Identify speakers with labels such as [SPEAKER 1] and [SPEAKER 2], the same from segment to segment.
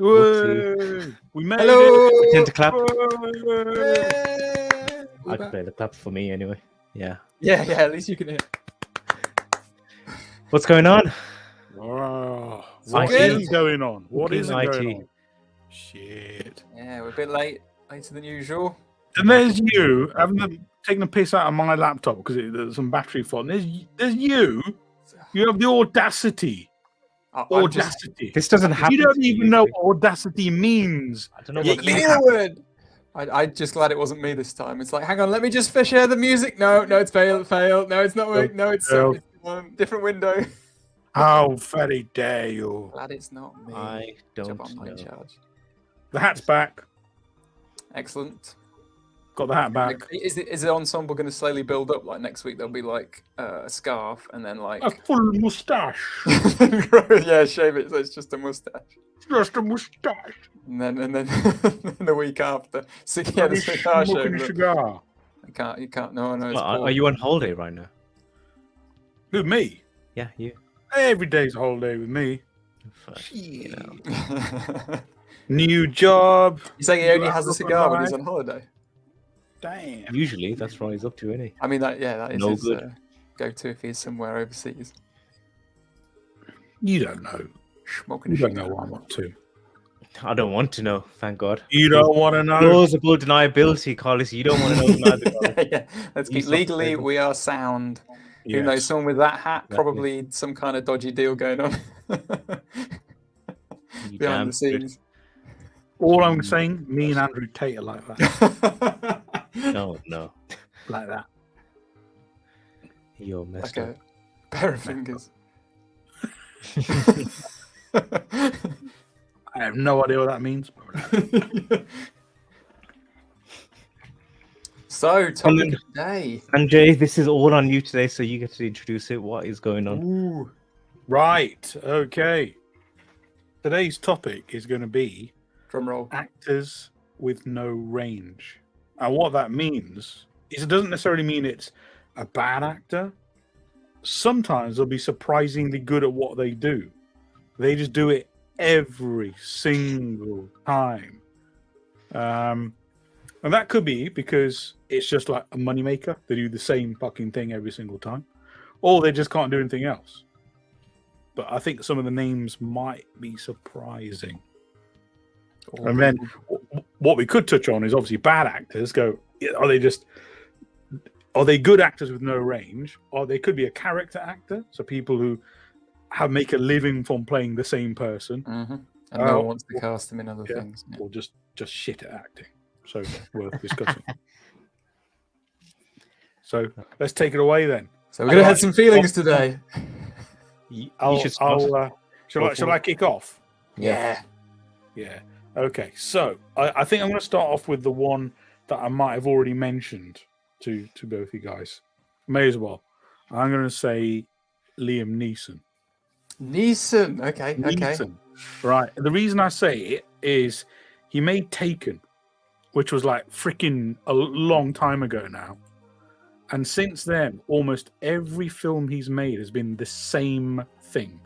[SPEAKER 1] Whoa, we made
[SPEAKER 2] Hello.
[SPEAKER 1] it.
[SPEAKER 3] Pretend to clap.
[SPEAKER 2] Yay!
[SPEAKER 3] I'd play the clap for me anyway. Yeah.
[SPEAKER 2] Yeah, at least you can hear.
[SPEAKER 3] What's going on?
[SPEAKER 1] Oh,
[SPEAKER 2] It's
[SPEAKER 1] what
[SPEAKER 2] good.
[SPEAKER 1] is going on? What
[SPEAKER 3] Fucking
[SPEAKER 1] isn't
[SPEAKER 3] IT.
[SPEAKER 1] going on? Shit.
[SPEAKER 2] Yeah, we're a bit later than usual.
[SPEAKER 1] And there's you having taken the piss out of my laptop because there's some battery fault. There's you. You have the audacity.
[SPEAKER 2] I'm just
[SPEAKER 1] Audacity.
[SPEAKER 3] This doesn't happen.
[SPEAKER 1] You don't
[SPEAKER 3] to
[SPEAKER 1] even know what audacity means.
[SPEAKER 3] I don't know
[SPEAKER 1] Yeah,
[SPEAKER 3] what
[SPEAKER 1] you
[SPEAKER 3] it
[SPEAKER 1] have-
[SPEAKER 2] Ewan. I'm just glad it wasn't me this time. It's like, hang on, let me just share the music. No, it's failed. No, it's not working. No, it's different window.
[SPEAKER 1] How very dare you?
[SPEAKER 2] Glad it's not me.
[SPEAKER 3] I don't
[SPEAKER 2] Job, I'm not in
[SPEAKER 3] know.
[SPEAKER 2] charge.
[SPEAKER 1] The hat's back.
[SPEAKER 2] Excellent.
[SPEAKER 1] Got the hat back.
[SPEAKER 2] Like, is the ensemble going to slowly build up? Like next week there'll be like a scarf, and then like
[SPEAKER 1] A full moustache.
[SPEAKER 2] yeah, shave it so it's just a mustache.
[SPEAKER 1] Just a moustache.
[SPEAKER 2] And then the week after, the
[SPEAKER 1] He's
[SPEAKER 2] cigar show.
[SPEAKER 1] smoking a cigar.
[SPEAKER 2] You can't. No. It's
[SPEAKER 3] Well, are
[SPEAKER 2] Paul.
[SPEAKER 3] you on holiday right now?
[SPEAKER 1] Who, me?
[SPEAKER 3] Yeah, you.
[SPEAKER 1] Every day's a holiday with me.
[SPEAKER 3] Fuck, you know.
[SPEAKER 1] New job.
[SPEAKER 2] You say he only
[SPEAKER 1] You
[SPEAKER 2] has a
[SPEAKER 1] have
[SPEAKER 2] cigar when
[SPEAKER 1] a
[SPEAKER 2] he's on holiday?
[SPEAKER 1] Damn.
[SPEAKER 3] Usually, that's what he's up to, isn't he?
[SPEAKER 2] I mean, that is
[SPEAKER 3] No
[SPEAKER 2] his
[SPEAKER 3] good.
[SPEAKER 2] go-to if he's somewhere overseas.
[SPEAKER 1] You don't know.
[SPEAKER 2] Smoking
[SPEAKER 1] You
[SPEAKER 2] a
[SPEAKER 1] don't know
[SPEAKER 2] cigar.
[SPEAKER 1] what I'm up to.
[SPEAKER 3] I don't want to know, thank God.
[SPEAKER 1] You don't want to know.
[SPEAKER 3] Plausible deniability, Carlos. You don't want to know neither. Carlos.
[SPEAKER 2] yeah. Let's keep
[SPEAKER 3] He's not
[SPEAKER 2] legally.
[SPEAKER 3] stable.
[SPEAKER 2] We are sound. Who
[SPEAKER 1] Yes.
[SPEAKER 2] knows? Someone with that hat,
[SPEAKER 3] Exactly.
[SPEAKER 2] probably some kind of dodgy deal going on
[SPEAKER 3] You
[SPEAKER 2] behind
[SPEAKER 3] damn
[SPEAKER 2] the scenes.
[SPEAKER 1] All I'm saying, me and Andrew Tate are like that.
[SPEAKER 3] No.
[SPEAKER 1] Like that.
[SPEAKER 3] You're messed
[SPEAKER 2] like
[SPEAKER 3] up.
[SPEAKER 2] a pair of fingers.
[SPEAKER 1] I have no idea what that means.
[SPEAKER 2] So, topic
[SPEAKER 3] then-
[SPEAKER 2] of the day.
[SPEAKER 3] Sanjay, this is all on you today, so you get to introduce it. What is going on?
[SPEAKER 2] Ooh.
[SPEAKER 1] Right. Okay. Today's topic is going to be
[SPEAKER 2] Drum roll.
[SPEAKER 1] actors with no range. And what that means is it doesn't necessarily mean it's a bad actor. Sometimes they'll be surprisingly good at what they do. They just do it every single time. And that could be because it's just like a moneymaker. They do the same fucking thing every single time. Or they just can't do anything else. But I think some of the names might be surprising. And then what we could touch on is obviously bad actors. Are they good actors with no range? Or they could be a character actor. So people who make a living from playing the same person.
[SPEAKER 2] Mm-hmm. And no one wants to cast them in other
[SPEAKER 1] yeah.
[SPEAKER 2] things. Yeah.
[SPEAKER 1] Or just shit at acting. So worth discussing. So let's take it away then.
[SPEAKER 2] So we're going to have some feelings today.
[SPEAKER 3] You
[SPEAKER 1] I'll,
[SPEAKER 3] should start.
[SPEAKER 1] shall I kick off?
[SPEAKER 2] Yeah.
[SPEAKER 1] Yeah. Okay. So I think I'm going to start off with the one that I might have already mentioned to both you guys. May as well. I'm going to say Liam Neeson.
[SPEAKER 2] Neeson. Okay.
[SPEAKER 1] Neeson. Right. The reason I say it is he made Taken, which was like freaking a long time ago now. And since then, almost every film he's made has been the same thing.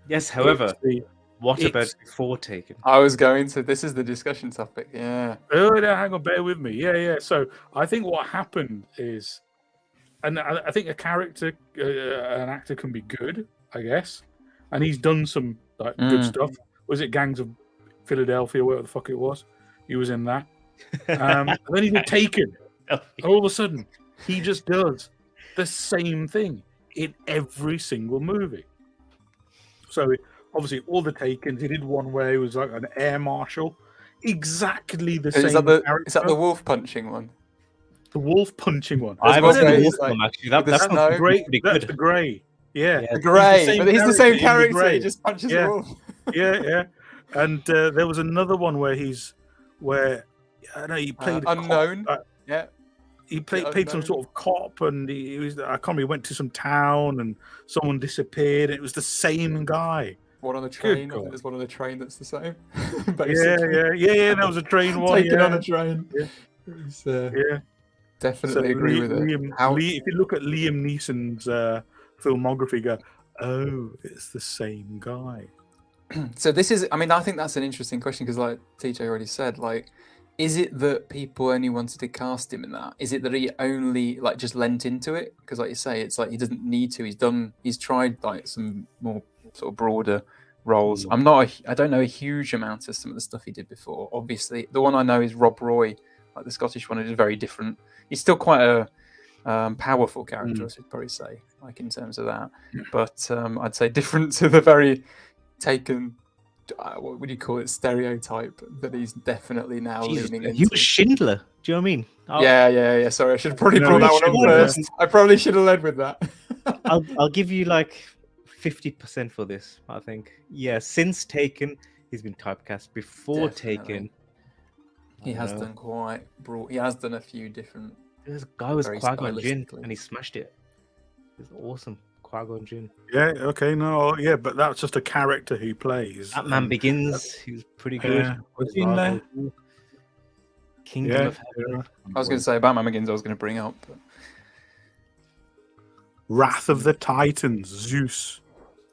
[SPEAKER 3] Yes, however, what about
[SPEAKER 1] it's-
[SPEAKER 3] before Taken?
[SPEAKER 2] I was going to. This is the discussion topic. Yeah.
[SPEAKER 1] Oh, no, hang on, bear with me. Yeah. So I think what happened is, and I think an actor can be good, I guess. And he's done some good stuff. Was it Gangs of Philadelphia, whatever the fuck it was? He was in that. And then he did Taken. And all of a sudden, he just does the same thing in every single movie. So obviously, all the Takens. He did one where he was like an air marshal. Exactly the same.
[SPEAKER 2] Is that the
[SPEAKER 1] character.
[SPEAKER 2] wolf punching one?
[SPEAKER 1] The wolf punching one?
[SPEAKER 3] I
[SPEAKER 2] was
[SPEAKER 3] haven't
[SPEAKER 2] one
[SPEAKER 3] seen
[SPEAKER 2] where
[SPEAKER 3] the
[SPEAKER 2] he's
[SPEAKER 3] Wolf
[SPEAKER 2] like,
[SPEAKER 3] film, actually.
[SPEAKER 2] with the
[SPEAKER 3] That's
[SPEAKER 2] snow.
[SPEAKER 3] not
[SPEAKER 1] Great.
[SPEAKER 3] pretty
[SPEAKER 1] That's
[SPEAKER 3] good.
[SPEAKER 1] the grey. Yeah.
[SPEAKER 3] Yeah.
[SPEAKER 2] The grey, but he's the same
[SPEAKER 1] in The
[SPEAKER 2] character.
[SPEAKER 1] Grey.
[SPEAKER 2] He just punches
[SPEAKER 1] Yeah.
[SPEAKER 2] the wolf.
[SPEAKER 1] Yeah. And there was another one where he played a
[SPEAKER 2] Unknown.
[SPEAKER 1] cop.
[SPEAKER 2] Yeah.
[SPEAKER 1] He played some
[SPEAKER 2] Unknown.
[SPEAKER 1] sort of cop, and he was. I can't remember. He went to some town, and someone disappeared. And it was the same guy.
[SPEAKER 2] One on the train. I
[SPEAKER 1] God.
[SPEAKER 2] think there's one on the train that's the same.
[SPEAKER 1] Yeah.
[SPEAKER 2] Basically.
[SPEAKER 1] There was a train one.
[SPEAKER 2] Taken
[SPEAKER 1] yeah.
[SPEAKER 2] on a train.
[SPEAKER 1] Yeah.
[SPEAKER 2] It's,
[SPEAKER 1] Yeah.
[SPEAKER 2] definitely agree with it.
[SPEAKER 1] If you look at Liam Neeson's filmography, you go, oh, it's the same guy.
[SPEAKER 2] So this is, I mean, I think that's an interesting question because, like TJ already said, like, is it that people only wanted to cast him in that? Is it that he only like just lent into it? Because, like you say, it's like he doesn't need to. He's tried like some more sort of broader roles. I don't know a huge amount of some of the stuff he did before. Obviously, the one I know is Rob Roy, like the Scottish one. It is very different. He's still quite a powerful character, I should probably say, like in terms of that. But I'd say different to the very Taken, what would you call it, stereotype that he's definitely now leaning into.
[SPEAKER 3] He was Schindler. Do you know what I mean?
[SPEAKER 2] Yeah. Sorry, I should have probably brought that one up first. I probably should have led with that.
[SPEAKER 3] I'll give you like 50% for this. I think. Yeah, since Taken, he's been typecast. Before Taken,
[SPEAKER 2] he has done quite broad. He has done a few different.
[SPEAKER 3] This guy was Qui-Gon Jinn, and he smashed it. It was awesome. Qui-Gon Jinn.
[SPEAKER 1] Yeah, okay, no, yeah, but that's just a character he plays.
[SPEAKER 3] Batman Begins, he was pretty good.
[SPEAKER 1] Yeah.
[SPEAKER 2] Was he in there?
[SPEAKER 3] Kingdom of Heaven.
[SPEAKER 2] I was going to say Batman Begins. I was going to bring up. But...
[SPEAKER 1] Wrath of the Titans, Zeus.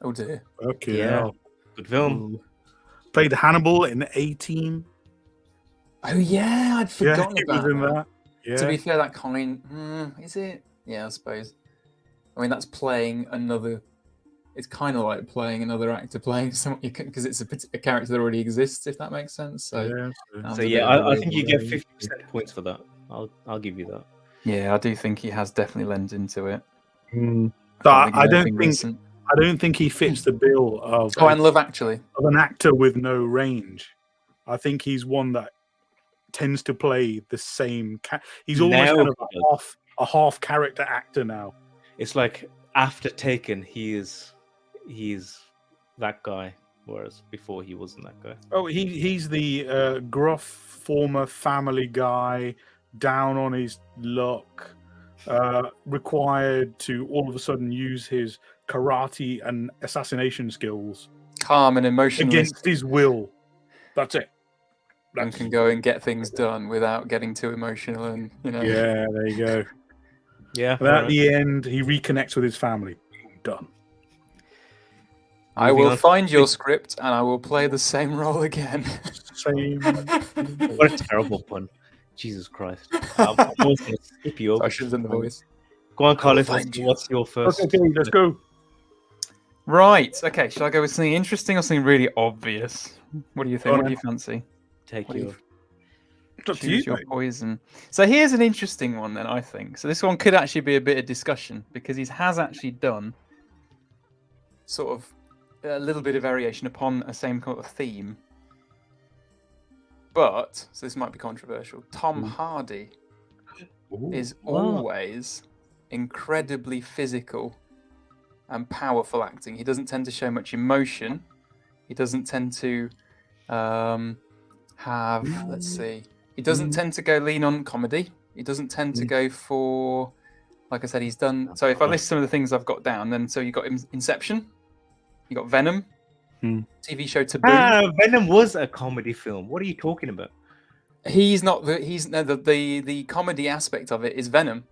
[SPEAKER 2] Oh dear.
[SPEAKER 1] Okay.
[SPEAKER 3] Yeah. Good film.
[SPEAKER 1] Played Hannibal in 18.
[SPEAKER 2] Oh yeah, I'd forgotten about
[SPEAKER 1] that. Yeah.
[SPEAKER 2] To be fair, that kind is it? Yeah, I suppose. I mean, that's playing another. It's kind of like playing another actor playing someone because it's a character that already exists, if that makes sense. So
[SPEAKER 3] I think you get 50% points for that. I'll give you that.
[SPEAKER 2] Yeah, I do think he has definitely lent into it.
[SPEAKER 1] But I don't think he fits the bill of.
[SPEAKER 2] And Love Actually,
[SPEAKER 1] of an actor with no range. I think he's one that tends to play the same. He's almost kind of a half character actor now.
[SPEAKER 3] It's like after Taken, he's that guy, whereas before he wasn't that guy.
[SPEAKER 1] Oh, he's the gruff former family guy, down on his luck, required to all of a sudden use his karate and assassination skills,
[SPEAKER 2] calm and emotionless
[SPEAKER 1] against his will. That's it.
[SPEAKER 2] And can go and get things done without getting too emotional, and
[SPEAKER 1] Yeah, there you go.
[SPEAKER 3] Yeah.
[SPEAKER 1] But at the end, he reconnects with his family. Done.
[SPEAKER 2] I will find your script and I will play the same role again.
[SPEAKER 1] Same.
[SPEAKER 3] What a terrible pun. Jesus Christ. I'm almost going to skip you over.
[SPEAKER 2] I should have done the voice.
[SPEAKER 3] Go on, Carlos. What's your first?
[SPEAKER 1] Okay, let's go.
[SPEAKER 2] Right. Okay. Shall I go with something interesting or something really obvious? What do you think? What do you fancy? Choose your poison. So here's an interesting one then, I think. So this one could actually be a bit of discussion because he has actually done sort of a little bit of variation upon a same kind of theme. But, so this might be controversial, Tom Hardy is always incredibly physical and powerful acting. He doesn't tend to show much emotion. He doesn't tend to let's see. He doesn't tend to go lean on comedy. He doesn't tend to go for, like I said, he's done. So if I list some of the things I've got down, then so you got Inception, you got Venom, TV show Taboo.
[SPEAKER 3] Venom was a comedy film. What are you talking about?
[SPEAKER 2] He's not the comedy aspect of it is Venom.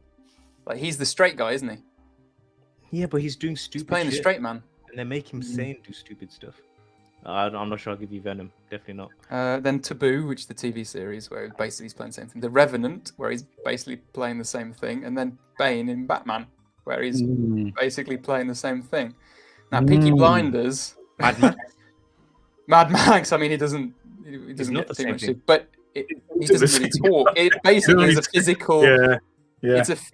[SPEAKER 2] Like he's the straight guy, isn't he?
[SPEAKER 3] Yeah, but he's doing stupid.
[SPEAKER 2] He's playing the straight man,
[SPEAKER 3] and they make him say and do stupid stuff. I'm not sure I'll give you Venom. Definitely
[SPEAKER 2] not. Then Taboo, which is the TV series where basically he's playing the same thing. The Revenant, where he's basically playing the same thing. And then Bane in Batman, where he's basically playing the same thing. Now, Peaky Blinders... Mad Max, I mean, he doesn't get too much... But he doesn't really talk. It basically is a physical... Yeah.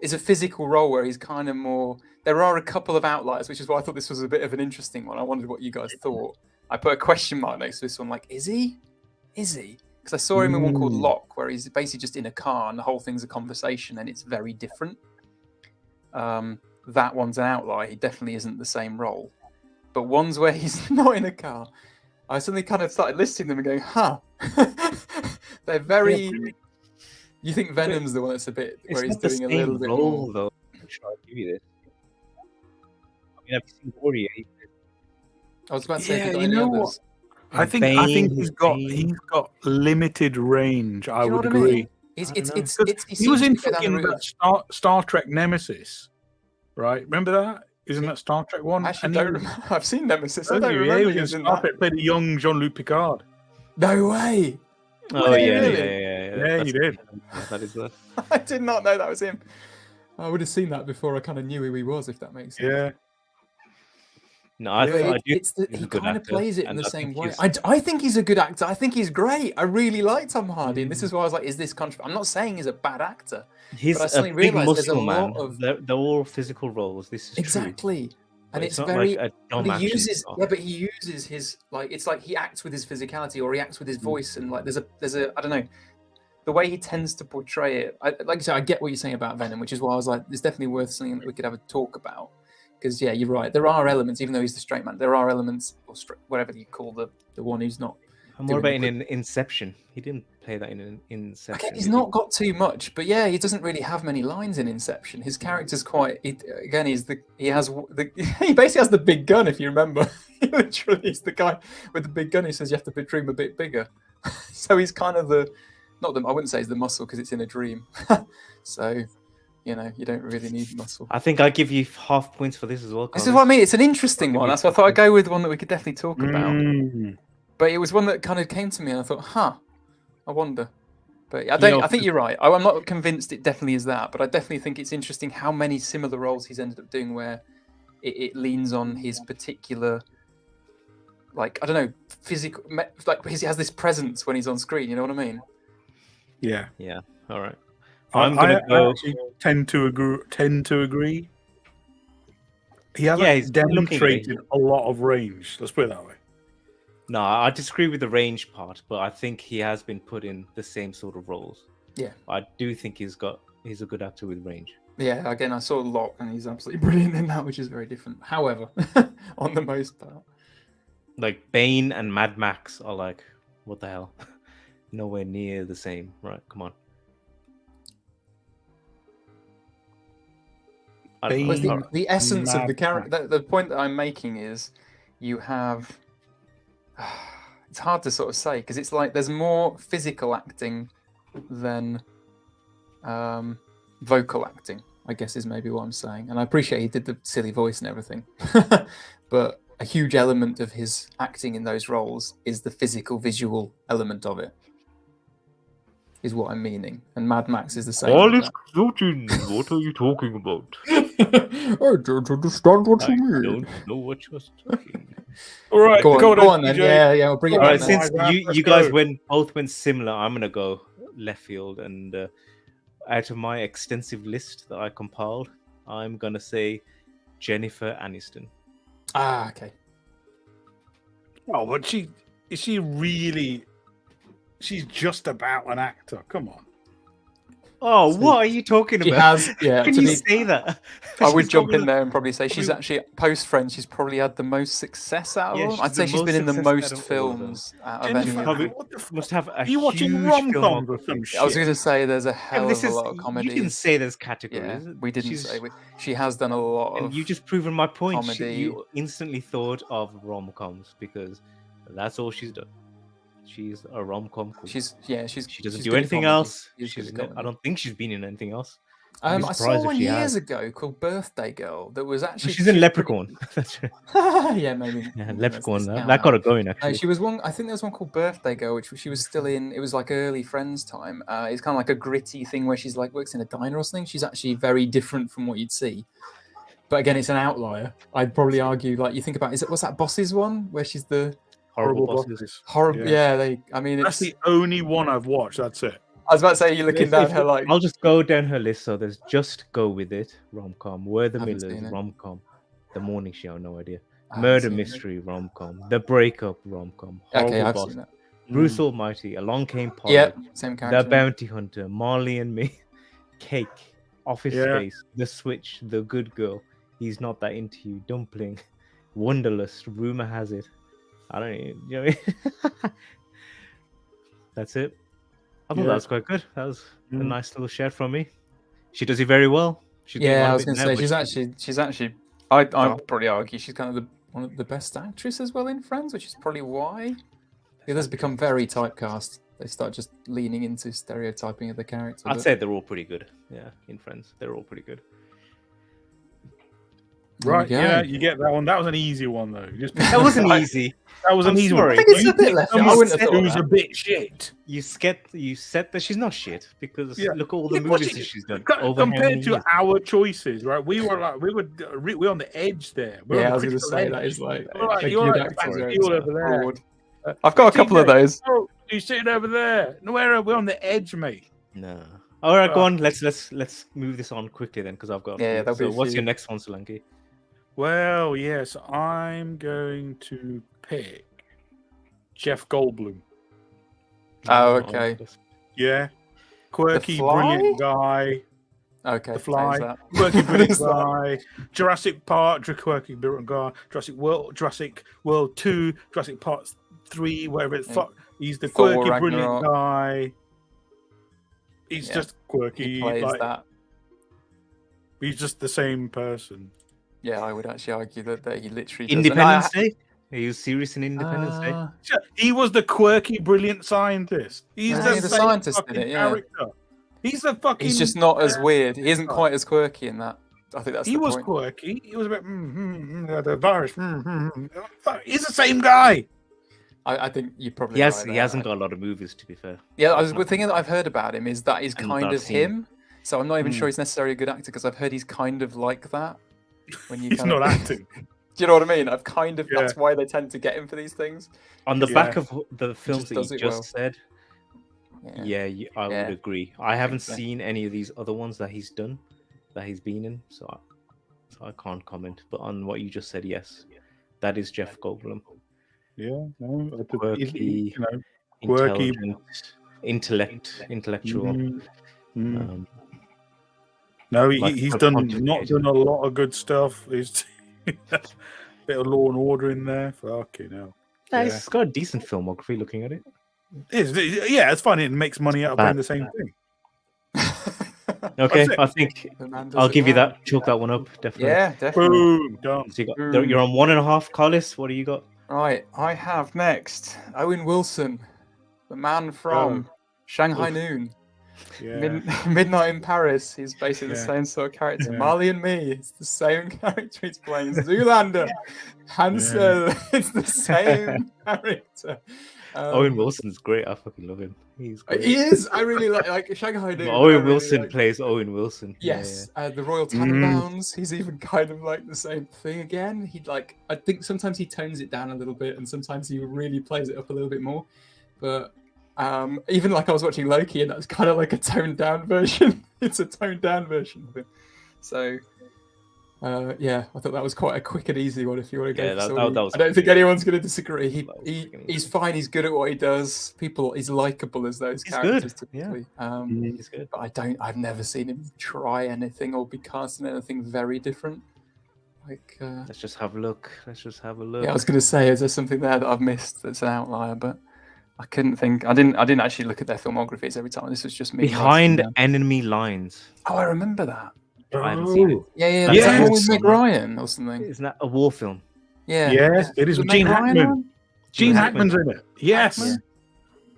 [SPEAKER 2] It's a physical role where he's kind of more... There are a couple of outliers, which is why I thought this was a bit of an interesting one. I wondered what you guys thought. I put a question mark next to this one, like, is he? Because I saw him in one called Locke, where he's basically just in a car and the whole thing's a conversation and it's very different. That one's an outlier. He definitely isn't the same role. But ones where he's not in a car, I suddenly kind of started listing them and going, they're very... You think Venom's the one that's a bit, where he's doing a little bit more...
[SPEAKER 3] Though. I'll give you this. I mean, I've seen Warrior.
[SPEAKER 2] I was about to say, you know what?
[SPEAKER 1] I think he's got limited range. I would agree.
[SPEAKER 2] He
[SPEAKER 1] was in fucking Star Trek Nemesis, right? Remember that? Isn't that Star Trek one?
[SPEAKER 2] I actually don't remember. I've seen Nemesis. I
[SPEAKER 1] Oh,
[SPEAKER 2] don't
[SPEAKER 1] yeah,
[SPEAKER 2] remember
[SPEAKER 1] he was
[SPEAKER 2] he
[SPEAKER 1] in
[SPEAKER 2] was in
[SPEAKER 1] Star
[SPEAKER 2] that.
[SPEAKER 1] Trek. Played a young Jean-Luc Picard.
[SPEAKER 2] No way.
[SPEAKER 3] Oh
[SPEAKER 2] Wait,
[SPEAKER 3] yeah,
[SPEAKER 2] really?
[SPEAKER 3] yeah.
[SPEAKER 1] Yeah, he did.
[SPEAKER 3] Yeah, that is the.
[SPEAKER 2] I did not know that was him. I would have seen that before I kind of knew who he was, if that makes sense.
[SPEAKER 1] Yeah.
[SPEAKER 3] No, I,
[SPEAKER 1] Yeah,
[SPEAKER 3] I
[SPEAKER 2] But
[SPEAKER 3] do.
[SPEAKER 2] it's
[SPEAKER 3] think
[SPEAKER 2] he
[SPEAKER 3] he's a good
[SPEAKER 2] kind of
[SPEAKER 3] actor,
[SPEAKER 2] plays it in
[SPEAKER 3] and
[SPEAKER 2] the
[SPEAKER 3] I
[SPEAKER 2] same
[SPEAKER 3] think
[SPEAKER 2] way.
[SPEAKER 3] he's-
[SPEAKER 2] I think he's a good actor. I think he's great. I really like Tom Hardy, and this is why I was like, "Is this controversial?" I'm not saying he's a bad actor.
[SPEAKER 3] He's
[SPEAKER 2] But I
[SPEAKER 3] a
[SPEAKER 2] suddenly
[SPEAKER 3] big
[SPEAKER 2] realised there's a
[SPEAKER 3] muscle man.
[SPEAKER 2] lot of-
[SPEAKER 3] They're all physical roles. This is true.
[SPEAKER 2] Exactly,
[SPEAKER 3] But
[SPEAKER 2] and it's
[SPEAKER 3] not
[SPEAKER 2] very.
[SPEAKER 3] like a
[SPEAKER 2] But
[SPEAKER 3] dumb
[SPEAKER 2] he
[SPEAKER 3] action
[SPEAKER 2] uses
[SPEAKER 3] star.
[SPEAKER 2] but he uses his like it's like he acts with his physicality or he acts with his voice, and like there's a I don't know. The way he tends to portray it, like I said, I get what you're saying about Venom, which is why I was like, it's definitely worth something that we could have a talk about. Because yeah, you're right. There are elements, even though he's the straight man, there are elements, or whatever you call the one who's not.
[SPEAKER 3] And what
[SPEAKER 2] doing
[SPEAKER 3] about
[SPEAKER 2] the
[SPEAKER 3] in Inception? He didn't play that in Inception.
[SPEAKER 2] Okay, he's
[SPEAKER 3] did he?
[SPEAKER 2] not got too much, but yeah, he doesn't really have many lines in Inception. His character's quite. He basically has the big gun. If you remember, he literally is the guy with the big gun who says you have to dream a bit bigger. So he's kind of I wouldn't say he's the muscle because it's in a dream. So, you don't really need muscle.
[SPEAKER 3] I think I give you half points for this as well.
[SPEAKER 2] This is
[SPEAKER 3] Carlos.
[SPEAKER 2] what I mean. It's an interesting one. That's why I thought I'd go with one that we could definitely talk about.
[SPEAKER 1] Mm.
[SPEAKER 2] But it was one that kind of came to me, and I thought, I wonder. But I
[SPEAKER 3] know,
[SPEAKER 2] think you're right. I'm not convinced it definitely is that, but I definitely think it's interesting how many similar roles he's ended up doing where it leans on his particular, like, I don't know, physical, like he has this presence when he's on screen. You know what I mean?
[SPEAKER 1] Yeah.
[SPEAKER 3] Yeah. All right.
[SPEAKER 1] I'm
[SPEAKER 3] gonna go.
[SPEAKER 1] I actually tend to agree. He hasn't
[SPEAKER 3] Yeah, he's looking
[SPEAKER 1] demonstrated a lot of range. Let's put it that way.
[SPEAKER 3] No, I disagree with the range part, but I think he has been put in the same sort of roles.
[SPEAKER 2] Yeah.
[SPEAKER 3] I do think he's a good actor with range.
[SPEAKER 2] Yeah. Again, I saw Locke, and he's absolutely brilliant in that, which is very different. However, on the most part.
[SPEAKER 3] Like Bane and Mad Max are like, what the hell? Nowhere near the same. Right, come on.
[SPEAKER 1] Bane-
[SPEAKER 2] Whereas the essence of the
[SPEAKER 1] Mad
[SPEAKER 2] character, the point that I'm making is you have. It's hard to sort of say because it's like there's more physical acting than vocal acting, I guess is maybe what I'm saying. And I appreciate he did the silly voice and everything. But a huge element of his acting in those roles is the physical, visual element of it. Is what I'm meaning. And Mad Max is the same. with that.
[SPEAKER 3] floating. What are you talking about?
[SPEAKER 2] I don't understand what
[SPEAKER 3] I don't know what you're talking.
[SPEAKER 1] All right,
[SPEAKER 2] Go on then.
[SPEAKER 1] DJ.
[SPEAKER 2] Yeah, we'll bring it
[SPEAKER 3] All
[SPEAKER 2] back
[SPEAKER 3] right,
[SPEAKER 2] now.
[SPEAKER 3] since
[SPEAKER 1] Let's
[SPEAKER 3] you
[SPEAKER 1] go.
[SPEAKER 3] guys both went similar, I'm gonna go left field, and out of my extensive list that I compiled, I'm gonna say Jennifer Aniston.
[SPEAKER 2] Ah, okay.
[SPEAKER 1] Oh, but is she really? She's just about an actor. Come on.
[SPEAKER 3] Oh,
[SPEAKER 2] So
[SPEAKER 3] what are you talking
[SPEAKER 2] She
[SPEAKER 3] about?
[SPEAKER 2] has, yeah.
[SPEAKER 3] Can
[SPEAKER 2] to
[SPEAKER 3] you
[SPEAKER 2] be-
[SPEAKER 3] say that?
[SPEAKER 2] I would
[SPEAKER 3] She's
[SPEAKER 2] jump
[SPEAKER 3] probably-
[SPEAKER 2] in there and probably say she's actually post Friends. She's probably had the most success out of
[SPEAKER 3] Yeah,
[SPEAKER 2] them.
[SPEAKER 3] she's
[SPEAKER 2] I'd say
[SPEAKER 3] the
[SPEAKER 2] she's
[SPEAKER 3] most
[SPEAKER 2] been in the
[SPEAKER 3] success out
[SPEAKER 2] most
[SPEAKER 3] of all of
[SPEAKER 2] films out of
[SPEAKER 1] Jennifer,
[SPEAKER 2] any.
[SPEAKER 3] Probably-
[SPEAKER 1] what the fuck?
[SPEAKER 3] Must have a
[SPEAKER 1] Are you watching
[SPEAKER 3] huge
[SPEAKER 1] rom-coms or
[SPEAKER 3] filmography.
[SPEAKER 1] some shit?
[SPEAKER 2] I was going to say there's a
[SPEAKER 3] Yeah,
[SPEAKER 2] hell
[SPEAKER 3] this
[SPEAKER 2] of a
[SPEAKER 3] is
[SPEAKER 2] lot of comedies.
[SPEAKER 3] you didn't say there's
[SPEAKER 2] Yeah,
[SPEAKER 3] categories.
[SPEAKER 2] we didn't
[SPEAKER 3] She's-
[SPEAKER 2] say. She has done a lot
[SPEAKER 3] And
[SPEAKER 2] of.
[SPEAKER 3] you just proven my point.
[SPEAKER 2] comedy.
[SPEAKER 3] You instantly thought of rom-coms because that's all she's done. She's a rom-com queen.
[SPEAKER 2] She doesn't
[SPEAKER 3] She doesn't
[SPEAKER 2] she's
[SPEAKER 3] do
[SPEAKER 2] good at
[SPEAKER 3] anything
[SPEAKER 2] comedy.
[SPEAKER 3] else.
[SPEAKER 2] She's good at
[SPEAKER 3] I
[SPEAKER 2] comedy.
[SPEAKER 3] don't think she's been in anything else. I'd be
[SPEAKER 2] I saw
[SPEAKER 3] surprised if
[SPEAKER 2] one
[SPEAKER 3] she
[SPEAKER 2] years
[SPEAKER 3] has.
[SPEAKER 2] ago called Birthday Girl that was actually.
[SPEAKER 3] She's in Leprechaun. That's right.
[SPEAKER 2] Yeah, maybe.
[SPEAKER 3] Yeah,
[SPEAKER 2] maybe
[SPEAKER 3] Leprechaun.
[SPEAKER 2] that's
[SPEAKER 3] That got her going actually.
[SPEAKER 2] She was one. I think there was one called Birthday Girl, which she was still in. It was like early Friends time. It's kind of like a gritty thing where she's like works in a diner or something. She's actually very different from what you'd see. But again, it's an outlier. I'd probably argue, like you think about, what's that Bosses one where she's the
[SPEAKER 3] Horrible
[SPEAKER 1] Horrible
[SPEAKER 3] bosses.
[SPEAKER 1] bosses.
[SPEAKER 2] horrible?
[SPEAKER 1] Yeah.
[SPEAKER 2] Yeah, I mean,
[SPEAKER 1] That's
[SPEAKER 2] it's.
[SPEAKER 1] the only one I've watched. That's it.
[SPEAKER 2] I was about to say you're looking down her like.
[SPEAKER 3] I'll just go down her list. So there's Just Go With It, rom-com. We're the
[SPEAKER 2] Haven't
[SPEAKER 3] Millers,
[SPEAKER 2] seen it.
[SPEAKER 3] rom-com. The Morning Show, no idea.
[SPEAKER 2] I haven't
[SPEAKER 3] Murder
[SPEAKER 2] seen it.
[SPEAKER 3] Mystery, rom-com. The Breakup, rom-com.
[SPEAKER 2] Okay,
[SPEAKER 3] Horrible
[SPEAKER 2] I've
[SPEAKER 3] Boss.
[SPEAKER 2] seen that.
[SPEAKER 3] Bruce Almighty, Along Came Polly.
[SPEAKER 2] Yeah, same
[SPEAKER 3] The
[SPEAKER 2] character.
[SPEAKER 3] Bounty Hunter, Marley and Me, Cake, Office
[SPEAKER 1] Yeah.
[SPEAKER 3] Space, The Switch, The Good Girl, He's Not That Into You, Dumpling, Wonderlust, Rumor Has It. I don't even, you know what I mean? That's it. I thought
[SPEAKER 1] Yeah.
[SPEAKER 3] that was quite good. That was a
[SPEAKER 1] Mm.
[SPEAKER 3] nice little shout from me. She does it very well. She's doing
[SPEAKER 2] Yeah,
[SPEAKER 3] one
[SPEAKER 2] I
[SPEAKER 3] of
[SPEAKER 2] was
[SPEAKER 3] it
[SPEAKER 2] going to
[SPEAKER 3] now,
[SPEAKER 2] say
[SPEAKER 3] but
[SPEAKER 2] she's actually. I'd probably argue she's kind of one of the best actresses as well in Friends, which is probably why the others become very typecast. They start just leaning into stereotyping of the character.
[SPEAKER 3] I'd
[SPEAKER 2] but-
[SPEAKER 3] say they're all pretty good. Yeah, in Friends, they're all pretty good.
[SPEAKER 1] Right,
[SPEAKER 2] There we
[SPEAKER 1] yeah,
[SPEAKER 2] go.
[SPEAKER 1] you get that one. That was an easy one though. Just
[SPEAKER 3] That wasn't
[SPEAKER 2] Right.
[SPEAKER 3] easy.
[SPEAKER 1] That was an
[SPEAKER 3] I'm
[SPEAKER 1] easy
[SPEAKER 3] sorry.
[SPEAKER 1] one.
[SPEAKER 3] I
[SPEAKER 2] think it's
[SPEAKER 1] You
[SPEAKER 2] a bit
[SPEAKER 1] pick
[SPEAKER 2] left.
[SPEAKER 1] someone
[SPEAKER 2] I wouldn't have thought
[SPEAKER 1] who's
[SPEAKER 2] that.
[SPEAKER 1] a bit shit.
[SPEAKER 3] You said that she's not shit because
[SPEAKER 1] Yeah.
[SPEAKER 3] look at all the
[SPEAKER 1] Yeah, what's
[SPEAKER 3] movies
[SPEAKER 1] it-
[SPEAKER 3] that she's done
[SPEAKER 1] Co-
[SPEAKER 3] over how many
[SPEAKER 1] compared to
[SPEAKER 3] years.
[SPEAKER 1] our choices, right? We were on the edge there. We're
[SPEAKER 2] Yeah,
[SPEAKER 1] on
[SPEAKER 2] I
[SPEAKER 1] the
[SPEAKER 2] was going to
[SPEAKER 1] critical
[SPEAKER 2] say
[SPEAKER 1] edge.
[SPEAKER 2] that is like
[SPEAKER 1] We're like,
[SPEAKER 2] the
[SPEAKER 1] you're
[SPEAKER 2] good
[SPEAKER 1] like
[SPEAKER 2] actors
[SPEAKER 1] the
[SPEAKER 2] are
[SPEAKER 1] heel over there.
[SPEAKER 2] broad. I've got a couple of
[SPEAKER 1] TJ,
[SPEAKER 2] those.
[SPEAKER 1] Oh, he's sitting over there. No, we're on the edge, mate.
[SPEAKER 3] No. All right, go on. Let's move this on quickly then, because I've got.
[SPEAKER 2] Yeah,
[SPEAKER 3] a few.
[SPEAKER 2] there'll be
[SPEAKER 3] So,
[SPEAKER 2] a
[SPEAKER 3] what's
[SPEAKER 2] few.
[SPEAKER 3] your next one, Solanke?
[SPEAKER 1] Well, yes, I'm going to pick Jeff Goldblum.
[SPEAKER 2] Oh, okay.
[SPEAKER 1] Yeah, quirky,
[SPEAKER 2] Fly?
[SPEAKER 1] brilliant guy.
[SPEAKER 2] Okay,
[SPEAKER 1] The
[SPEAKER 2] change
[SPEAKER 1] Fly,
[SPEAKER 2] that.
[SPEAKER 1] quirky,
[SPEAKER 2] What
[SPEAKER 1] brilliant
[SPEAKER 2] is that?
[SPEAKER 1] guy. Jurassic Park, quirky, brilliant guy. Jurassic World 2, Jurassic Park 3, whatever it's
[SPEAKER 2] Yeah.
[SPEAKER 1] fuck. He's the
[SPEAKER 2] Thor
[SPEAKER 1] quirky, brilliant
[SPEAKER 2] Ragnarok.
[SPEAKER 1] guy. He's
[SPEAKER 2] Yeah,
[SPEAKER 1] just quirky.
[SPEAKER 2] He plays
[SPEAKER 1] like,
[SPEAKER 2] that.
[SPEAKER 1] He's just the same person.
[SPEAKER 2] Yeah, I would actually argue that he literally does. And I-
[SPEAKER 3] Independence Day. Are you serious in Independence Day?
[SPEAKER 1] He was the quirky, brilliant scientist. He's
[SPEAKER 2] Was
[SPEAKER 1] the
[SPEAKER 2] he the
[SPEAKER 1] same
[SPEAKER 2] scientist in
[SPEAKER 1] fucking
[SPEAKER 2] it? Yeah.
[SPEAKER 1] character. He's the fucking.
[SPEAKER 2] He's just not as weird. He isn't
[SPEAKER 1] Oh.
[SPEAKER 2] quite as quirky in that. I think that's
[SPEAKER 1] He
[SPEAKER 2] the
[SPEAKER 1] was
[SPEAKER 2] point.
[SPEAKER 1] quirky. He was a bit. The virus. He's the same guy.
[SPEAKER 2] I think you probably.
[SPEAKER 3] He
[SPEAKER 2] right
[SPEAKER 3] has. He
[SPEAKER 2] there.
[SPEAKER 3] hasn't got a lot of movies, to be fair.
[SPEAKER 2] Yeah, I was the thing that I've heard about him is that he's
[SPEAKER 3] And
[SPEAKER 2] kind
[SPEAKER 3] I've
[SPEAKER 2] of
[SPEAKER 3] seen
[SPEAKER 2] him. So I'm not even
[SPEAKER 1] Hmm.
[SPEAKER 2] sure he's necessarily a good actor because I've heard he's kind of like that. When you
[SPEAKER 1] He's
[SPEAKER 2] kind
[SPEAKER 1] not
[SPEAKER 2] of,
[SPEAKER 1] acting.
[SPEAKER 2] Do you know what I mean? I've kind of.
[SPEAKER 1] Yeah.
[SPEAKER 2] That's why they tend to get him for these things.
[SPEAKER 3] On the
[SPEAKER 1] Yeah.
[SPEAKER 3] back of the films
[SPEAKER 2] just
[SPEAKER 3] that
[SPEAKER 2] does
[SPEAKER 3] you
[SPEAKER 2] it
[SPEAKER 3] just
[SPEAKER 2] well.
[SPEAKER 3] said,
[SPEAKER 2] Yeah.
[SPEAKER 3] I
[SPEAKER 2] Yeah.
[SPEAKER 3] would agree. I haven't
[SPEAKER 2] so.
[SPEAKER 3] seen any of these other ones that he's done, that he's been in, so I can't comment. But on what you just said, yes, that is Jeff Goldblum.
[SPEAKER 1] Yeah. No,
[SPEAKER 3] Quirky,
[SPEAKER 1] quirky.
[SPEAKER 3] intellectual.
[SPEAKER 1] Mm, mm.
[SPEAKER 3] Um,
[SPEAKER 1] No,
[SPEAKER 3] like
[SPEAKER 1] he's
[SPEAKER 3] a
[SPEAKER 1] done
[SPEAKER 3] pontificate.
[SPEAKER 1] not done a lot of good stuff. He's bit of Law and Order in there. Fucking hell.
[SPEAKER 3] yeah,
[SPEAKER 1] Yeah.
[SPEAKER 3] It's got a decent filmography. Looking at it.
[SPEAKER 1] Yeah, it's funny. It makes money out of doing
[SPEAKER 3] Bad.
[SPEAKER 1] the same thing.
[SPEAKER 3] Okay,
[SPEAKER 1] it.
[SPEAKER 3] I think
[SPEAKER 2] The man does
[SPEAKER 3] I'll
[SPEAKER 2] it
[SPEAKER 3] give you
[SPEAKER 2] well.
[SPEAKER 3] that. Chalk that one up, definitely.
[SPEAKER 2] Yeah, definitely.
[SPEAKER 1] Boom, done.
[SPEAKER 3] So you got,
[SPEAKER 2] Boom.
[SPEAKER 3] you're on 1.5, Carlos. What do you got?
[SPEAKER 2] Right, I have next Owen Wilson, the man from Shanghai
[SPEAKER 1] Oof.
[SPEAKER 2] Noon,
[SPEAKER 1] Yeah.
[SPEAKER 2] Midnight in Paris. He's basically the
[SPEAKER 1] Yeah.
[SPEAKER 2] same sort of character.
[SPEAKER 1] Yeah.
[SPEAKER 2] Marley and Me, it's the same character he's playing. Zoolander, Hansel, it's the same character.
[SPEAKER 3] Owen Wilson's great. I fucking love him. He's great.
[SPEAKER 2] He is. I really like Shanghai Noon. I
[SPEAKER 3] Owen
[SPEAKER 2] really
[SPEAKER 3] Wilson
[SPEAKER 2] like-
[SPEAKER 3] plays Owen Wilson. Yeah,
[SPEAKER 2] Yes, the Royal Tenenbaums. He's even kind of like the same thing again. He like I think sometimes he tones it down a little bit, and sometimes he really plays it up a little bit more. But even like I was watching Loki, and that's kind of like a toned down version. It's a toned down version of it. So yeah, I thought that was quite a quick and easy one. If you want to go,
[SPEAKER 3] Yeah,
[SPEAKER 2] for
[SPEAKER 3] that
[SPEAKER 2] someone-
[SPEAKER 3] was
[SPEAKER 2] I don't think
[SPEAKER 3] good.
[SPEAKER 2] anyone's going to disagree.
[SPEAKER 3] That was
[SPEAKER 2] He
[SPEAKER 3] fucking
[SPEAKER 2] he's
[SPEAKER 3] good.
[SPEAKER 2] fine. He's good at what he does. He's likable as those
[SPEAKER 3] He's
[SPEAKER 2] characters
[SPEAKER 3] good, yeah.
[SPEAKER 2] typically.
[SPEAKER 3] He's good.
[SPEAKER 2] But I've never seen him try anything or be cast in anything very different. Like,
[SPEAKER 3] Let's just have a look.
[SPEAKER 2] yeah, I was going to say, is there something there that I've missed that's an outlier? But I couldn't think. I didn't actually look at their filmographies every time. This was just me.
[SPEAKER 3] Behind
[SPEAKER 2] guessing them.
[SPEAKER 3] Enemy Lines.
[SPEAKER 2] Oh, I remember that.
[SPEAKER 3] I haven't seen it.
[SPEAKER 2] Yeah, yeah.
[SPEAKER 3] That's
[SPEAKER 2] Was that
[SPEAKER 1] yes.
[SPEAKER 2] one with Meg Ryan or something?
[SPEAKER 3] Isn't that a war film?
[SPEAKER 2] Yeah.
[SPEAKER 1] Yes, it is
[SPEAKER 2] The
[SPEAKER 1] with Gene
[SPEAKER 2] Meg Ryan
[SPEAKER 1] Hackman.
[SPEAKER 2] one?
[SPEAKER 1] Gene
[SPEAKER 3] Hackman.
[SPEAKER 1] Hackman's in it. Yes.
[SPEAKER 2] Hackman?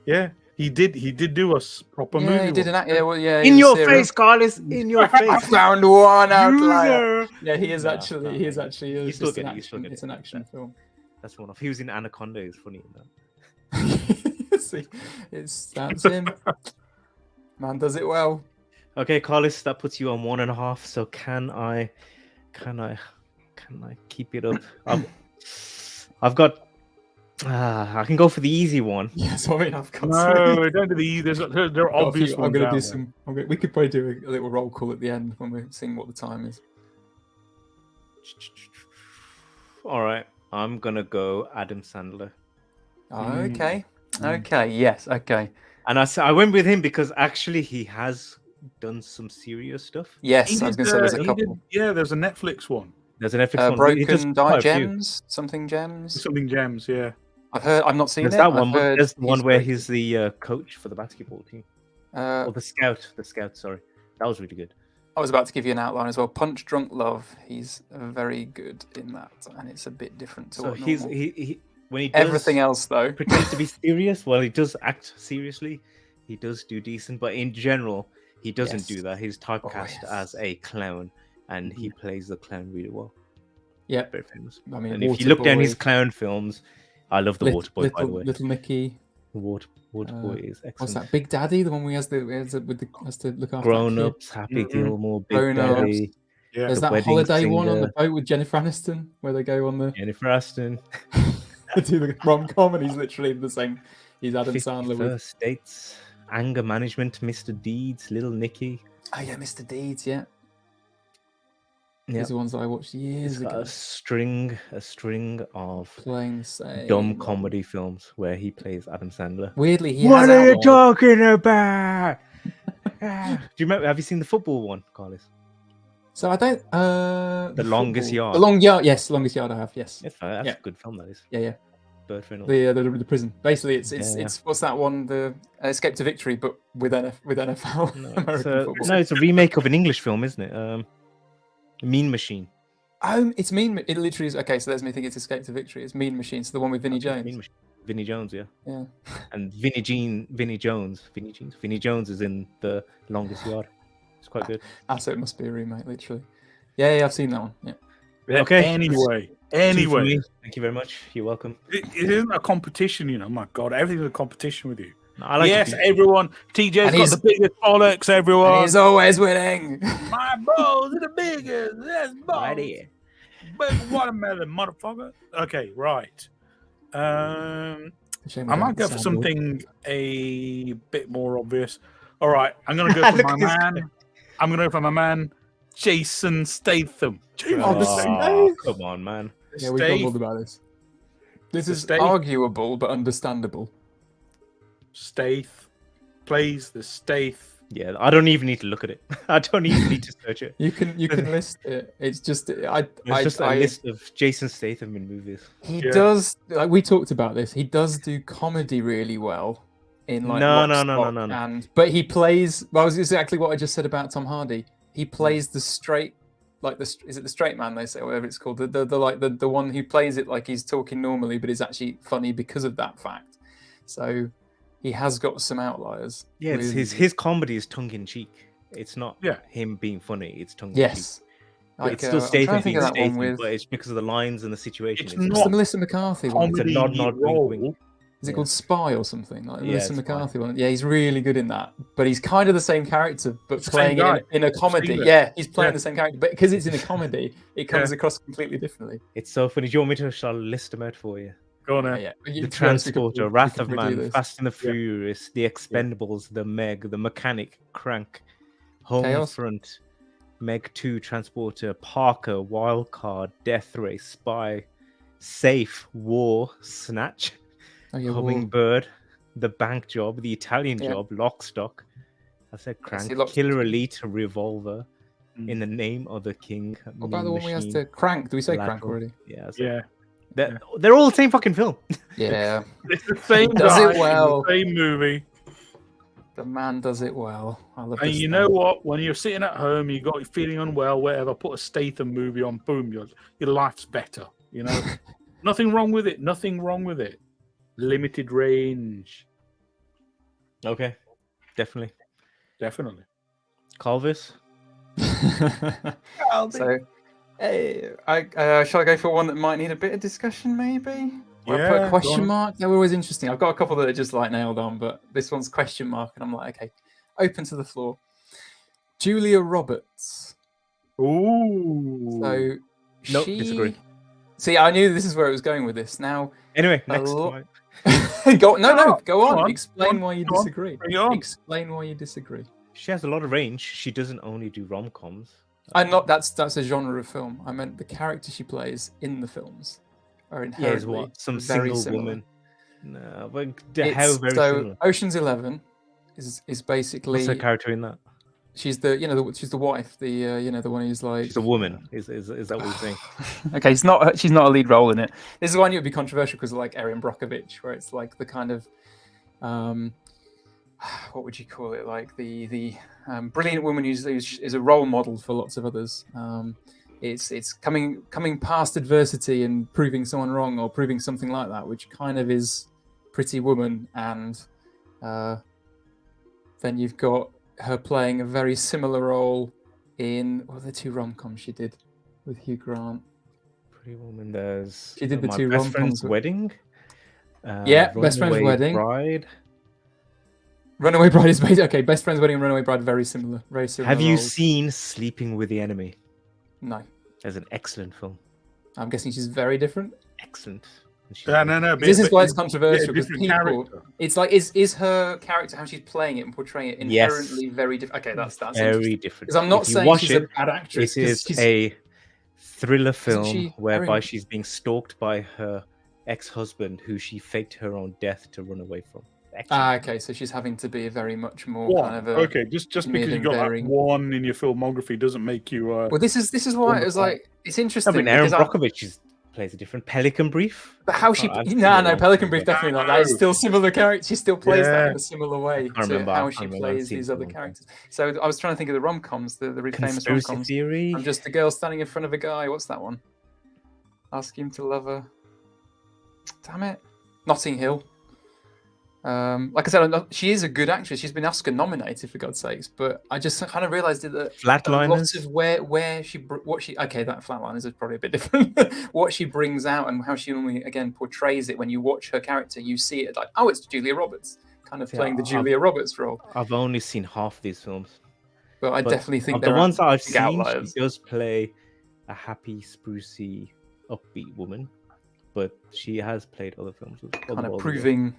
[SPEAKER 1] Yeah. He did do a proper movie.
[SPEAKER 2] Yeah, he did
[SPEAKER 1] once.
[SPEAKER 2] Yeah, well, yeah.
[SPEAKER 3] In
[SPEAKER 2] he's a
[SPEAKER 3] your
[SPEAKER 2] serial-
[SPEAKER 3] face, Carlos. In your
[SPEAKER 2] I
[SPEAKER 3] face.
[SPEAKER 2] found one outlier.
[SPEAKER 3] Loser.
[SPEAKER 2] Yeah, he is
[SPEAKER 3] Nah,
[SPEAKER 2] actually.
[SPEAKER 3] nah,
[SPEAKER 2] He is
[SPEAKER 3] nah.
[SPEAKER 2] actually.
[SPEAKER 3] You
[SPEAKER 2] It's
[SPEAKER 3] still
[SPEAKER 2] just
[SPEAKER 3] get
[SPEAKER 2] an
[SPEAKER 3] it, you still
[SPEAKER 2] action.
[SPEAKER 3] get
[SPEAKER 2] It's
[SPEAKER 3] it.
[SPEAKER 2] an action film.
[SPEAKER 3] That's one off. He was in Anaconda. He's funny in that.
[SPEAKER 2] See, that's him. Man does it well.
[SPEAKER 3] Okay, Carlos, that puts you on 1.5. So can I keep it up? I've got. I can go for the easy one.
[SPEAKER 2] Yes, I mean I've got.
[SPEAKER 1] No, don't do the. There are obvious
[SPEAKER 2] I'm
[SPEAKER 1] ones.
[SPEAKER 2] gonna
[SPEAKER 1] out
[SPEAKER 2] do
[SPEAKER 1] there.
[SPEAKER 2] some. We could probably do a little roll call at the end when we're seeing what the time is.
[SPEAKER 3] All right, I'm gonna go Adam Sandler,
[SPEAKER 2] Okay. Okay. Yes. Okay.
[SPEAKER 3] and I went with him because actually he has done some serious stuff.
[SPEAKER 2] Yes,
[SPEAKER 1] He
[SPEAKER 2] I was
[SPEAKER 1] did,
[SPEAKER 2] going to say there's a
[SPEAKER 1] he
[SPEAKER 2] couple.
[SPEAKER 1] did- yeah, there's a Netflix one.
[SPEAKER 3] There's an Netflix one. He does
[SPEAKER 2] Broken
[SPEAKER 3] quite a few.
[SPEAKER 2] Gems, something gems.
[SPEAKER 1] Something gems. Yeah.
[SPEAKER 2] I've heard. I've not seen
[SPEAKER 3] There's
[SPEAKER 2] it.
[SPEAKER 3] that
[SPEAKER 2] I've
[SPEAKER 3] one. But
[SPEAKER 2] heard
[SPEAKER 3] there's the one where
[SPEAKER 2] great.
[SPEAKER 3] he's the coach for the basketball team, or the scout. The scout. Sorry, that was really good.
[SPEAKER 2] I was about to give you an outline as well. Punch Drunk Love. He's very good in that, and it's a bit different to
[SPEAKER 3] So
[SPEAKER 2] what
[SPEAKER 3] he's
[SPEAKER 2] normal.
[SPEAKER 3] he when he does
[SPEAKER 2] Everything else though.
[SPEAKER 3] pretend to be serious. Well, he does act seriously. He does do decent, but in general, he doesn't
[SPEAKER 2] Yes.
[SPEAKER 3] do that. He's typecast
[SPEAKER 2] yes.
[SPEAKER 3] as a clown, and he plays the clown really well.
[SPEAKER 2] Yeah,
[SPEAKER 3] very famous.
[SPEAKER 2] I mean,
[SPEAKER 3] And if you look down his
[SPEAKER 2] Waterboy,
[SPEAKER 3] clown films, I love the Waterboy, by the way.
[SPEAKER 2] Little Nicky.
[SPEAKER 3] Waterboy is excellent.
[SPEAKER 2] What's that? Big Daddy, the one we has to look after.
[SPEAKER 3] Grown
[SPEAKER 2] that kid.
[SPEAKER 3] Ups, Happy
[SPEAKER 1] Mhm.
[SPEAKER 3] Gilmore, Big
[SPEAKER 2] Grown Ups.
[SPEAKER 3] Daddy,
[SPEAKER 1] Yeah.
[SPEAKER 2] There's
[SPEAKER 3] The
[SPEAKER 2] that
[SPEAKER 3] Wedding
[SPEAKER 2] holiday one on the
[SPEAKER 3] Singer.
[SPEAKER 2] boat with Jennifer Aniston, where they go on the
[SPEAKER 3] Jennifer Aston,
[SPEAKER 2] do the rom-com, and he's literally the same. He's Adam Sandler with.
[SPEAKER 3] 51st Dates, Anger Management, Mr. Deeds, Little Nicky.
[SPEAKER 2] Oh yeah, Mr. Deeds. Yeah,
[SPEAKER 3] Yeah,
[SPEAKER 2] these are ones that I watched
[SPEAKER 3] it's
[SPEAKER 2] years
[SPEAKER 3] got
[SPEAKER 2] ago.
[SPEAKER 3] a string of
[SPEAKER 2] Playing the same.
[SPEAKER 3] dumb comedy films where he plays Adam Sandler.
[SPEAKER 2] Weirdly, he
[SPEAKER 3] What
[SPEAKER 2] has
[SPEAKER 3] are you
[SPEAKER 2] outlawed-
[SPEAKER 3] talking about? Do you remember? Have you seen the football one, Carlos?
[SPEAKER 2] So I don't.
[SPEAKER 3] The Longest
[SPEAKER 2] football-
[SPEAKER 3] Yard.
[SPEAKER 2] The long yard. Yes, Longest Yard. I have. Yes.
[SPEAKER 3] It's fine. That's
[SPEAKER 2] Yeah.
[SPEAKER 3] a good film. That is.
[SPEAKER 2] Yeah.
[SPEAKER 3] Burt Reynolds.
[SPEAKER 2] The prison. Basically, it's
[SPEAKER 3] Yeah.
[SPEAKER 2] what's that one? The Escape to Victory, but with NFL
[SPEAKER 3] No,
[SPEAKER 2] American football.
[SPEAKER 3] it's a remake of an English film, isn't it? Mean Machine.
[SPEAKER 2] It's Mean. It literally is. Okay, so there's me thinking it's Escape to Victory. It's Mean Machine. It's the one with Vinnie Jones.
[SPEAKER 3] Mean Machine. Vinnie Jones, yeah.
[SPEAKER 2] Yeah.
[SPEAKER 3] And Vinnie Jones is in The Longest Yard. It's quite good.
[SPEAKER 2] So it must be a remake, literally. Yeah, I've seen that one. Yeah.
[SPEAKER 3] Okay.
[SPEAKER 1] Anyway.
[SPEAKER 3] Two for me. Thank you very much. You're welcome.
[SPEAKER 1] It isn't a competition, you know. My God, everything's a competition with you.
[SPEAKER 3] I like
[SPEAKER 1] yes,
[SPEAKER 3] to
[SPEAKER 1] everyone. TJ's
[SPEAKER 2] And
[SPEAKER 1] got
[SPEAKER 2] he's-
[SPEAKER 1] the biggest bollocks, everyone.
[SPEAKER 2] And he's always winning.
[SPEAKER 1] My balls are the biggest. That's balls.
[SPEAKER 3] right here.
[SPEAKER 1] Big watermelon, motherfucker. Okay, right.
[SPEAKER 2] Shame we
[SPEAKER 1] I
[SPEAKER 2] don't
[SPEAKER 1] might
[SPEAKER 2] have
[SPEAKER 1] go
[SPEAKER 2] the
[SPEAKER 1] for
[SPEAKER 2] soundboard.
[SPEAKER 1] something a bit more obvious. All right, I'm gonna go for
[SPEAKER 3] Look
[SPEAKER 1] my
[SPEAKER 3] at this
[SPEAKER 1] man. I'm gonna go for my man, Jason Statham.
[SPEAKER 2] Oh, the Statham.
[SPEAKER 3] Come on, man.
[SPEAKER 2] Yeah, we
[SPEAKER 1] Stath-
[SPEAKER 2] grumbled about this. This
[SPEAKER 1] The
[SPEAKER 2] is
[SPEAKER 1] Stath-
[SPEAKER 2] arguable but understandable.
[SPEAKER 1] Stath plays the Stath.
[SPEAKER 3] Yeah, I don't even need to look at it. I don't even need to search it.
[SPEAKER 2] You can list it. It's just
[SPEAKER 3] It's just a list of Jason Statham in movies.
[SPEAKER 2] He
[SPEAKER 1] Yeah.
[SPEAKER 2] does, like we talked about this. He does do comedy really well. In like
[SPEAKER 3] No,
[SPEAKER 2] Lock,
[SPEAKER 3] no, no,
[SPEAKER 2] Stock,
[SPEAKER 3] no, no, no.
[SPEAKER 2] And but he plays. Well, it was exactly what I just said about Tom Hardy. He plays the straight, like is it the straight man they say, or whatever it's called, the one who plays it like he's talking normally, but is actually funny because of that fact. So he has got some outliers.
[SPEAKER 3] Yeah, it's
[SPEAKER 2] with-
[SPEAKER 3] his comedy is tongue in cheek. It's not
[SPEAKER 1] Yeah.
[SPEAKER 3] him being funny. It's tongue in cheek.
[SPEAKER 2] Yes.
[SPEAKER 3] But it's still
[SPEAKER 2] I'm trying
[SPEAKER 3] Statham
[SPEAKER 2] to think
[SPEAKER 3] being
[SPEAKER 2] of that one
[SPEAKER 3] Statham,
[SPEAKER 2] with.
[SPEAKER 3] but it's because of the lines and the situation.
[SPEAKER 1] It's
[SPEAKER 3] It's
[SPEAKER 2] What's the
[SPEAKER 1] not
[SPEAKER 2] Melissa McCarthy one?
[SPEAKER 3] It's a
[SPEAKER 1] comedy
[SPEAKER 3] nod,
[SPEAKER 1] role.
[SPEAKER 3] wink, wink.
[SPEAKER 2] Is it
[SPEAKER 3] Yeah.
[SPEAKER 2] called Spy or something? Like the
[SPEAKER 3] Yeah,
[SPEAKER 2] Melissa
[SPEAKER 3] Spy.
[SPEAKER 2] McCarthy one. Yeah, he's really good in that. But he's kind of the same character, but
[SPEAKER 1] It's the
[SPEAKER 2] playing
[SPEAKER 1] same
[SPEAKER 2] it
[SPEAKER 1] guy.
[SPEAKER 2] in a comedy.
[SPEAKER 1] seen it.
[SPEAKER 2] Yeah, he's playing
[SPEAKER 1] Yeah.
[SPEAKER 2] the same character. But because it's in a comedy, it comes across completely differently.
[SPEAKER 3] It's so funny. Do you want me to shall I list them out for you?
[SPEAKER 1] Go on,
[SPEAKER 2] Yeah.
[SPEAKER 3] The
[SPEAKER 2] To be honest, we could-
[SPEAKER 3] Transporter,
[SPEAKER 2] we
[SPEAKER 3] Wrath
[SPEAKER 2] could
[SPEAKER 3] of
[SPEAKER 2] redo
[SPEAKER 3] Man,
[SPEAKER 2] this.
[SPEAKER 3] Fast and the Furious, The Expendables, The Meg, The Mechanic, Crank,
[SPEAKER 2] Chaos.
[SPEAKER 3] Homefront, Meg 2, Transporter, Parker, Wildcard, Death Race, Spy, Safe, War, Snatch,
[SPEAKER 2] Oh, yeah, War.
[SPEAKER 3] Hummingbird, The Bank Job, The Italian
[SPEAKER 2] Yeah.
[SPEAKER 3] Job, Lockstock. I said Crank,
[SPEAKER 2] Lockstock's
[SPEAKER 3] Killer
[SPEAKER 2] good.
[SPEAKER 3] Elite, Revolver,
[SPEAKER 1] Mm.
[SPEAKER 3] In the Name of the King.
[SPEAKER 2] What about the one we has
[SPEAKER 3] Machine,
[SPEAKER 2] to Crank? Do we say Crank
[SPEAKER 3] Lateral.
[SPEAKER 2] already?
[SPEAKER 3] Yeah, I said-
[SPEAKER 1] Yeah,
[SPEAKER 3] They're all the same fucking film.
[SPEAKER 2] Yeah.
[SPEAKER 1] it's the same
[SPEAKER 2] Does
[SPEAKER 1] guy,
[SPEAKER 2] it well.
[SPEAKER 1] the same movie.
[SPEAKER 2] The man does it well. I love
[SPEAKER 1] And
[SPEAKER 2] this
[SPEAKER 1] you
[SPEAKER 2] man.
[SPEAKER 1] know what? When you're sitting at home, you got feeling unwell, whatever. Put a Statham movie on, boom, your life's better. You know, nothing wrong with it. Nothing wrong with it. Limited range,
[SPEAKER 3] Okay, definitely.
[SPEAKER 1] definitely.
[SPEAKER 3] Calvis.
[SPEAKER 2] So, hey, shall I go for one that might need a bit of discussion, maybe? Or I put
[SPEAKER 1] Yeah,
[SPEAKER 2] a
[SPEAKER 1] go
[SPEAKER 2] question
[SPEAKER 1] on.
[SPEAKER 2] mark. They were always interesting. I've got a couple that are just like nailed on, but this one's question mark, and I'm like, okay, open to the floor. Julia Roberts.
[SPEAKER 1] Ooh.
[SPEAKER 2] So,
[SPEAKER 3] Nope,
[SPEAKER 2] she...
[SPEAKER 3] disagree.
[SPEAKER 2] See, I knew this is where it was going with this. Now,
[SPEAKER 3] Anyway,
[SPEAKER 2] A
[SPEAKER 3] next.
[SPEAKER 2] lo-
[SPEAKER 3] Right.
[SPEAKER 2] go no,
[SPEAKER 1] Go
[SPEAKER 2] go on.
[SPEAKER 1] on,
[SPEAKER 2] Explain
[SPEAKER 1] go on,
[SPEAKER 2] why you
[SPEAKER 1] go on.
[SPEAKER 2] disagree.
[SPEAKER 1] Bring it on.
[SPEAKER 2] Explain why you disagree.
[SPEAKER 3] She has a lot of range. She doesn't only do rom-coms.
[SPEAKER 2] I'm not. That's a genre of film. I meant the character she plays in the films are
[SPEAKER 3] Yeah, is
[SPEAKER 2] inherently
[SPEAKER 3] what? Some
[SPEAKER 2] very
[SPEAKER 3] single
[SPEAKER 2] similar.
[SPEAKER 3] woman. No, but
[SPEAKER 2] It's-
[SPEAKER 3] how very
[SPEAKER 2] so
[SPEAKER 3] similar.
[SPEAKER 2] Ocean's 11 is basically
[SPEAKER 3] What's her character in that?
[SPEAKER 2] she's the she's the wife, the the one who's like
[SPEAKER 3] She's a woman. Is that what you're saying?
[SPEAKER 2] okay, she's not a lead role in it. This is why I knew it'd be controversial because like Erin Brockovich, where it's like the kind of what would you call it? Like the brilliant woman who's is a role model for lots of others. It's coming past adversity and proving someone wrong or proving something like that, which kind of is Pretty Woman, and then you've got her playing a very similar role in what are the two rom-coms she did with Hugh Grant.
[SPEAKER 3] Pretty Woman. There's
[SPEAKER 2] She did the
[SPEAKER 3] My
[SPEAKER 2] two
[SPEAKER 3] Best Friend's
[SPEAKER 2] rom-coms.
[SPEAKER 3] Wedding.
[SPEAKER 2] Yeah, Best Friend's
[SPEAKER 3] Runaway
[SPEAKER 2] Wedding.
[SPEAKER 3] Bride.
[SPEAKER 2] Runaway Bride is basically okay. Best Friend's Wedding and Runaway Bride very similar. Very similar.
[SPEAKER 3] Have you
[SPEAKER 2] roles.
[SPEAKER 3] seen Sleeping with the Enemy?
[SPEAKER 2] No,
[SPEAKER 3] There's an excellent film.
[SPEAKER 2] I'm guessing she's very different.
[SPEAKER 3] Excellent. And she's
[SPEAKER 1] No.
[SPEAKER 2] This is why it's
[SPEAKER 1] but-
[SPEAKER 2] controversial
[SPEAKER 1] yeah,
[SPEAKER 2] because
[SPEAKER 1] different
[SPEAKER 2] people.
[SPEAKER 1] character.
[SPEAKER 2] It's like is her character how she's playing it and portraying it inherently very different? Okay, that's
[SPEAKER 3] very different.
[SPEAKER 2] because I'm not
[SPEAKER 3] If you
[SPEAKER 2] saying
[SPEAKER 3] watch
[SPEAKER 2] she's
[SPEAKER 3] it,
[SPEAKER 2] a bad actress.
[SPEAKER 3] It
[SPEAKER 2] 'cause
[SPEAKER 3] is
[SPEAKER 2] she's,
[SPEAKER 3] a thriller film
[SPEAKER 2] she
[SPEAKER 3] whereby
[SPEAKER 2] very-
[SPEAKER 3] she's being stalked by her ex-husband, who she faked her own death to run away from. Excellent.
[SPEAKER 2] okay, so she's having to be a very much more
[SPEAKER 1] One.
[SPEAKER 2] kind of a.
[SPEAKER 1] Okay, just because you got that
[SPEAKER 2] varying-
[SPEAKER 1] one in your filmography doesn't make you.
[SPEAKER 2] Well, this is why it was like it's
[SPEAKER 3] I
[SPEAKER 2] interesting.
[SPEAKER 3] mean, Aaron
[SPEAKER 2] because
[SPEAKER 3] Brockovich plays a different Pelican Brief.
[SPEAKER 2] But how she?
[SPEAKER 3] I've seen
[SPEAKER 2] No,
[SPEAKER 3] it
[SPEAKER 2] no,
[SPEAKER 3] all.
[SPEAKER 2] Pelican Brief definitely not. That is still similar character. She still plays that
[SPEAKER 1] Yeah.
[SPEAKER 2] in a similar way
[SPEAKER 3] can't
[SPEAKER 2] to
[SPEAKER 3] remember.
[SPEAKER 2] how
[SPEAKER 3] I
[SPEAKER 2] she
[SPEAKER 3] can't remember.
[SPEAKER 2] plays
[SPEAKER 3] I've seen
[SPEAKER 2] these
[SPEAKER 3] it
[SPEAKER 2] other
[SPEAKER 3] a long time.
[SPEAKER 2] characters. So I was trying to think of the rom-coms, the really famous
[SPEAKER 3] Conspiracy
[SPEAKER 2] rom-coms.
[SPEAKER 3] Theory.
[SPEAKER 2] I'm just a girl standing in front of a guy. What's that one? Ask him to love her. Damn it, Notting Hill. Like I said, she is a good actress. She's been Oscar nominated for God's sakes. But I just kind of realised that a lot
[SPEAKER 3] Flatliners.
[SPEAKER 2] of where she what she okay that Flatliners is probably a bit different. What she brings out and how she normally again portrays it when you watch her character, you see it like it's Julia Roberts kind of
[SPEAKER 3] Yeah,
[SPEAKER 2] playing the Julia Roberts role.
[SPEAKER 3] I've only seen half these films.
[SPEAKER 2] But I definitely think
[SPEAKER 3] of the
[SPEAKER 2] they're
[SPEAKER 3] ones that I've
[SPEAKER 2] big
[SPEAKER 3] seen,
[SPEAKER 2] outliers.
[SPEAKER 3] she does play a happy, sprucey, upbeat woman, but she has played other films. With
[SPEAKER 2] kind
[SPEAKER 3] other
[SPEAKER 2] of
[SPEAKER 3] older
[SPEAKER 2] proving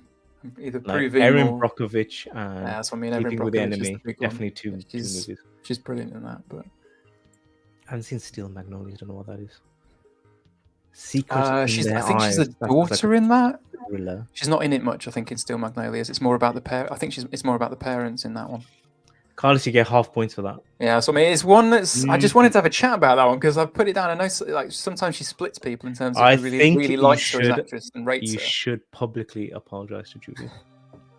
[SPEAKER 2] either
[SPEAKER 3] like
[SPEAKER 2] proving
[SPEAKER 3] Erin
[SPEAKER 2] or
[SPEAKER 3] Brockovich and
[SPEAKER 2] that's what I mean. Erin
[SPEAKER 3] Sleeping with the
[SPEAKER 2] Brockovich is
[SPEAKER 3] Enemy.
[SPEAKER 2] the big one.
[SPEAKER 3] Definitely two
[SPEAKER 2] She's-
[SPEAKER 3] movies.
[SPEAKER 2] She's brilliant in that. But
[SPEAKER 3] I haven't seen Steel Magnolias. Don't know what that is. Secret in
[SPEAKER 2] she's
[SPEAKER 3] Their
[SPEAKER 2] I think she's
[SPEAKER 3] Eyes.
[SPEAKER 2] the
[SPEAKER 3] That sounds
[SPEAKER 2] daughter
[SPEAKER 3] like
[SPEAKER 2] in that.
[SPEAKER 3] a thriller.
[SPEAKER 2] She's not in it much, I think, in Steel Magnolias. It's more about the I think it's more about the parents in that one.
[SPEAKER 3] Carlos, you get half points for that.
[SPEAKER 2] Yeah, so I mean, it's one that's. I just wanted to have a chat about that one because I've put it down. I know, like sometimes she splits people in terms of
[SPEAKER 3] I
[SPEAKER 2] who really,
[SPEAKER 3] think
[SPEAKER 2] really
[SPEAKER 3] you
[SPEAKER 2] likes her as an
[SPEAKER 3] should-
[SPEAKER 2] actress and rates
[SPEAKER 3] You
[SPEAKER 2] her.
[SPEAKER 3] should publicly apologize to Julia.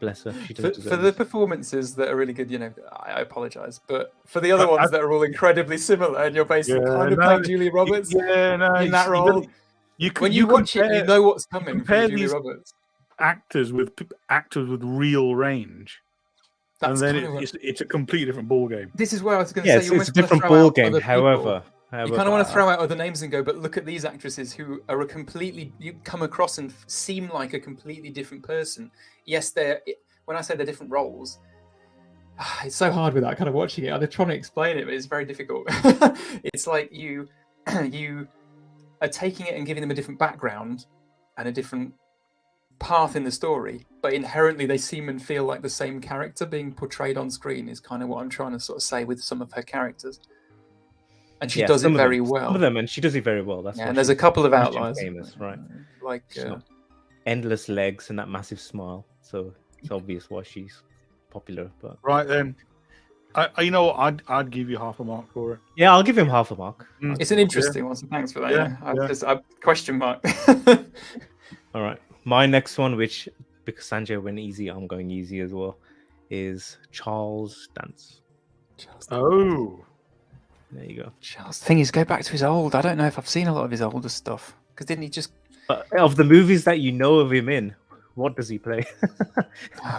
[SPEAKER 3] Bless her. She
[SPEAKER 2] For,
[SPEAKER 3] doesn't
[SPEAKER 2] for
[SPEAKER 3] deserve
[SPEAKER 2] the
[SPEAKER 3] this.
[SPEAKER 2] performances that are really good, I apologize. But for the other
[SPEAKER 1] I-
[SPEAKER 2] ones that are all incredibly similar, and you're basically
[SPEAKER 1] Yeah,
[SPEAKER 2] kind of
[SPEAKER 1] no,
[SPEAKER 2] playing Julia Roberts
[SPEAKER 1] Yeah, no.
[SPEAKER 2] in that
[SPEAKER 1] you
[SPEAKER 2] role.
[SPEAKER 1] don't- You
[SPEAKER 2] When you watch it, you
[SPEAKER 1] compare
[SPEAKER 2] know what's coming from
[SPEAKER 1] compare
[SPEAKER 2] Julia
[SPEAKER 1] these-
[SPEAKER 2] Roberts.
[SPEAKER 1] actors with actors with real range,
[SPEAKER 2] That's
[SPEAKER 1] and then
[SPEAKER 2] kind of what-
[SPEAKER 1] it's a completely different ball game.
[SPEAKER 2] this is where I was going to
[SPEAKER 3] Yeah,
[SPEAKER 2] say.
[SPEAKER 3] it's,
[SPEAKER 2] You
[SPEAKER 3] it's a
[SPEAKER 2] almost wanna
[SPEAKER 3] different
[SPEAKER 2] throw
[SPEAKER 3] ball
[SPEAKER 2] out
[SPEAKER 3] game.
[SPEAKER 2] other people.
[SPEAKER 3] However,
[SPEAKER 2] You kind of want to throw out other names and go, but look at these actresses who are a completely. You come across and seem like a completely different person. Yes, they're. When I say they're different roles, it's so hard without kind of watching it. I'm trying to explain it, but it's very difficult. It's like you are taking it and giving them a different background and a different path in the story, but inherently they seem and feel like the same character being portrayed on screen. Is kind of what I'm trying to sort of say with some of her characters. And she does it very well.
[SPEAKER 3] Some of them, and she does it very well. That's
[SPEAKER 2] Yeah,
[SPEAKER 3] why
[SPEAKER 2] and there's a
[SPEAKER 3] she's
[SPEAKER 2] couple of
[SPEAKER 3] Christian
[SPEAKER 2] outliers.
[SPEAKER 3] famous, right?
[SPEAKER 2] Like,
[SPEAKER 3] She's got endless legs and that massive smile. So it's obvious why she's popular. But
[SPEAKER 1] Right then, you know what? I'd give you half a mark for it.
[SPEAKER 3] yeah, I'll give him half a mark.
[SPEAKER 2] it's an interesting one, so thanks for that.
[SPEAKER 1] Yeah,
[SPEAKER 2] I question mark.
[SPEAKER 3] All right. My next one, which because Sanjay went easy, I'm going easy as well, is Charles Dance.
[SPEAKER 1] Oh,
[SPEAKER 3] There you go.
[SPEAKER 2] Charles. The thing is, go back to his old. I don't know if I've seen a lot of his older stuff because didn't he just?
[SPEAKER 3] But of the movies that you know of him in, what does he play?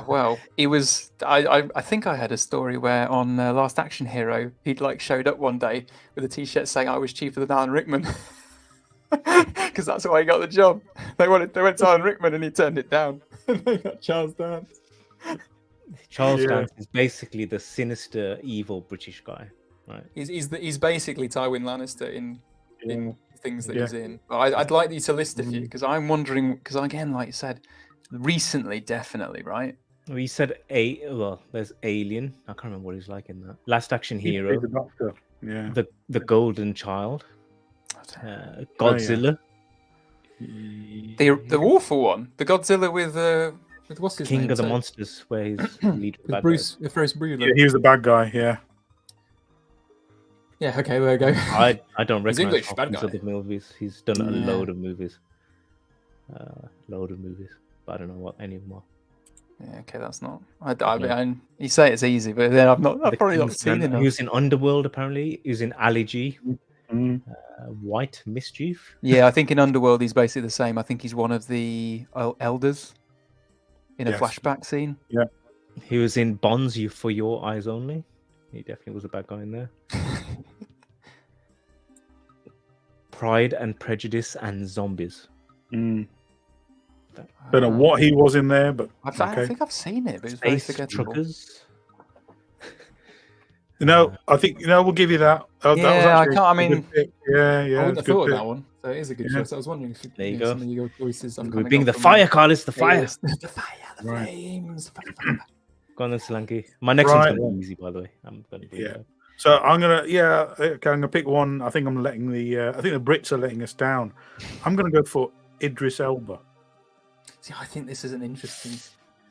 [SPEAKER 2] Well, he was. I think I had a story where on Last Action Hero, he'd like showed up one day with a T-shirt saying I was cheaper than Alan Rickman. Because that's why he got the job. They went to Alan Rickman and he turned it down. And they got Charles Dance.
[SPEAKER 3] Charles
[SPEAKER 1] Yeah.
[SPEAKER 3] Dance is basically the sinister, evil British guy, right?
[SPEAKER 2] He's basically Tywin Lannister in
[SPEAKER 1] yeah.
[SPEAKER 2] things that
[SPEAKER 1] Yeah.
[SPEAKER 2] he's in. But I'd like you to list a few because I'm wondering. Because again, like you said, recently, definitely, right?
[SPEAKER 3] Well, he said there's Alien. I can't remember what he's like in that. Last Action
[SPEAKER 1] He's
[SPEAKER 3] Hero,
[SPEAKER 1] the Doctor. Yeah.
[SPEAKER 3] the Golden Child, Godzilla,
[SPEAKER 2] The awful one, the Godzilla with what's his
[SPEAKER 3] King
[SPEAKER 2] name?
[SPEAKER 3] of the
[SPEAKER 2] So-
[SPEAKER 3] Monsters, where he's lead of the
[SPEAKER 2] with
[SPEAKER 3] bad
[SPEAKER 2] Bruce Brewer.
[SPEAKER 1] Yeah, he was the bad guy. Yeah.
[SPEAKER 2] Yeah, okay, there we go.
[SPEAKER 3] guys. I don't
[SPEAKER 2] He's
[SPEAKER 3] recognize
[SPEAKER 2] English,
[SPEAKER 3] half
[SPEAKER 2] bad
[SPEAKER 3] his
[SPEAKER 2] guy.
[SPEAKER 3] other movies. He's done a
[SPEAKER 2] Yeah.
[SPEAKER 3] load of movies. But I don't know what any of them are.
[SPEAKER 2] Yeah, okay, that's not. You say it's easy, but then I've
[SPEAKER 3] The
[SPEAKER 2] probably not
[SPEAKER 3] Kingsman,
[SPEAKER 2] seen enough.
[SPEAKER 3] He was in Underworld, apparently. He was in Ali G.
[SPEAKER 1] Mm.
[SPEAKER 3] White Mischief.
[SPEAKER 2] Yeah, I think in Underworld he's basically the same. I think he's one of the elders in a
[SPEAKER 1] Yes.
[SPEAKER 2] flashback scene.
[SPEAKER 3] He was in Bonds You for Your Eyes Only. He definitely was a bad guy in there. Pride and Prejudice and Zombies.
[SPEAKER 1] Don't know what he was in there, but
[SPEAKER 2] I think I've seen it, but it's very
[SPEAKER 3] Space
[SPEAKER 2] forgettable.
[SPEAKER 3] Truckers.
[SPEAKER 1] I think we'll give you that. That was actually
[SPEAKER 2] I
[SPEAKER 1] a good pick. Yeah,
[SPEAKER 2] I wouldn't have thought of that one. So it is a good choice. I was wondering if
[SPEAKER 3] There you go.
[SPEAKER 2] some of your choices.
[SPEAKER 3] We're being the fire, Carlos. The fire.
[SPEAKER 2] The fire, the flames.
[SPEAKER 3] Go on then, Solanke. My next one's gonna be easy, by the way. I'm gonna do that.
[SPEAKER 1] So I'm gonna pick one. I think I'm letting I think the Brits are letting us down. I'm gonna go for Idris Elba.
[SPEAKER 2] See, I think this is an interesting.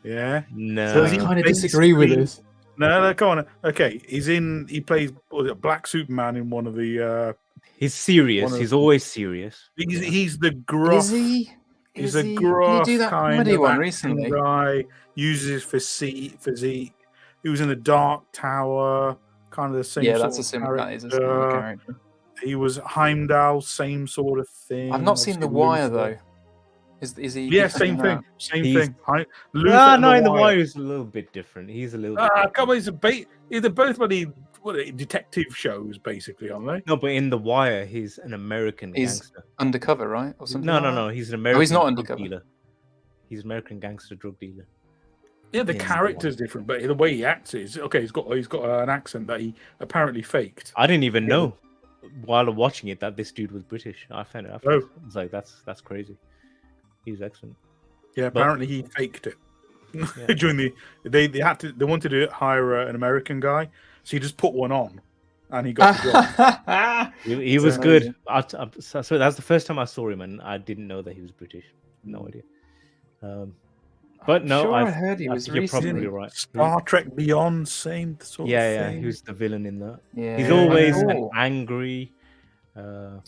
[SPEAKER 1] Yeah.
[SPEAKER 3] No.
[SPEAKER 2] So I kind of disagree with this.
[SPEAKER 1] No, come on. Okay, he plays Black Superman in one of the.
[SPEAKER 3] He's serious. He's always serious.
[SPEAKER 1] He's the gruff.
[SPEAKER 2] Is he?
[SPEAKER 1] He's a gruff
[SPEAKER 2] Did you do that
[SPEAKER 1] kind
[SPEAKER 2] comedy
[SPEAKER 1] of
[SPEAKER 2] one
[SPEAKER 1] action
[SPEAKER 2] recently?
[SPEAKER 1] guy. Uses physique. He was in the Dark Tower. Kind of the same.
[SPEAKER 2] Yeah,
[SPEAKER 1] sort
[SPEAKER 2] that is a similar character.
[SPEAKER 1] He was Heimdall, same sort of thing.
[SPEAKER 2] I've not seen The Wire though. Is he?
[SPEAKER 1] Yeah, same thing. Same thing.
[SPEAKER 3] No, in The Wire is a little bit different. He's a little.
[SPEAKER 1] Come on, they're both bloody detective shows, basically, aren't they?
[SPEAKER 3] No, but in The Wire, he's an American gangster.
[SPEAKER 2] Undercover, right? Or something.
[SPEAKER 3] No. He's an American.
[SPEAKER 2] He's not
[SPEAKER 3] drug
[SPEAKER 2] undercover.
[SPEAKER 3] dealer. He's an American gangster drug dealer.
[SPEAKER 1] Yeah, the character's different, but the way he acts is okay. He's got an accent that he apparently faked.
[SPEAKER 3] I didn't even know while watching it that this dude was British. I found it after. I was like, that's crazy. He's excellent.
[SPEAKER 1] Yeah, apparently he faked it. During they wanted to hire an American guy, so he just put one on, and he got the job.
[SPEAKER 3] He was good. So that's the first time I saw him, and I didn't know that he was British. No idea. But no,
[SPEAKER 2] I heard he was
[SPEAKER 3] you're
[SPEAKER 2] recently.
[SPEAKER 3] probably right.
[SPEAKER 1] Star Trek Beyond, same sort of thing.
[SPEAKER 3] He was the villain in that.
[SPEAKER 2] Yeah,
[SPEAKER 3] he's always an angry.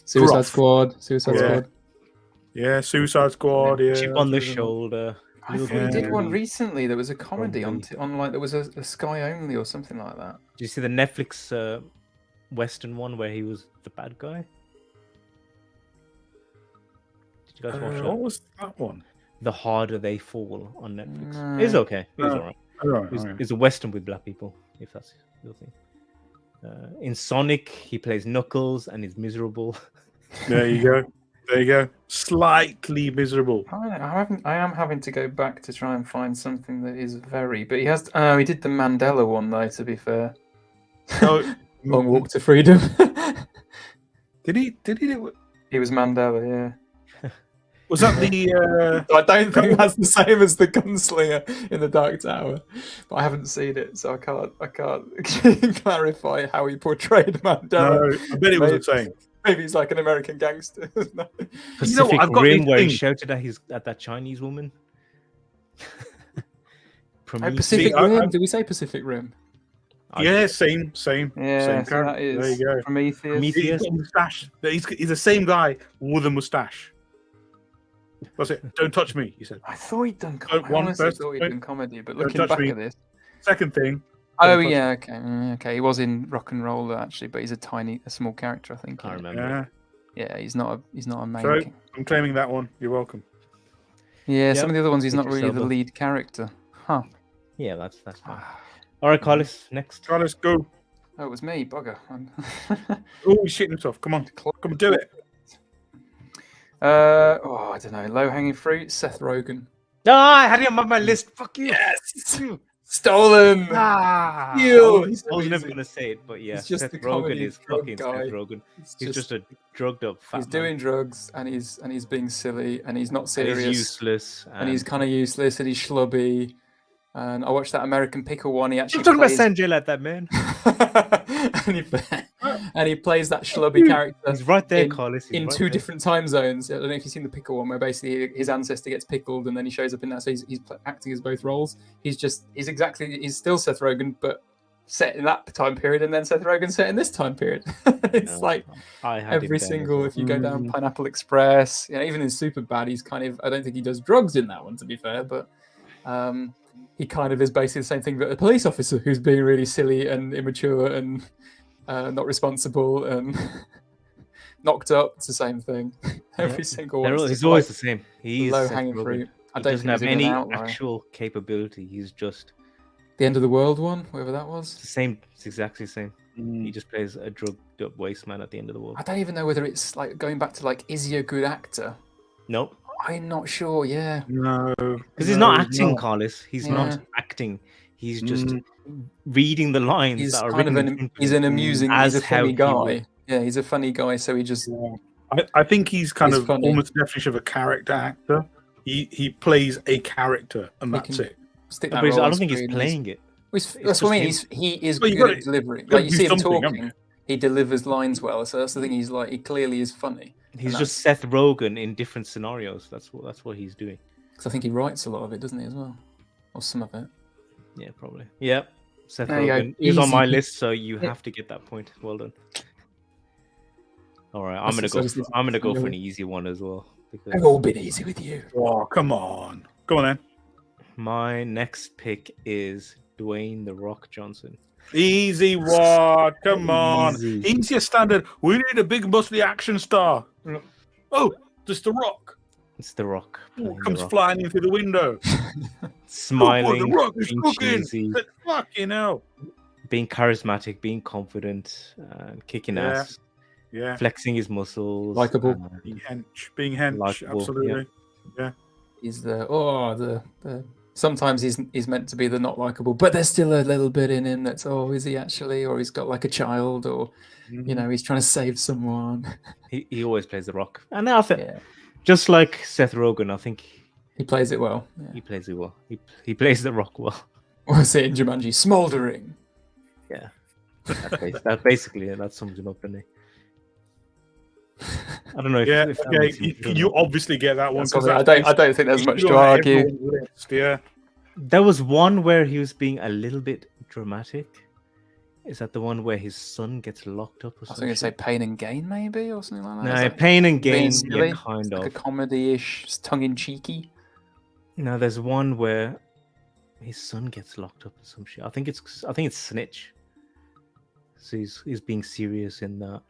[SPEAKER 2] Suicide Squad.
[SPEAKER 1] Yeah, Suicide Squad. Yeah,
[SPEAKER 3] chip on the shoulder.
[SPEAKER 2] I thought he did one recently. There was a comedy on like there was a Sky Only or something like that.
[SPEAKER 3] Did you see the Netflix Western one where he was the bad guy? Did you guys watch that?
[SPEAKER 1] What was that one?
[SPEAKER 3] The Harder They Fall on Netflix.
[SPEAKER 2] No.
[SPEAKER 3] It's okay. It's alright.
[SPEAKER 1] Alright.
[SPEAKER 3] It's a Western with black people, if that's your thing. In Sonic, he plays Knuckles and is miserable.
[SPEAKER 1] There you go. Slightly miserable.
[SPEAKER 2] I am having to go back to try and find something that is very. But he has. He did the Mandela one though. To be fair.
[SPEAKER 1] Oh,
[SPEAKER 2] Long Walk to Freedom.
[SPEAKER 1] Did he do it?
[SPEAKER 2] He was Mandela. Yeah.
[SPEAKER 1] Was that the?
[SPEAKER 2] I don't think that's the same as the gunslinger in the Dark Tower, but I haven't seen it, so I can't clarify how he portrayed Mandela.
[SPEAKER 1] No, I bet it was the same.
[SPEAKER 2] Maybe he's like an American gangster. No.
[SPEAKER 3] Pacific
[SPEAKER 1] I've got
[SPEAKER 3] Rim,
[SPEAKER 1] these
[SPEAKER 3] where he
[SPEAKER 1] things.
[SPEAKER 3] shouted at that Chinese woman.
[SPEAKER 2] Pacific Rim. Did we say Pacific Rim?
[SPEAKER 1] Yeah, same.
[SPEAKER 2] Yeah,
[SPEAKER 1] same
[SPEAKER 2] so
[SPEAKER 1] character.
[SPEAKER 2] that is
[SPEAKER 1] There you go.
[SPEAKER 2] Prometheus.
[SPEAKER 1] He's got a mustache. He's the same guy with a mustache. What's it? Don't touch me, he said.
[SPEAKER 2] I thought he'd done
[SPEAKER 1] Don't-
[SPEAKER 2] comedy. I
[SPEAKER 1] one
[SPEAKER 2] honestly
[SPEAKER 1] first,
[SPEAKER 2] thought he'd
[SPEAKER 1] don't-
[SPEAKER 2] done comedy, but
[SPEAKER 1] don't
[SPEAKER 2] looking
[SPEAKER 1] touch
[SPEAKER 2] back
[SPEAKER 1] me.
[SPEAKER 2] at this.
[SPEAKER 1] Second thing.
[SPEAKER 2] Oh
[SPEAKER 1] Don't touch
[SPEAKER 2] yeah, okay. He was in Rock and Roller actually, but he's a small character, I think.
[SPEAKER 3] Can't
[SPEAKER 2] Yeah.
[SPEAKER 3] remember.
[SPEAKER 1] Yeah.
[SPEAKER 2] Yeah, he's not a main.
[SPEAKER 1] So I'm claiming that one. You're welcome.
[SPEAKER 2] Yeah, some of the other ones he's not
[SPEAKER 3] Idris
[SPEAKER 2] really the
[SPEAKER 3] Elba.
[SPEAKER 2] lead character. Huh.
[SPEAKER 3] Yeah, that's fine. All right, Carlos, next.
[SPEAKER 1] Carlos, go.
[SPEAKER 2] Oh, it was me, bugger.
[SPEAKER 1] Oh, he's shitting himself. Come on, come do it.
[SPEAKER 2] I don't know. Low hanging fruit. Seth Rogen.
[SPEAKER 3] I had him on my list. Fuck you.
[SPEAKER 2] Yes. Stolen.
[SPEAKER 3] You. I was never gonna say it, but yeah,
[SPEAKER 2] He's just
[SPEAKER 3] Seth
[SPEAKER 2] the
[SPEAKER 3] Rogen
[SPEAKER 2] comedy
[SPEAKER 3] is
[SPEAKER 2] drug
[SPEAKER 3] fucking
[SPEAKER 2] guy.
[SPEAKER 3] Seth Rogen.
[SPEAKER 2] He's
[SPEAKER 3] He's just a drugged up fat
[SPEAKER 2] He's
[SPEAKER 3] man.
[SPEAKER 2] doing drugs and he's being silly and he's not
[SPEAKER 3] And
[SPEAKER 2] serious
[SPEAKER 3] he's useless.
[SPEAKER 2] and he's kind of useless and he's schlubby. And I watched that American Pickle one. He actually
[SPEAKER 3] Stop talking about
[SPEAKER 2] plays...
[SPEAKER 3] Sanjay like that, man.
[SPEAKER 2] and he plays that schlubby character.
[SPEAKER 3] He's right there,
[SPEAKER 2] in-
[SPEAKER 3] Carlos. He's
[SPEAKER 2] in
[SPEAKER 3] right
[SPEAKER 2] two
[SPEAKER 3] there.
[SPEAKER 2] different time zones. I don't know if you've seen the Pickle one, where basically his ancestor gets pickled and then he shows up in that. So he's acting as both roles. He's still Seth Rogen, but set in that time period, and then Seth Rogen set in this time period. It's like
[SPEAKER 3] I had him
[SPEAKER 2] every
[SPEAKER 3] down as
[SPEAKER 2] single.
[SPEAKER 3] well.
[SPEAKER 2] If you go down Pineapple Express, even in Superbad, he's kind of. I don't think he does drugs in that one, to be fair, but. He kind of is basically the same thing, but a police officer who's being really silly and immature and not responsible and knocked up. It's the same thing. Every single one.
[SPEAKER 3] He's always the same. He's
[SPEAKER 2] low
[SPEAKER 3] Seth
[SPEAKER 2] hanging
[SPEAKER 3] Rogen.
[SPEAKER 2] fruit. I
[SPEAKER 3] He
[SPEAKER 2] don't
[SPEAKER 3] doesn't
[SPEAKER 2] think
[SPEAKER 3] have
[SPEAKER 2] he's even
[SPEAKER 3] any
[SPEAKER 2] an outlier.
[SPEAKER 3] actual capability. He's just
[SPEAKER 2] The End of the World one, whatever that was.
[SPEAKER 3] It's the same. It's exactly the same. He
[SPEAKER 1] Mm.
[SPEAKER 3] just plays a drugged up waste man at the end of the world.
[SPEAKER 2] I don't even know whether it's like going back to like, is he a good actor?
[SPEAKER 3] Nope.
[SPEAKER 2] I'm not sure. Yeah.
[SPEAKER 1] No,
[SPEAKER 3] Because he's not
[SPEAKER 1] no,
[SPEAKER 3] acting,
[SPEAKER 1] not.
[SPEAKER 3] Carlos. He's
[SPEAKER 2] Yeah.
[SPEAKER 3] not acting. He's just
[SPEAKER 1] Mm.
[SPEAKER 3] reading the lines
[SPEAKER 2] He's
[SPEAKER 3] that are
[SPEAKER 2] kind of
[SPEAKER 3] written. in front of
[SPEAKER 2] he's
[SPEAKER 3] him
[SPEAKER 2] an amusing,
[SPEAKER 3] as
[SPEAKER 2] he's a
[SPEAKER 3] how
[SPEAKER 2] funny
[SPEAKER 3] he
[SPEAKER 2] guy.
[SPEAKER 3] would.
[SPEAKER 2] Yeah, he's a funny guy. So he just
[SPEAKER 1] Yeah. I think he's kind
[SPEAKER 2] He's
[SPEAKER 1] of
[SPEAKER 2] funny.
[SPEAKER 1] almost the definition of a character actor. He plays a character, and
[SPEAKER 2] He
[SPEAKER 1] that's
[SPEAKER 2] can
[SPEAKER 1] it.
[SPEAKER 2] stick
[SPEAKER 3] But
[SPEAKER 2] that role
[SPEAKER 3] I
[SPEAKER 2] on
[SPEAKER 3] don't think he's
[SPEAKER 2] screen.
[SPEAKER 3] playing it.
[SPEAKER 2] That's what I mean.
[SPEAKER 3] just
[SPEAKER 2] He is
[SPEAKER 1] Well, you
[SPEAKER 2] good
[SPEAKER 1] gotta-
[SPEAKER 2] at delivering.
[SPEAKER 1] gotta
[SPEAKER 2] Like you
[SPEAKER 1] do
[SPEAKER 2] see him
[SPEAKER 1] something, haven't
[SPEAKER 2] talking, he delivers lines well. So that's the thing. He's like, he clearly is funny.
[SPEAKER 3] He's
[SPEAKER 2] And
[SPEAKER 3] just Seth Rogen in different scenarios. That's what he's doing.
[SPEAKER 2] Because I think he writes a lot of it, doesn't he, as well, or some of it.
[SPEAKER 3] Yeah, probably. Yep. Seth
[SPEAKER 2] There you go.
[SPEAKER 3] Rogen. He's on my
[SPEAKER 2] Easy.
[SPEAKER 3] list, so you
[SPEAKER 2] Yeah.
[SPEAKER 3] have to get that point. Well done. All right, I'm
[SPEAKER 2] That's
[SPEAKER 3] gonna
[SPEAKER 2] just-
[SPEAKER 3] go.
[SPEAKER 2] I just need to-
[SPEAKER 3] I'm gonna go for an easy one as well. Because
[SPEAKER 2] I've all been easy with you.
[SPEAKER 1] Oh, come on. Go on then.
[SPEAKER 3] my next pick is Dwayne the Rock Johnson.
[SPEAKER 1] Easy one. Come on.
[SPEAKER 3] Easy.
[SPEAKER 1] He's your standard. We need a big muscly action star. Oh, just the Rock.
[SPEAKER 3] It's the Rock.
[SPEAKER 1] Oh,
[SPEAKER 3] playing The
[SPEAKER 1] comes
[SPEAKER 3] Rock.
[SPEAKER 1] flying in through the window.
[SPEAKER 3] Smiling,
[SPEAKER 1] Oh, the Rock is
[SPEAKER 3] being
[SPEAKER 1] cooking.
[SPEAKER 3] cheesy,
[SPEAKER 1] Fucking hell.
[SPEAKER 3] being charismatic, being confident, kicking
[SPEAKER 1] Yeah.
[SPEAKER 3] ass,
[SPEAKER 1] Yeah.
[SPEAKER 3] flexing his muscles.
[SPEAKER 2] Likeable.
[SPEAKER 1] Being hench. Being hench.
[SPEAKER 3] Likeable,
[SPEAKER 1] Absolutely.
[SPEAKER 2] He's the sometimes he's meant to be the not likable, but there's still a little bit in him that's is he actually, or he's got like a child, or you know, he's trying to save someone.
[SPEAKER 3] He always plays the Rock, and I think
[SPEAKER 2] Yeah,
[SPEAKER 3] just like Seth Rogen, I think
[SPEAKER 2] he plays it well. Yeah.
[SPEAKER 3] he plays it well. He plays the Rock well.
[SPEAKER 2] Or was it in Jumanji? Smoldering.
[SPEAKER 3] That basically that sums him up, doesn't it? I don't know if,
[SPEAKER 1] Yeah.
[SPEAKER 3] if that
[SPEAKER 1] Okay.
[SPEAKER 3] makes you feel
[SPEAKER 1] You
[SPEAKER 3] that.
[SPEAKER 1] obviously get that one.
[SPEAKER 2] That's
[SPEAKER 1] 'cause
[SPEAKER 2] what
[SPEAKER 1] that's
[SPEAKER 2] I don't think there's much
[SPEAKER 1] basically
[SPEAKER 2] to
[SPEAKER 1] on
[SPEAKER 2] argue.
[SPEAKER 1] everyone's list, yeah.
[SPEAKER 3] There was one where he was being a little bit dramatic. Is that the one where his son gets locked up or
[SPEAKER 2] I was
[SPEAKER 3] something?
[SPEAKER 2] going to say Pain and Gain, maybe, or something like that.
[SPEAKER 3] No,
[SPEAKER 2] Is that
[SPEAKER 3] Pain and
[SPEAKER 2] being
[SPEAKER 3] Gain,
[SPEAKER 2] silly?
[SPEAKER 3] yeah, kind
[SPEAKER 2] It's like a
[SPEAKER 3] of.
[SPEAKER 2] comedy-ish, tongue-in-cheeky.
[SPEAKER 3] No, there's one where his son gets locked up or some shit. I think it's Snitch. So he's being serious in that.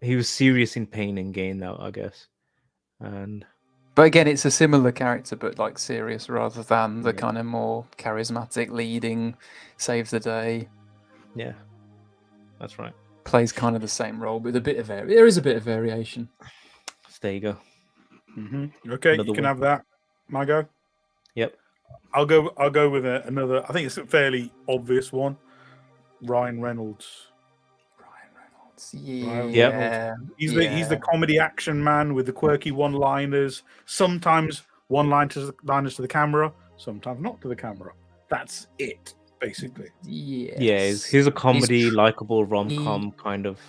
[SPEAKER 3] He was serious in Pain and Gain, though, I guess. And
[SPEAKER 2] But again, it's a similar character, but like serious rather than the
[SPEAKER 3] Yeah.
[SPEAKER 2] kind of more charismatic, leading, saves the day.
[SPEAKER 3] yeah, that's right.
[SPEAKER 2] Plays kind of the same role, but a bit of there is a bit of variation.
[SPEAKER 3] So there you go.
[SPEAKER 1] Okay,
[SPEAKER 3] Another
[SPEAKER 1] you can
[SPEAKER 3] one.
[SPEAKER 1] have that. My go.
[SPEAKER 3] Yep.
[SPEAKER 1] I'll go with another. I think it's a fairly obvious one. Ryan Reynolds.
[SPEAKER 2] Ryan Reynolds. Yeah.
[SPEAKER 1] Ryan
[SPEAKER 2] Yeah.
[SPEAKER 1] He's the comedy action man with the quirky one-liners. Sometimes one-liners to the camera, sometimes not to the camera. That's it, basically.
[SPEAKER 3] Yeah, he's a comedy, likable rom-com kind of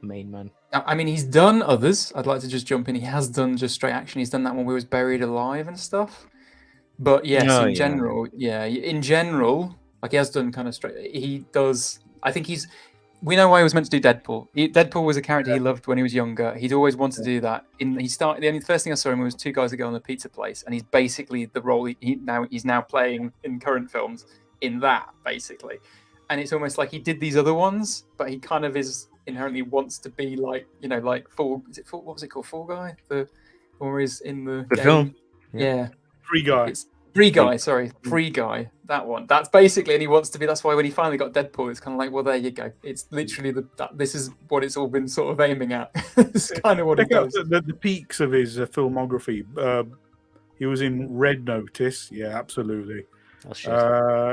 [SPEAKER 3] main man.
[SPEAKER 2] I mean, he's done others. I'd like to just jump in. He has done just straight action. He's done that one where he was buried alive and stuff. But yes,
[SPEAKER 3] Oh,
[SPEAKER 2] in
[SPEAKER 3] yeah.
[SPEAKER 2] general, like he has done kind of straight. He does. I think we know why he was meant to do Deadpool. Deadpool was a character he loved when he was younger. He'd always wanted to do that. The first thing I saw him was two guys that go on a pizza place, and he's basically the role he's now playing in current films in that basically. And it's almost like he did these other ones, but he kind of is inherently wants to be like like Fall. Is it Fall? What was it called? Fall Guy. The or is in the game?
[SPEAKER 3] film.
[SPEAKER 2] Yeah.
[SPEAKER 1] Free Guy.
[SPEAKER 2] It's Free Guy, sorry. Free Guy. That one. That's basically, and he wants to be, that's why when he finally got Deadpool, it's kind of like, well, there you go. It's literally this is what it's all been sort of aiming at. It's kind of what it
[SPEAKER 1] Check out
[SPEAKER 2] does.
[SPEAKER 1] the peaks of his filmography. He was in Red Notice. Yeah, absolutely.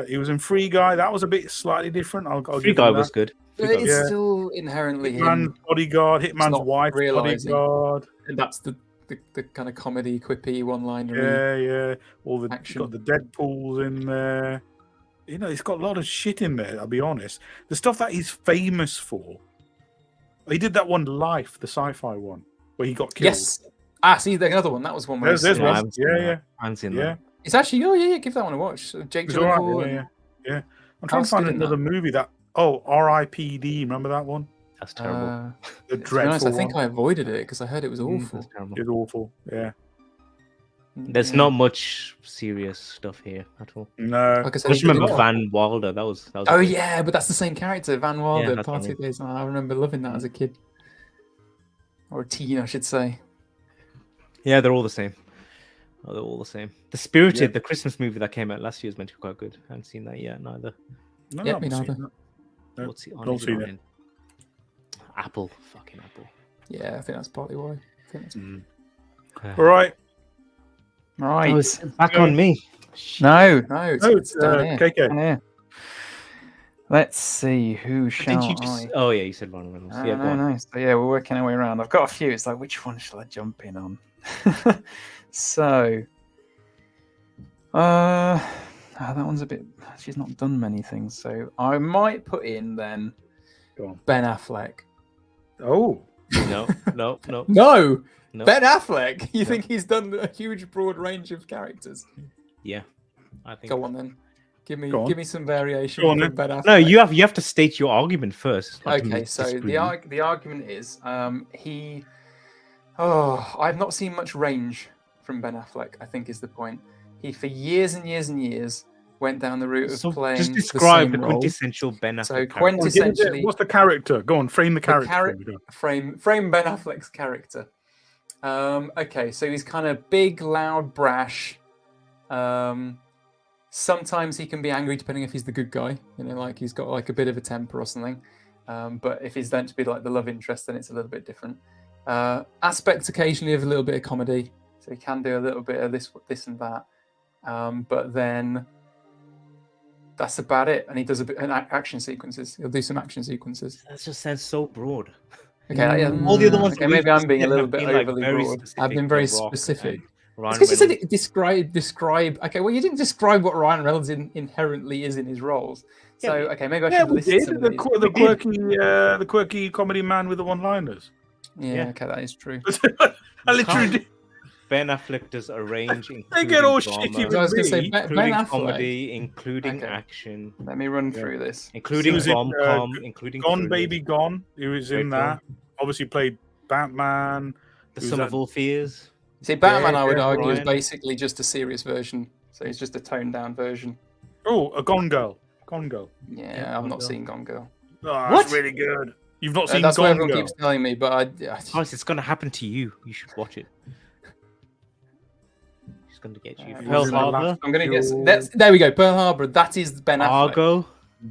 [SPEAKER 1] He was in Free Guy. That was a bit slightly different. I'll
[SPEAKER 3] Free
[SPEAKER 1] give
[SPEAKER 3] Guy
[SPEAKER 1] him
[SPEAKER 3] was
[SPEAKER 1] that.
[SPEAKER 3] good.
[SPEAKER 2] But it's
[SPEAKER 1] Yeah.
[SPEAKER 2] still inherently
[SPEAKER 1] Hitman's
[SPEAKER 2] him.
[SPEAKER 1] Bodyguard, Hitman's
[SPEAKER 2] not
[SPEAKER 1] Wife
[SPEAKER 2] realising.
[SPEAKER 1] Bodyguard.
[SPEAKER 2] And that's the kind of comedy, quippy one-liner.
[SPEAKER 1] Yeah. All the
[SPEAKER 2] Action.
[SPEAKER 1] got the Deadpools in there. You know, he's got a lot of shit in there. I'll be honest. The stuff that he's famous for. He did that one, Life, the sci-fi one, where he got killed.
[SPEAKER 2] Yes. See, there's another one. That was one where
[SPEAKER 1] There's
[SPEAKER 3] Yeah, I
[SPEAKER 1] one.
[SPEAKER 3] haven't seen
[SPEAKER 1] Yeah,
[SPEAKER 3] that.
[SPEAKER 1] yeah,
[SPEAKER 3] I haven't seen
[SPEAKER 1] yeah.
[SPEAKER 3] that.
[SPEAKER 2] It's actually, give that one a watch. So Jake
[SPEAKER 1] It's all right.
[SPEAKER 2] Gyllenhaal.
[SPEAKER 1] Yeah. I'm trying to
[SPEAKER 2] How's
[SPEAKER 1] find
[SPEAKER 2] good in
[SPEAKER 1] another movie that. Oh, R.I.P.D. Remember that one?
[SPEAKER 3] That's terrible.
[SPEAKER 1] The
[SPEAKER 2] To be
[SPEAKER 1] dreadful
[SPEAKER 2] honest, I think
[SPEAKER 1] one.
[SPEAKER 2] I avoided it because I heard it was awful.
[SPEAKER 3] That's terrible.
[SPEAKER 1] It's awful. Yeah.
[SPEAKER 3] There's
[SPEAKER 2] Yeah.
[SPEAKER 3] not much serious stuff here at all.
[SPEAKER 1] No.
[SPEAKER 2] Like I
[SPEAKER 3] I
[SPEAKER 2] said,
[SPEAKER 3] just
[SPEAKER 2] he did
[SPEAKER 3] remember
[SPEAKER 2] it-
[SPEAKER 3] Van Wilder. That was
[SPEAKER 2] Oh
[SPEAKER 3] good.
[SPEAKER 2] yeah, but that's the same character, Van Wilder.
[SPEAKER 3] that's what I
[SPEAKER 2] Party
[SPEAKER 3] mean.
[SPEAKER 2] Days. I remember loving that as a kid, or a teen, I should say.
[SPEAKER 3] Yeah, they're all the same. Oh, they're all the same. The Spirited,
[SPEAKER 1] Yeah.
[SPEAKER 3] the Christmas movie that came out last year, is meant to be quite good. I haven't seen that yet, neither.
[SPEAKER 1] No,
[SPEAKER 2] Yeah,
[SPEAKER 1] I haven't
[SPEAKER 2] me
[SPEAKER 1] seen
[SPEAKER 2] neither.
[SPEAKER 1] that. No,
[SPEAKER 3] What's it on?
[SPEAKER 1] don't
[SPEAKER 3] Is it
[SPEAKER 1] see
[SPEAKER 3] on
[SPEAKER 1] that.
[SPEAKER 3] in Apple? Fucking Apple.
[SPEAKER 2] Yeah, I think that's partly why.
[SPEAKER 1] All right.
[SPEAKER 2] Right.
[SPEAKER 3] Oh, it's back on me.
[SPEAKER 2] No, it's,
[SPEAKER 1] No,
[SPEAKER 2] it's down here.
[SPEAKER 1] KK.
[SPEAKER 2] Down here. Let's see, who
[SPEAKER 3] But
[SPEAKER 2] shall
[SPEAKER 3] didn't you just?
[SPEAKER 2] I?
[SPEAKER 3] Oh yeah, you said Ron Reynolds. Yeah, go
[SPEAKER 2] No,
[SPEAKER 3] on.
[SPEAKER 2] no. So yeah, we're working our way around. I've got a few. It's like, which one shall I jump in on? So, that one's a bit. She's not done many things, so I might put in then
[SPEAKER 1] Go on.
[SPEAKER 2] Ben Affleck.
[SPEAKER 1] Oh,
[SPEAKER 3] No.
[SPEAKER 2] No,
[SPEAKER 3] No.
[SPEAKER 2] Ben Affleck. You
[SPEAKER 3] No.
[SPEAKER 2] think he's done a huge, broad range of characters?
[SPEAKER 3] Yeah, I think.
[SPEAKER 2] Go on then. Give
[SPEAKER 1] Go on.
[SPEAKER 2] me some variation
[SPEAKER 1] Go on
[SPEAKER 2] from
[SPEAKER 1] then.
[SPEAKER 2] Ben Affleck.
[SPEAKER 3] No, you have to state your argument first. not to
[SPEAKER 2] Okay, so
[SPEAKER 3] disprove
[SPEAKER 2] the argument is he. Oh, I've not seen much range from Ben Affleck. I think is the point. He for years and years and years went down the route of
[SPEAKER 3] So
[SPEAKER 2] playing
[SPEAKER 3] just describe
[SPEAKER 2] the
[SPEAKER 3] the
[SPEAKER 2] same role.
[SPEAKER 3] quintessential Ben Affleck.
[SPEAKER 2] So
[SPEAKER 3] character.
[SPEAKER 2] quintessentially,
[SPEAKER 1] what's the character? Go on, frame the character. for me, go.
[SPEAKER 2] frame Ben Affleck's character. Okay, so he's kind of big, loud, brash. Sometimes he can be angry, depending if he's the good guy. You know, like he's got like a bit of a temper or something. But if he's meant to be like the love interest, then it's a little bit different. Aspects occasionally of a little bit of comedy, so he can do a little bit of this and that. But then that's about it. And he does a bit of action sequences. He'll do some action sequences.
[SPEAKER 3] That just sounds so broad.
[SPEAKER 2] Okay,
[SPEAKER 3] All the other ones.
[SPEAKER 2] Okay, maybe I'm being a little
[SPEAKER 3] have
[SPEAKER 2] bit
[SPEAKER 3] been, like,
[SPEAKER 2] overly
[SPEAKER 3] very
[SPEAKER 2] broad.
[SPEAKER 3] specific,
[SPEAKER 2] I've been very
[SPEAKER 3] The Rock
[SPEAKER 2] specific.
[SPEAKER 3] and Ryan
[SPEAKER 2] It's because you said
[SPEAKER 3] Reynolds.
[SPEAKER 2] it, describe. Okay, well, you didn't describe what Ryan Reynolds inherently is in his roles. So,
[SPEAKER 3] Yeah,
[SPEAKER 2] okay, maybe I
[SPEAKER 1] Yeah,
[SPEAKER 2] should
[SPEAKER 1] we
[SPEAKER 2] list
[SPEAKER 1] did.
[SPEAKER 2] some of
[SPEAKER 1] The,
[SPEAKER 2] these.
[SPEAKER 1] the quirky comedy man with the one-liners.
[SPEAKER 2] Yeah,
[SPEAKER 3] yeah.
[SPEAKER 2] okay, that is true.
[SPEAKER 1] I literally did.
[SPEAKER 3] Ben Affleck does a range,
[SPEAKER 1] They get all
[SPEAKER 3] including
[SPEAKER 1] shitty
[SPEAKER 3] drama,
[SPEAKER 2] I was going to say
[SPEAKER 1] me,
[SPEAKER 2] Ben
[SPEAKER 3] including
[SPEAKER 2] Affleck.
[SPEAKER 3] comedy, including
[SPEAKER 2] Okay.
[SPEAKER 3] action,
[SPEAKER 2] Let me run through this.
[SPEAKER 3] including
[SPEAKER 1] was in,
[SPEAKER 3] rom-com, including
[SPEAKER 1] Gone
[SPEAKER 3] thrillers.
[SPEAKER 1] Baby Gone. He was in
[SPEAKER 3] Great
[SPEAKER 1] that. Obviously played Batman.
[SPEAKER 3] The
[SPEAKER 1] He was
[SPEAKER 3] Sum
[SPEAKER 1] at-
[SPEAKER 3] of All Fears.
[SPEAKER 2] See, Batman, I would
[SPEAKER 1] Yeah,
[SPEAKER 2] argue, is
[SPEAKER 3] Ryan.
[SPEAKER 2] basically just a serious version. So he's just a toned down version.
[SPEAKER 1] Oh, a Gone Girl. Gone Girl.
[SPEAKER 2] Yeah,
[SPEAKER 3] Yeah,
[SPEAKER 2] I've
[SPEAKER 3] Gone
[SPEAKER 2] not
[SPEAKER 3] Girl.
[SPEAKER 2] seen Gone Girl.
[SPEAKER 1] Oh,
[SPEAKER 3] What?
[SPEAKER 1] that's really good. You've not seen
[SPEAKER 2] That's what
[SPEAKER 1] Gone
[SPEAKER 2] everyone
[SPEAKER 1] Girl.
[SPEAKER 2] keeps telling me, but I
[SPEAKER 3] Guys, it's gonna happen to you. You should watch it. She's gonna get you.
[SPEAKER 2] Uh,
[SPEAKER 3] Pearl
[SPEAKER 1] was in the
[SPEAKER 3] Harbor,
[SPEAKER 1] last-
[SPEAKER 2] I'm going to get. There we go. Pearl Harbor. That is Ben Affleck.
[SPEAKER 3] Argo,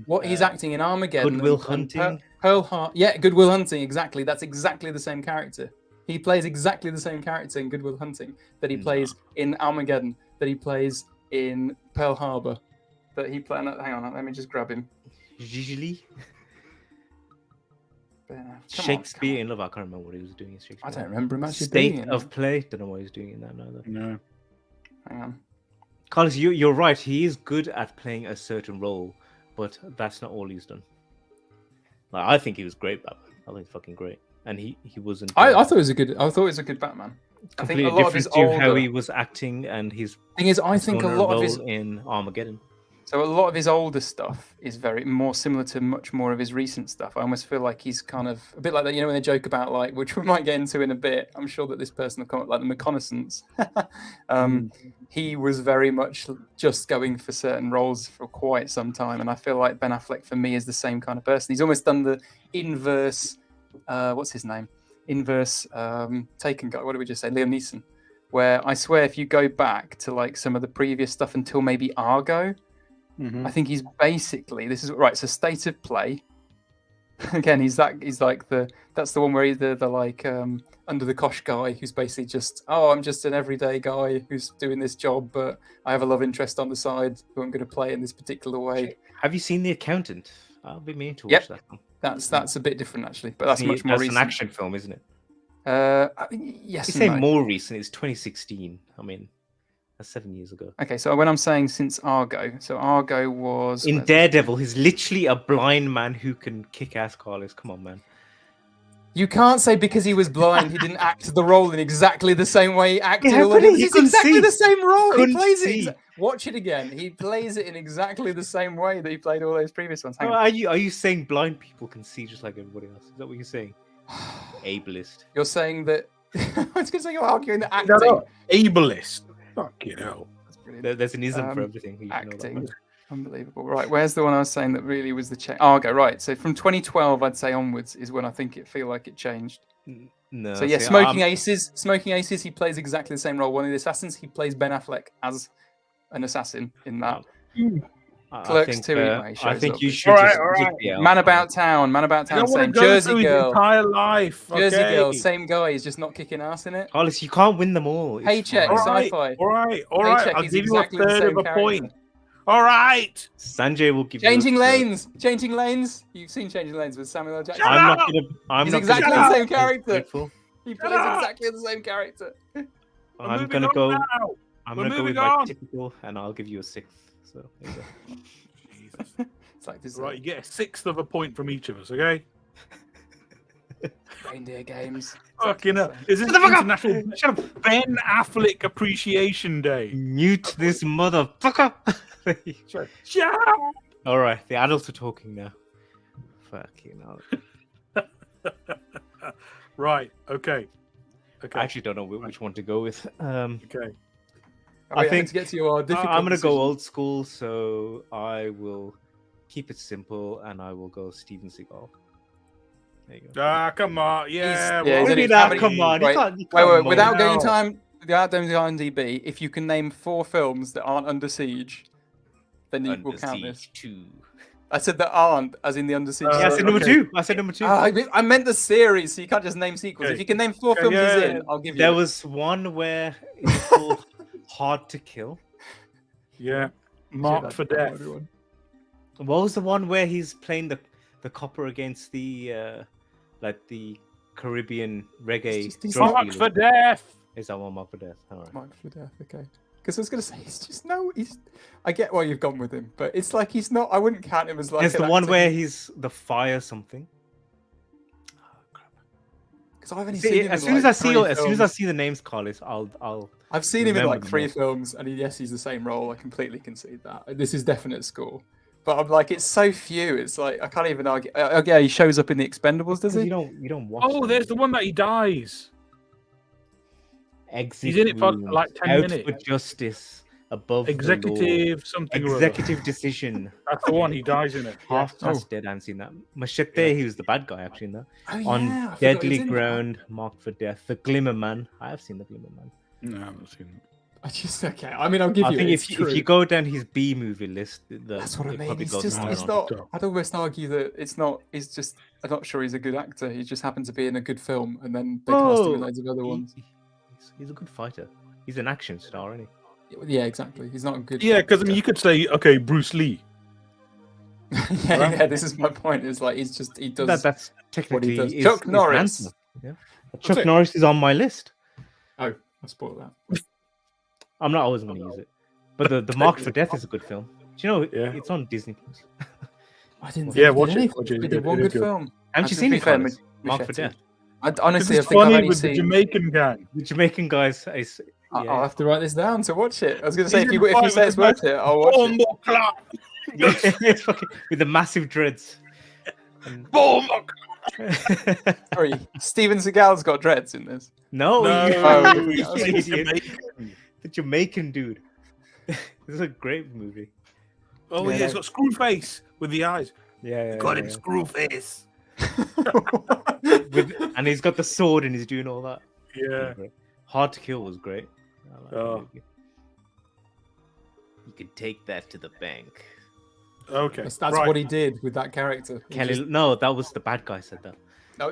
[SPEAKER 2] What he's acting in Armageddon.
[SPEAKER 3] Good Will
[SPEAKER 2] and
[SPEAKER 3] Hunting.
[SPEAKER 2] Pearl Harbor. Yeah, Good Will Hunting. Exactly. That's exactly the same character. He plays exactly the same character in Good Will Hunting that he plays in Armageddon, that he plays in Pearl Harbor, that he played. Hang on, let me just grab him.
[SPEAKER 3] Gigli,
[SPEAKER 2] Come on,
[SPEAKER 3] Shakespeare in Love. I can't remember what he was doing in Shakespeare.
[SPEAKER 2] I don't remember him actually
[SPEAKER 3] State
[SPEAKER 2] being in
[SPEAKER 3] of
[SPEAKER 2] it.
[SPEAKER 3] Play. Don't know what he's doing in that neither.
[SPEAKER 1] No.
[SPEAKER 2] Hang on.
[SPEAKER 3] Carlos, you're right. He is good at playing a certain role, but that's not all he's done. Like, I think he was great, Batman. I think he's fucking great, and he wasn't.
[SPEAKER 2] I thought it was a good. I thought it was a good Batman. I think
[SPEAKER 3] completely
[SPEAKER 2] a lot of
[SPEAKER 3] different
[SPEAKER 2] his
[SPEAKER 3] to how
[SPEAKER 2] older
[SPEAKER 3] he was acting and his.
[SPEAKER 2] thing is, I think a
[SPEAKER 3] owner
[SPEAKER 2] lot of
[SPEAKER 3] role
[SPEAKER 2] his
[SPEAKER 3] in Armageddon.
[SPEAKER 2] So a lot of his older stuff is very more similar to much more of his recent stuff. I almost feel like he's kind of a bit like that, you know, when they joke about like, which we might get into in a bit. I'm sure that this person will come up like the reconnaissance. He was very much just going for certain roles for quite some time, and I feel like Ben Affleck for me is the same kind of person. He's almost done the inverse. What's his name? Inverse Taken guy. What did we just say? Liam Neeson. Where I swear, if you go back to like some of the previous stuff until maybe Argo. I think he's basically this is right. So State of Play. Again, he's like that's the one where he's the like under the cosh guy who's basically just I'm just an everyday guy who's doing this job, but I have a love interest on the side who I'm going to play in this particular way.
[SPEAKER 3] Have you seen The Accountant? I'll be meaning to watch
[SPEAKER 2] Yep.
[SPEAKER 3] that one.
[SPEAKER 2] That's a bit different actually, but that's much more
[SPEAKER 3] That's
[SPEAKER 2] recent.
[SPEAKER 3] an action film, isn't it?
[SPEAKER 2] Yes.
[SPEAKER 3] You say
[SPEAKER 2] and no.
[SPEAKER 3] more recent. It's 2016. I mean, that's 7 years ago.
[SPEAKER 2] Okay, so when I'm saying since Argo, so Argo was
[SPEAKER 3] In Daredevil, he's literally a blind man who can kick ass. Carlos, come on, man.
[SPEAKER 2] You can't say because he was blind he didn't act the role in exactly the same way he acted.
[SPEAKER 3] Yeah,
[SPEAKER 2] all
[SPEAKER 3] but
[SPEAKER 2] of it.
[SPEAKER 3] he
[SPEAKER 2] It's
[SPEAKER 3] couldn't
[SPEAKER 2] exactly
[SPEAKER 3] see.
[SPEAKER 2] the same role. He
[SPEAKER 3] Couldn't
[SPEAKER 2] plays
[SPEAKER 3] see.
[SPEAKER 2] it. Watch it again. He plays it in exactly the same way that he played all those previous ones. Hang
[SPEAKER 3] Oh,
[SPEAKER 2] on.
[SPEAKER 3] are you saying blind people can see just like everybody else? Is that what you're saying? Ableist.
[SPEAKER 2] You're saying that. I was going to say you're arguing that acting.
[SPEAKER 1] No, ableist. Fuck you know.
[SPEAKER 2] That's brilliant.
[SPEAKER 3] There's an ism for
[SPEAKER 2] Um,
[SPEAKER 3] everything. You should know that
[SPEAKER 2] Acting.
[SPEAKER 3] much.
[SPEAKER 2] Unbelievable. Right, where's the one I was saying that really was the change? Argo, right. So from 2012, I'd say onwards is when I think it feel like it changed.
[SPEAKER 3] No.
[SPEAKER 2] So yeah,
[SPEAKER 3] see,
[SPEAKER 2] Smoking Aces. Smoking Aces. He plays exactly the same role. One of the assassins. He plays Ben Affleck as an assassin in that.
[SPEAKER 3] I
[SPEAKER 2] Clerks
[SPEAKER 3] think,
[SPEAKER 2] 2. Anyway,
[SPEAKER 3] I
[SPEAKER 2] shows
[SPEAKER 3] think
[SPEAKER 2] up.
[SPEAKER 3] you
[SPEAKER 2] It's-
[SPEAKER 3] should
[SPEAKER 1] All right,
[SPEAKER 3] just
[SPEAKER 1] all
[SPEAKER 3] pick
[SPEAKER 1] right.
[SPEAKER 3] the elf.
[SPEAKER 2] Man About Town. Man About
[SPEAKER 1] I don't
[SPEAKER 2] Town.
[SPEAKER 1] want to
[SPEAKER 2] Same.
[SPEAKER 1] go
[SPEAKER 2] Jersey
[SPEAKER 1] through his
[SPEAKER 2] Girl.
[SPEAKER 1] entire life.
[SPEAKER 2] Jersey
[SPEAKER 1] okay?
[SPEAKER 2] Girl. Same guy. He's just not kicking ass in it.
[SPEAKER 3] Carlos, you can't win them all. It's
[SPEAKER 2] Paycheck.
[SPEAKER 1] All
[SPEAKER 3] fine.
[SPEAKER 1] right,
[SPEAKER 2] Sci-fi.
[SPEAKER 1] all right, all right.
[SPEAKER 2] Paycheck
[SPEAKER 1] I'll
[SPEAKER 2] is
[SPEAKER 1] give you a
[SPEAKER 2] exactly the
[SPEAKER 1] third of
[SPEAKER 2] same
[SPEAKER 1] a
[SPEAKER 2] character.
[SPEAKER 1] point. All right.
[SPEAKER 3] Sanjay will give
[SPEAKER 2] Changing
[SPEAKER 3] you a third.
[SPEAKER 2] Lanes. Changing Lanes. You've seen Changing Lanes with Samuel L. Jackson.
[SPEAKER 1] Shut
[SPEAKER 3] I'm
[SPEAKER 1] up!
[SPEAKER 3] not gonna. I'm
[SPEAKER 2] He's
[SPEAKER 3] not
[SPEAKER 2] exactly
[SPEAKER 3] gonna
[SPEAKER 2] the
[SPEAKER 3] be
[SPEAKER 2] same character.
[SPEAKER 3] grateful.
[SPEAKER 2] He
[SPEAKER 1] Shut
[SPEAKER 2] plays
[SPEAKER 1] up!
[SPEAKER 2] exactly the same character.
[SPEAKER 3] I'm
[SPEAKER 1] moving
[SPEAKER 3] gonna
[SPEAKER 1] on
[SPEAKER 3] go.
[SPEAKER 1] now.
[SPEAKER 3] I'm
[SPEAKER 1] We're
[SPEAKER 3] gonna go with
[SPEAKER 1] moving
[SPEAKER 3] my
[SPEAKER 1] on.
[SPEAKER 3] typical, and I'll give you a 6th. So there you go.
[SPEAKER 1] Jesus.
[SPEAKER 2] It's like this.
[SPEAKER 1] Right, you get a 1/6 of a point from each of us, okay?
[SPEAKER 2] Reindeer Games.
[SPEAKER 1] Fucking hell. Is this
[SPEAKER 3] Shut the fuck up!
[SPEAKER 1] International
[SPEAKER 3] Shut up!
[SPEAKER 1] Ben Affleck Appreciation Day?
[SPEAKER 3] Mute this motherfucker.
[SPEAKER 1] Shut up!
[SPEAKER 3] All right, the adults are talking now. Fucking hell.
[SPEAKER 1] Right, okay. Okay.
[SPEAKER 3] I actually don't know which one to go with.
[SPEAKER 1] Okay.
[SPEAKER 2] I
[SPEAKER 3] think-
[SPEAKER 2] think to get to your difficult
[SPEAKER 3] I'm gonna go
[SPEAKER 2] decision.
[SPEAKER 3] old school, so I will keep it simple, and I will go Steven Seagal. There you go.
[SPEAKER 1] Ah, come on. Yeah.
[SPEAKER 2] He's- yeah,
[SPEAKER 1] well,
[SPEAKER 2] he's only-
[SPEAKER 3] Look at
[SPEAKER 2] how
[SPEAKER 3] that,
[SPEAKER 2] many-
[SPEAKER 3] come on.
[SPEAKER 2] Wait,
[SPEAKER 3] You can't, you
[SPEAKER 2] Wait,
[SPEAKER 3] can't
[SPEAKER 2] without
[SPEAKER 1] No.
[SPEAKER 2] going time, without going to IMDb, if you can name 4 films that aren't Under Siege, then you will
[SPEAKER 3] Under
[SPEAKER 2] count this.
[SPEAKER 3] Siege 2.
[SPEAKER 2] I said that aren't, as in the Under Siege.
[SPEAKER 1] Uh,
[SPEAKER 3] Yeah, I
[SPEAKER 2] series.
[SPEAKER 3] said number
[SPEAKER 1] okay.
[SPEAKER 3] 2. I said number 2.
[SPEAKER 2] I meant the series, so you can't just name sequels.
[SPEAKER 1] Okay.
[SPEAKER 2] If you can name 4
[SPEAKER 1] Okay,
[SPEAKER 2] films as
[SPEAKER 1] yeah.
[SPEAKER 2] in, I'll give you
[SPEAKER 3] There
[SPEAKER 2] it.
[SPEAKER 3] was one where it's called Hard to Kill.
[SPEAKER 1] Yeah. Marked for death.
[SPEAKER 3] What was the one where he's playing the copper against the like the Caribbean reggae
[SPEAKER 2] he's
[SPEAKER 3] drug
[SPEAKER 1] Marked for
[SPEAKER 3] dealers?
[SPEAKER 1] death.
[SPEAKER 3] Is that one Marked for Death? All right.
[SPEAKER 2] Marked for death, okay. Because I was going to say, he's just I get why you've gone with him, but it's like he's not, I wouldn't count him as like
[SPEAKER 3] There's
[SPEAKER 2] an
[SPEAKER 3] the one
[SPEAKER 2] actor.
[SPEAKER 3] where he's the fire something.
[SPEAKER 2] Because I've only
[SPEAKER 3] See,
[SPEAKER 2] seen him
[SPEAKER 3] as
[SPEAKER 2] in,
[SPEAKER 3] soon as
[SPEAKER 2] like,
[SPEAKER 3] I see
[SPEAKER 2] 3
[SPEAKER 3] as soon as I
[SPEAKER 2] films.
[SPEAKER 3] see the names, Carlos, I'll
[SPEAKER 2] I've seen him in
[SPEAKER 3] remember
[SPEAKER 2] like
[SPEAKER 3] them
[SPEAKER 2] 3
[SPEAKER 3] all.
[SPEAKER 2] films, and yes, he's the same role. I completely concede that. This is definite score. But I'm like, it's so few. It's like I can't even argue. Yeah, he shows up in the Expendables, does
[SPEAKER 3] you
[SPEAKER 2] he?
[SPEAKER 3] don't watch.
[SPEAKER 1] Oh,
[SPEAKER 3] them.
[SPEAKER 1] there's the one that he dies.
[SPEAKER 3] Exit
[SPEAKER 1] He's in it for
[SPEAKER 3] wound,
[SPEAKER 1] like 10
[SPEAKER 3] out
[SPEAKER 1] minutes.
[SPEAKER 3] for justice, above the law.
[SPEAKER 1] Executive something or other.
[SPEAKER 3] Executive decision.
[SPEAKER 1] That's the one. He dies in it.
[SPEAKER 3] Half
[SPEAKER 2] Oh.
[SPEAKER 3] past dead. I haven't seen that. Machete, he was the bad guy actually in that.
[SPEAKER 2] Oh,
[SPEAKER 3] On
[SPEAKER 2] yeah, I forgot he was
[SPEAKER 3] Deadly
[SPEAKER 2] in that.
[SPEAKER 3] Ground, Marked for Death, The Glimmer Man. I have seen The Glimmer Man.
[SPEAKER 1] No, I haven't seen it.
[SPEAKER 2] I just okay. I mean, I'll give
[SPEAKER 3] I
[SPEAKER 2] you.
[SPEAKER 3] think
[SPEAKER 2] it,
[SPEAKER 3] if
[SPEAKER 2] it's
[SPEAKER 3] you, if
[SPEAKER 2] true.
[SPEAKER 3] you go down his B movie list,
[SPEAKER 2] That's what I
[SPEAKER 3] it
[SPEAKER 2] mean.
[SPEAKER 3] probably
[SPEAKER 2] It's
[SPEAKER 3] goes
[SPEAKER 2] just,
[SPEAKER 3] higher
[SPEAKER 2] it's
[SPEAKER 3] on.
[SPEAKER 2] not.
[SPEAKER 1] Don't.
[SPEAKER 2] I'd almost argue that it's not. It's just. I'm not sure he's a good actor. He just happened to be in a good film, and then they cast him in
[SPEAKER 3] Bro,
[SPEAKER 2] loads of other ones.
[SPEAKER 3] He's a good fighter. He's an action star, isn't
[SPEAKER 2] Yeah, exactly. He's not a good.
[SPEAKER 1] Yeah, because I mean,
[SPEAKER 2] actor.
[SPEAKER 1] you could say, okay, Bruce Lee.
[SPEAKER 2] yeah. This is my point. Is like he's just he
[SPEAKER 3] he?
[SPEAKER 2] does.
[SPEAKER 3] That's technically
[SPEAKER 2] does.
[SPEAKER 3] is-
[SPEAKER 2] Chuck
[SPEAKER 3] is an
[SPEAKER 2] Norris.
[SPEAKER 3] answer. Yeah. Chuck
[SPEAKER 1] it.
[SPEAKER 3] Norris is on my list.
[SPEAKER 2] Oh, I spoiled that.
[SPEAKER 3] I'm not always going to use it. But the Marked for Death is a good film. Do you know
[SPEAKER 1] Yeah.
[SPEAKER 3] it's on Disney Plus?
[SPEAKER 2] I didn't.
[SPEAKER 1] Yeah,
[SPEAKER 2] think he
[SPEAKER 1] watch
[SPEAKER 2] did
[SPEAKER 1] it,
[SPEAKER 2] anything.
[SPEAKER 1] watch it,
[SPEAKER 2] He
[SPEAKER 1] it's
[SPEAKER 2] did
[SPEAKER 1] good,
[SPEAKER 2] one
[SPEAKER 1] it is
[SPEAKER 2] good
[SPEAKER 1] good.
[SPEAKER 2] film.
[SPEAKER 3] Haven't you
[SPEAKER 2] Actually,
[SPEAKER 3] seen
[SPEAKER 2] to
[SPEAKER 3] it,
[SPEAKER 2] be fair,
[SPEAKER 3] Carlos? Marked for
[SPEAKER 2] Machete.
[SPEAKER 3] Death.
[SPEAKER 2] Honestly, I
[SPEAKER 1] It's
[SPEAKER 2] think I've
[SPEAKER 1] funny
[SPEAKER 2] only
[SPEAKER 1] with the
[SPEAKER 2] seen.
[SPEAKER 1] Jamaican gang.
[SPEAKER 3] The Jamaican guys is
[SPEAKER 2] I'll have to write this down to watch it. I was going to say,
[SPEAKER 1] He's
[SPEAKER 2] if
[SPEAKER 1] in
[SPEAKER 2] you
[SPEAKER 1] fight
[SPEAKER 2] say
[SPEAKER 1] with
[SPEAKER 2] it's
[SPEAKER 1] the
[SPEAKER 2] worth it, I'll watch it.
[SPEAKER 1] Bombo clap.
[SPEAKER 3] It's fucking- with the massive dreads. And-
[SPEAKER 1] Bombo
[SPEAKER 2] Sorry, Steven Seagal's got dreads in this.
[SPEAKER 3] no,
[SPEAKER 1] No,
[SPEAKER 3] you,
[SPEAKER 2] Oh,
[SPEAKER 3] you
[SPEAKER 1] he's
[SPEAKER 3] idiot.
[SPEAKER 1] Jamaican.
[SPEAKER 3] The Jamaican dude. This is a great movie.
[SPEAKER 1] Oh,
[SPEAKER 2] Yeah,
[SPEAKER 1] yeah, he's
[SPEAKER 2] no.
[SPEAKER 1] got screw face with the eyes.
[SPEAKER 3] Yeah,
[SPEAKER 1] Got
[SPEAKER 3] yeah,
[SPEAKER 1] him
[SPEAKER 3] yeah.
[SPEAKER 1] screw face.
[SPEAKER 3] With, and he's got the sword and he's doing all that.
[SPEAKER 1] Yeah.
[SPEAKER 3] Great. Hard to Kill was great. I like that
[SPEAKER 1] Oh.
[SPEAKER 3] movie. You can take that to the bank.
[SPEAKER 1] Okay.
[SPEAKER 2] That's
[SPEAKER 1] right.
[SPEAKER 2] what he did with that character. He
[SPEAKER 3] Kelly,
[SPEAKER 2] just-
[SPEAKER 3] no, that was the bad guy said that.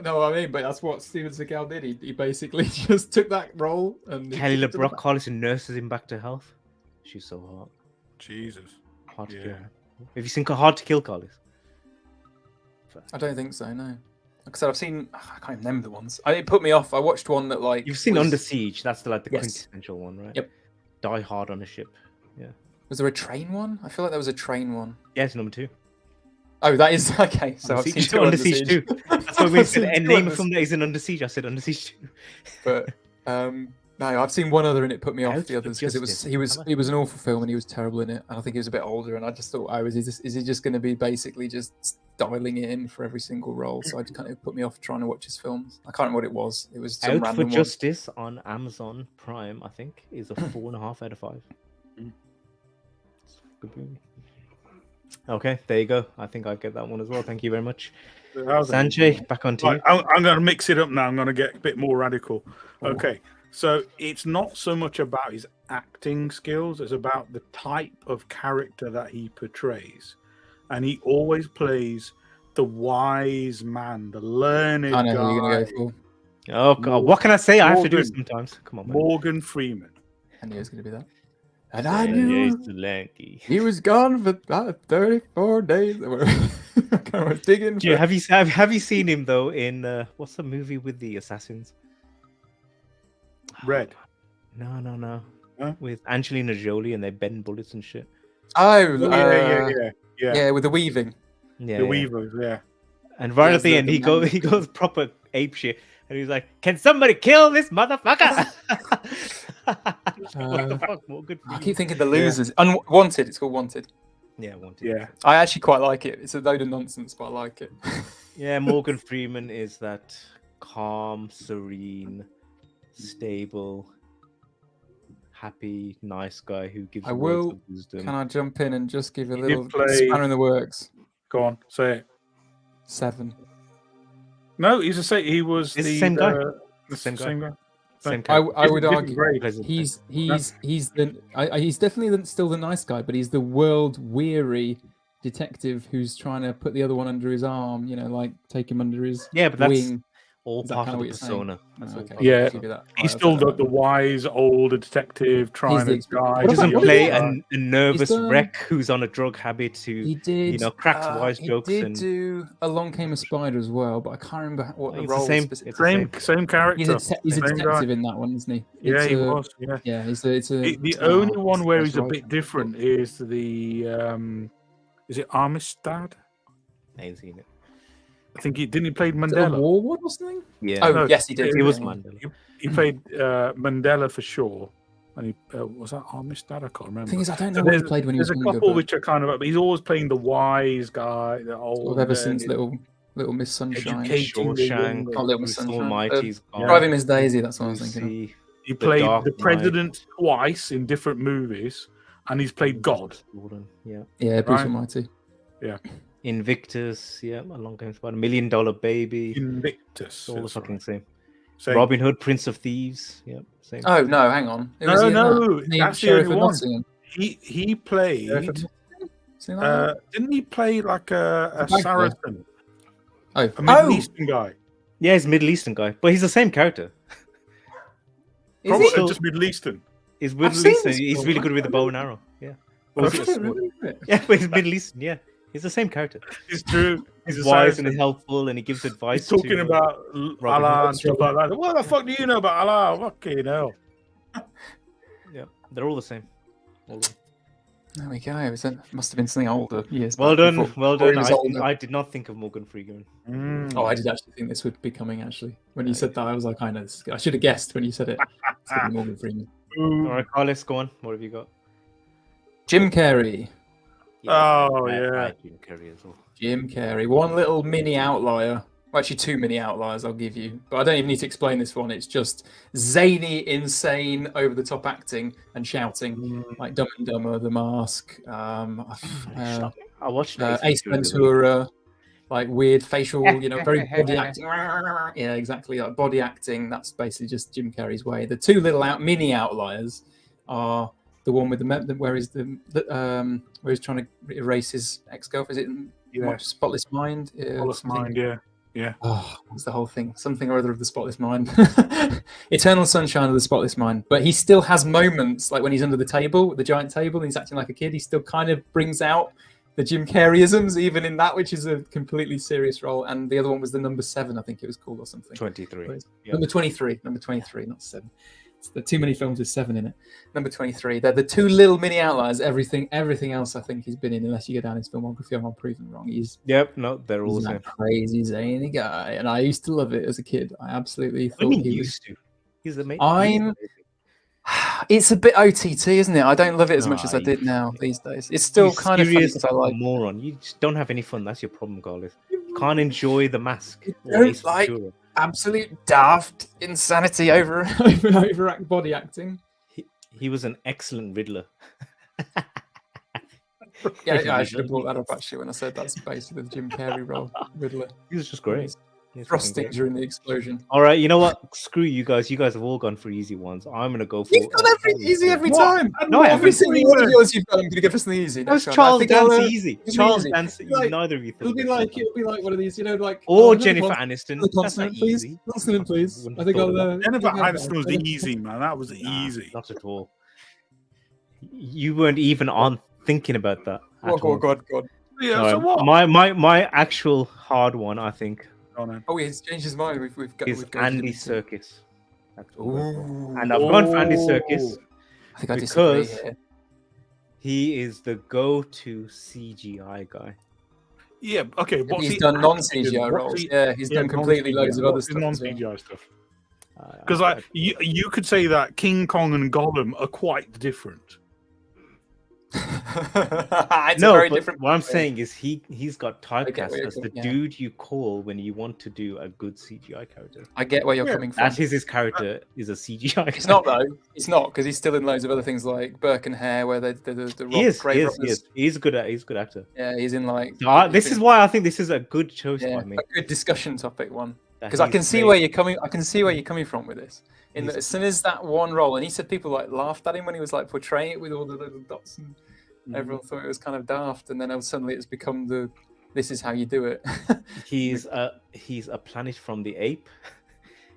[SPEAKER 2] no, I mean, but that's what Steven Seagal did. He basically just took that role and he
[SPEAKER 3] Kelly
[SPEAKER 2] took it to the
[SPEAKER 3] LeBrock Collison nurses him back to health. She's so hot.
[SPEAKER 1] Jesus.
[SPEAKER 3] Hard to
[SPEAKER 1] Yeah.
[SPEAKER 3] kill. Have you seen Hard to Kill, Carlos?
[SPEAKER 2] I don't think so. No. Like I said, I've seen. I can't even remember the ones. It put me off. I watched one that like
[SPEAKER 3] You've seen
[SPEAKER 2] was,
[SPEAKER 3] Under Siege. That's the
[SPEAKER 2] Yes.
[SPEAKER 3] quintessential one, right?
[SPEAKER 2] Yep.
[SPEAKER 3] Die Hard on a ship.
[SPEAKER 2] Was there a train one? I feel like there was a train one.
[SPEAKER 3] Yeah, it's number 2.
[SPEAKER 2] Oh, that is okay. So
[SPEAKER 3] Under
[SPEAKER 2] I've
[SPEAKER 3] Siege,
[SPEAKER 2] seen two
[SPEAKER 3] Under Siege 2. That's what we
[SPEAKER 2] I've
[SPEAKER 3] said.
[SPEAKER 2] seen
[SPEAKER 3] And
[SPEAKER 2] two
[SPEAKER 3] name a
[SPEAKER 2] Under
[SPEAKER 3] film that isn't Under Siege. I said Under Siege 2.
[SPEAKER 2] But no, I've seen one other and it put me off
[SPEAKER 3] Out
[SPEAKER 2] the
[SPEAKER 3] for
[SPEAKER 2] others because
[SPEAKER 3] Justice.
[SPEAKER 2] he was an awful film and he was terrible in it. And I think he was a bit older and I just thought, oh, is he just going to be basically just dialing it in for every single role? So it kind of put me off trying to watch his films. I can't remember what it was. It was some
[SPEAKER 3] Out for
[SPEAKER 2] random one.
[SPEAKER 3] Justice on Amazon Prime, I think, is a 4.5 out of 5. Good movie. Okay, there you go. I think I get that one as well. Thank you very much.
[SPEAKER 1] That was a-
[SPEAKER 3] Sanjay, back on to
[SPEAKER 1] Right,
[SPEAKER 3] you.
[SPEAKER 1] I'm going to mix it up now. I'm going to get a bit more radical. Okay, so it's not so much about his acting skills; it's about the type of character that he portrays, and he always plays the wise man, the learned
[SPEAKER 2] I know
[SPEAKER 1] guy,
[SPEAKER 2] who you're going to go for.
[SPEAKER 3] Oh God, what can I say? I have to do it
[SPEAKER 1] Morgan.
[SPEAKER 3] sometimes. Come on, man.
[SPEAKER 1] Morgan Freeman.
[SPEAKER 2] I knew it was going to be that. And I knew
[SPEAKER 3] Lanky.
[SPEAKER 2] he was gone for about 34 days. I was digging.
[SPEAKER 3] Dude, have you seen him though in what's the movie with the assassins?
[SPEAKER 1] Red.
[SPEAKER 3] No.
[SPEAKER 1] Huh?
[SPEAKER 3] With Angelina Jolie and they bend bullets and shit.
[SPEAKER 2] Yeah, with the weaving.
[SPEAKER 3] Yeah,
[SPEAKER 1] The
[SPEAKER 3] yeah.
[SPEAKER 1] Weavers, yeah.
[SPEAKER 3] And right
[SPEAKER 2] Yeah,
[SPEAKER 3] at the end,
[SPEAKER 2] the
[SPEAKER 3] he
[SPEAKER 2] man-
[SPEAKER 3] goes proper ape shit, and he's like, "Can somebody kill this motherfucker?" What the fuck? What good for
[SPEAKER 2] I
[SPEAKER 3] you.
[SPEAKER 2] keep thinking the losers. Unwanted. It's called Wanted.
[SPEAKER 3] Yeah, wanted.
[SPEAKER 1] Yeah.
[SPEAKER 2] I actually quite like it. It's a load of nonsense, but I like it.
[SPEAKER 3] Yeah, Morgan Freeman is that calm, serene, stable, happy, nice guy who gives
[SPEAKER 2] I
[SPEAKER 3] words
[SPEAKER 2] will-
[SPEAKER 3] of wisdom.
[SPEAKER 2] Can I jump in and just give a
[SPEAKER 1] He
[SPEAKER 2] little
[SPEAKER 1] did play-
[SPEAKER 2] spanner in the works?
[SPEAKER 1] Go on, say it.
[SPEAKER 2] 7.
[SPEAKER 1] No, he was
[SPEAKER 3] It's
[SPEAKER 1] the
[SPEAKER 3] the same guy.
[SPEAKER 1] The
[SPEAKER 3] Same guy.
[SPEAKER 1] same guy.
[SPEAKER 3] Same
[SPEAKER 2] I
[SPEAKER 3] character.
[SPEAKER 2] would
[SPEAKER 1] Different
[SPEAKER 2] argue
[SPEAKER 1] grade.
[SPEAKER 2] he's he's definitely still the nice guy, but he's the world weary detective who's trying to put the other one under his arm. You know, like take him under his
[SPEAKER 3] Yeah, but that's
[SPEAKER 2] wing.
[SPEAKER 3] all
[SPEAKER 2] Is that
[SPEAKER 3] part
[SPEAKER 2] kinda
[SPEAKER 3] of
[SPEAKER 2] what
[SPEAKER 3] the
[SPEAKER 2] you're saying?
[SPEAKER 3] persona. That's all
[SPEAKER 2] Okay.
[SPEAKER 3] part of
[SPEAKER 1] Yeah.
[SPEAKER 3] the
[SPEAKER 2] Give you
[SPEAKER 3] persona.
[SPEAKER 2] that.
[SPEAKER 1] He's
[SPEAKER 2] Right,
[SPEAKER 1] still
[SPEAKER 2] I'll take
[SPEAKER 1] the wise older detective trying
[SPEAKER 2] the
[SPEAKER 1] to guide.
[SPEAKER 3] He doesn't
[SPEAKER 2] What
[SPEAKER 3] play
[SPEAKER 2] about-
[SPEAKER 3] a nervous
[SPEAKER 2] done-
[SPEAKER 3] wreck who's on a drug habit who,
[SPEAKER 2] He did.
[SPEAKER 3] cracks wise
[SPEAKER 2] he
[SPEAKER 3] jokes
[SPEAKER 2] did
[SPEAKER 3] and
[SPEAKER 2] do Along Came a Spider as well, but I can't remember what the
[SPEAKER 3] it's the
[SPEAKER 2] role
[SPEAKER 3] same.
[SPEAKER 2] specifically.
[SPEAKER 3] It's the same.
[SPEAKER 1] Same character.
[SPEAKER 2] He's a
[SPEAKER 1] Same guy.
[SPEAKER 2] detective in that one, isn't he?
[SPEAKER 1] Yeah,
[SPEAKER 2] It's
[SPEAKER 1] he
[SPEAKER 2] a-
[SPEAKER 1] was. Yeah.
[SPEAKER 2] Yeah, it's a.
[SPEAKER 1] The only one where
[SPEAKER 2] that's
[SPEAKER 1] he's a
[SPEAKER 2] right.
[SPEAKER 1] bit different is the is it Armistad?
[SPEAKER 3] I ain't seen it.
[SPEAKER 1] I think he play
[SPEAKER 2] Is it a
[SPEAKER 1] Mandela.
[SPEAKER 2] Warwood or something?
[SPEAKER 3] Yeah.
[SPEAKER 2] Oh,
[SPEAKER 1] No,
[SPEAKER 2] yes, he did.
[SPEAKER 3] it was
[SPEAKER 2] Yeah.
[SPEAKER 3] Mandela.
[SPEAKER 1] He played Mandela for sure. And he was that Armistad? I can't remember.
[SPEAKER 2] The thing is, I don't
[SPEAKER 1] So
[SPEAKER 2] know what he
[SPEAKER 1] there's-
[SPEAKER 2] played when he was
[SPEAKER 1] There's a
[SPEAKER 2] younger.
[SPEAKER 1] couple
[SPEAKER 2] but
[SPEAKER 1] which are kind of, but he's always playing the wise guy, the
[SPEAKER 2] sort
[SPEAKER 1] old.
[SPEAKER 2] of ever since Little Miss Sunshine,
[SPEAKER 1] Educating the
[SPEAKER 3] Shawshank,
[SPEAKER 1] young.
[SPEAKER 2] Not Little
[SPEAKER 3] Bruce
[SPEAKER 2] Miss Sunshine.
[SPEAKER 3] Almighty's gone.
[SPEAKER 2] Driving Miss Daisy. That's what I was thinking. Of.
[SPEAKER 3] Lucy,
[SPEAKER 1] He
[SPEAKER 3] The
[SPEAKER 1] played
[SPEAKER 3] Dark
[SPEAKER 1] the
[SPEAKER 3] Knight.
[SPEAKER 1] president twice in different movies, and he's played God.
[SPEAKER 3] Yeah.
[SPEAKER 2] Yeah, Bruce
[SPEAKER 1] Right.
[SPEAKER 2] Almighty.
[SPEAKER 3] Invictus, yeah, Along Came Spider, $1 Million Baby,
[SPEAKER 1] Invictus.
[SPEAKER 3] it's all the
[SPEAKER 1] that's
[SPEAKER 3] fucking
[SPEAKER 1] right.
[SPEAKER 3] same.
[SPEAKER 1] Same.
[SPEAKER 3] Robin Hood, Prince of Thieves, yeah, same.
[SPEAKER 2] Oh no, hang on. Who
[SPEAKER 1] No,
[SPEAKER 2] was he in
[SPEAKER 1] no,
[SPEAKER 2] that? Wasn't he
[SPEAKER 1] that's the
[SPEAKER 2] Sheriff
[SPEAKER 1] only
[SPEAKER 2] of
[SPEAKER 1] one.
[SPEAKER 2] Nottingham?
[SPEAKER 1] He played.
[SPEAKER 2] Sheriff of Nottingham? Something like that?
[SPEAKER 1] Didn't he play like a
[SPEAKER 2] bad guy.
[SPEAKER 1] Saracen,
[SPEAKER 2] Oh,
[SPEAKER 1] a Middle Eastern guy?
[SPEAKER 3] Yeah, he's a Middle Eastern guy, but he's the same character.
[SPEAKER 2] Is
[SPEAKER 1] Probably
[SPEAKER 2] he?
[SPEAKER 3] Still-
[SPEAKER 1] just Middle Eastern.
[SPEAKER 3] He's
[SPEAKER 2] I've
[SPEAKER 3] Middle
[SPEAKER 2] seen
[SPEAKER 3] Eastern.
[SPEAKER 2] this
[SPEAKER 3] He's
[SPEAKER 2] film,
[SPEAKER 3] really
[SPEAKER 2] I
[SPEAKER 3] good with the
[SPEAKER 2] don't
[SPEAKER 3] bow and arrow. Yeah.
[SPEAKER 1] Oh,
[SPEAKER 3] Or is
[SPEAKER 2] I
[SPEAKER 3] it a
[SPEAKER 2] don't
[SPEAKER 3] sword?
[SPEAKER 2] remember it.
[SPEAKER 3] Yeah, but he's Middle Eastern. Yeah, he's the same character.
[SPEAKER 1] It's true.
[SPEAKER 3] He's
[SPEAKER 1] He's a
[SPEAKER 3] wise
[SPEAKER 1] Saracen.
[SPEAKER 3] and helpful, and he gives advice.
[SPEAKER 1] He's talking
[SPEAKER 3] to,
[SPEAKER 1] about
[SPEAKER 3] Robin
[SPEAKER 1] Allah
[SPEAKER 3] Hood.
[SPEAKER 1] and stuff like that. What the fuck do you know about Allah? Fucking hell.
[SPEAKER 3] Yeah, they're all the same. All the-
[SPEAKER 2] There we go. It must have been something older. Years.
[SPEAKER 3] Well
[SPEAKER 2] back
[SPEAKER 3] done,
[SPEAKER 2] before-
[SPEAKER 3] well
[SPEAKER 2] before he
[SPEAKER 3] done.
[SPEAKER 2] was older.
[SPEAKER 3] I did not think of Morgan Freeman.
[SPEAKER 2] Oh, I did actually think this would be coming. Actually, when you said that, I was like, I know this. I should have guessed when you said it. It's gonna be Morgan Freeman.
[SPEAKER 3] All right, Carlos, go on. What have you got?
[SPEAKER 2] Jim Carrey.
[SPEAKER 1] Oh,
[SPEAKER 3] I
[SPEAKER 1] yeah.
[SPEAKER 3] like Jim Carrey as well.
[SPEAKER 2] Jim Carrey. One little mini outlier. Well, actually, 2 mini outliers I'll give you. But I don't even need to explain this one. It's just zany, insane, over-the-top acting and shouting, like Dumb and Dumber, The Mask,
[SPEAKER 3] I watched
[SPEAKER 2] Ace Ventura, like weird facial, very body acting. Yeah, exactly. Like body acting. That's basically just Jim Carrey's way. The 2 little mini outliers are the one with where he's trying to erase his ex-girlfriend. Is it Spotless Mind?
[SPEAKER 1] Spotless Mind, yeah.
[SPEAKER 2] Oh, what's the whole thing? Something or other of the Spotless Mind. Eternal Sunshine of the Spotless Mind. But he still has moments, like when he's under the table, the giant table, and he's acting like a kid. He still kind of brings out the Jim Carreyisms, even in that, which is a completely serious role. And the other one was the number 7, I think it was called, or something.
[SPEAKER 3] 23. Yeah.
[SPEAKER 2] Number 23, not 7. It's the too many films with 7 in it. Number 23. They're the 2 little mini outliers. Everything else I think he's been in, unless you go down his filmography, I'm not proven wrong.
[SPEAKER 3] Yep, no, they're all
[SPEAKER 2] He's
[SPEAKER 3] the
[SPEAKER 2] that
[SPEAKER 3] same.
[SPEAKER 2] crazy zany guy, and I used to love it as a kid. I absolutely
[SPEAKER 3] I
[SPEAKER 2] thought
[SPEAKER 3] mean,
[SPEAKER 2] he was.
[SPEAKER 3] used to. He's the main.
[SPEAKER 2] It's a bit OTT, isn't it? I don't love it as much as I did now these days. It's still kind of funny because I like.
[SPEAKER 3] moron. You just don't have any fun. That's your problem, Carlos. Can't enjoy The Mask. or
[SPEAKER 2] don't
[SPEAKER 3] Ace
[SPEAKER 2] like-
[SPEAKER 3] Ventura.
[SPEAKER 2] Absolute daft insanity overact body acting.
[SPEAKER 3] He was an excellent Riddler.
[SPEAKER 2] I should have brought that up actually when I said that's basically the Jim Carrey role, Riddler.
[SPEAKER 3] He was just great. He's fucking
[SPEAKER 2] Thrusting
[SPEAKER 3] great.
[SPEAKER 2] during the explosion.
[SPEAKER 3] All right, you know what? Screw you guys. You guys have all gone for easy ones. I'm gonna go for.
[SPEAKER 2] You've done easy every
[SPEAKER 1] What?
[SPEAKER 2] time.
[SPEAKER 3] No, I
[SPEAKER 2] Every
[SPEAKER 3] haven't.
[SPEAKER 2] single one of yours you've done. I'm gonna give us the easy.
[SPEAKER 3] That was
[SPEAKER 2] next time. I
[SPEAKER 3] Charles
[SPEAKER 2] think I'll,
[SPEAKER 3] Dance easy.
[SPEAKER 2] it's
[SPEAKER 3] Charles
[SPEAKER 2] easy.
[SPEAKER 3] Dance.
[SPEAKER 2] Like,
[SPEAKER 3] Neither of you thought.
[SPEAKER 2] it'll be like one of these, like
[SPEAKER 3] Or
[SPEAKER 2] another
[SPEAKER 3] Jennifer
[SPEAKER 2] one.
[SPEAKER 3] Aniston.
[SPEAKER 2] The
[SPEAKER 3] That's not
[SPEAKER 2] consonant, please.
[SPEAKER 3] easy.
[SPEAKER 2] Consonant, please.
[SPEAKER 3] Wouldn't
[SPEAKER 2] I
[SPEAKER 3] have
[SPEAKER 2] think
[SPEAKER 3] thought of
[SPEAKER 2] I'll.
[SPEAKER 3] that.
[SPEAKER 1] Jennifer
[SPEAKER 2] think I'll-
[SPEAKER 1] Aniston was easy, man. That was easy.
[SPEAKER 3] Not at all. You weren't even on thinking about that. At all.
[SPEAKER 2] God.
[SPEAKER 1] Yeah, so what?
[SPEAKER 3] My actual hard one, I think,
[SPEAKER 2] Oh, he's changed his mind. We've got.
[SPEAKER 3] is
[SPEAKER 2] we've got
[SPEAKER 3] Andy Serkis.
[SPEAKER 2] Ooh.
[SPEAKER 3] And I've gone for Andy Serkis
[SPEAKER 2] I think I disagree
[SPEAKER 3] because
[SPEAKER 2] here.
[SPEAKER 3] he is the go-to CGI guy.
[SPEAKER 1] Yeah, okay. What's
[SPEAKER 2] He's
[SPEAKER 1] he
[SPEAKER 2] done
[SPEAKER 1] acting
[SPEAKER 2] non-CGI
[SPEAKER 1] in? What's
[SPEAKER 2] roles.
[SPEAKER 1] he-
[SPEAKER 2] Yeah, he's done completely
[SPEAKER 1] non-CGI.
[SPEAKER 2] loads of other
[SPEAKER 1] What's his
[SPEAKER 2] stuff. as well.
[SPEAKER 1] non-CGI stuff. Because like you could say that King Kong and Gollum are quite different.
[SPEAKER 2] It's
[SPEAKER 3] No,
[SPEAKER 2] a very
[SPEAKER 3] but
[SPEAKER 2] different.
[SPEAKER 3] what I'm saying is he's got
[SPEAKER 2] get
[SPEAKER 3] typecast
[SPEAKER 2] where you're
[SPEAKER 3] as the
[SPEAKER 2] coming- yeah.
[SPEAKER 3] dude you call when you want to do a good CGI character.
[SPEAKER 2] I get where you're
[SPEAKER 1] Yeah,
[SPEAKER 2] coming from.
[SPEAKER 3] That is his character is a CGI.
[SPEAKER 2] It's not though. It's not because he's still in loads of other things like Burke and Hare, where the
[SPEAKER 3] He is.
[SPEAKER 2] grave robbers.
[SPEAKER 3] He's a good. He's a good actor.
[SPEAKER 2] Yeah, he's in like.
[SPEAKER 3] So this is why I think this is a good choice
[SPEAKER 2] yeah,
[SPEAKER 3] by me.
[SPEAKER 2] a good discussion topic one.
[SPEAKER 3] that
[SPEAKER 2] Because I
[SPEAKER 3] he's
[SPEAKER 2] can see
[SPEAKER 3] great.
[SPEAKER 2] where you're coming. I can see where you're coming from with this.
[SPEAKER 3] He's-
[SPEAKER 2] As soon as that one role, and he said people like laughed at him when he was like portraying it with all the little dots, and everyone thought it was kind of daft. And then suddenly it's become this is how you do it.
[SPEAKER 3] He's a planet from the ape.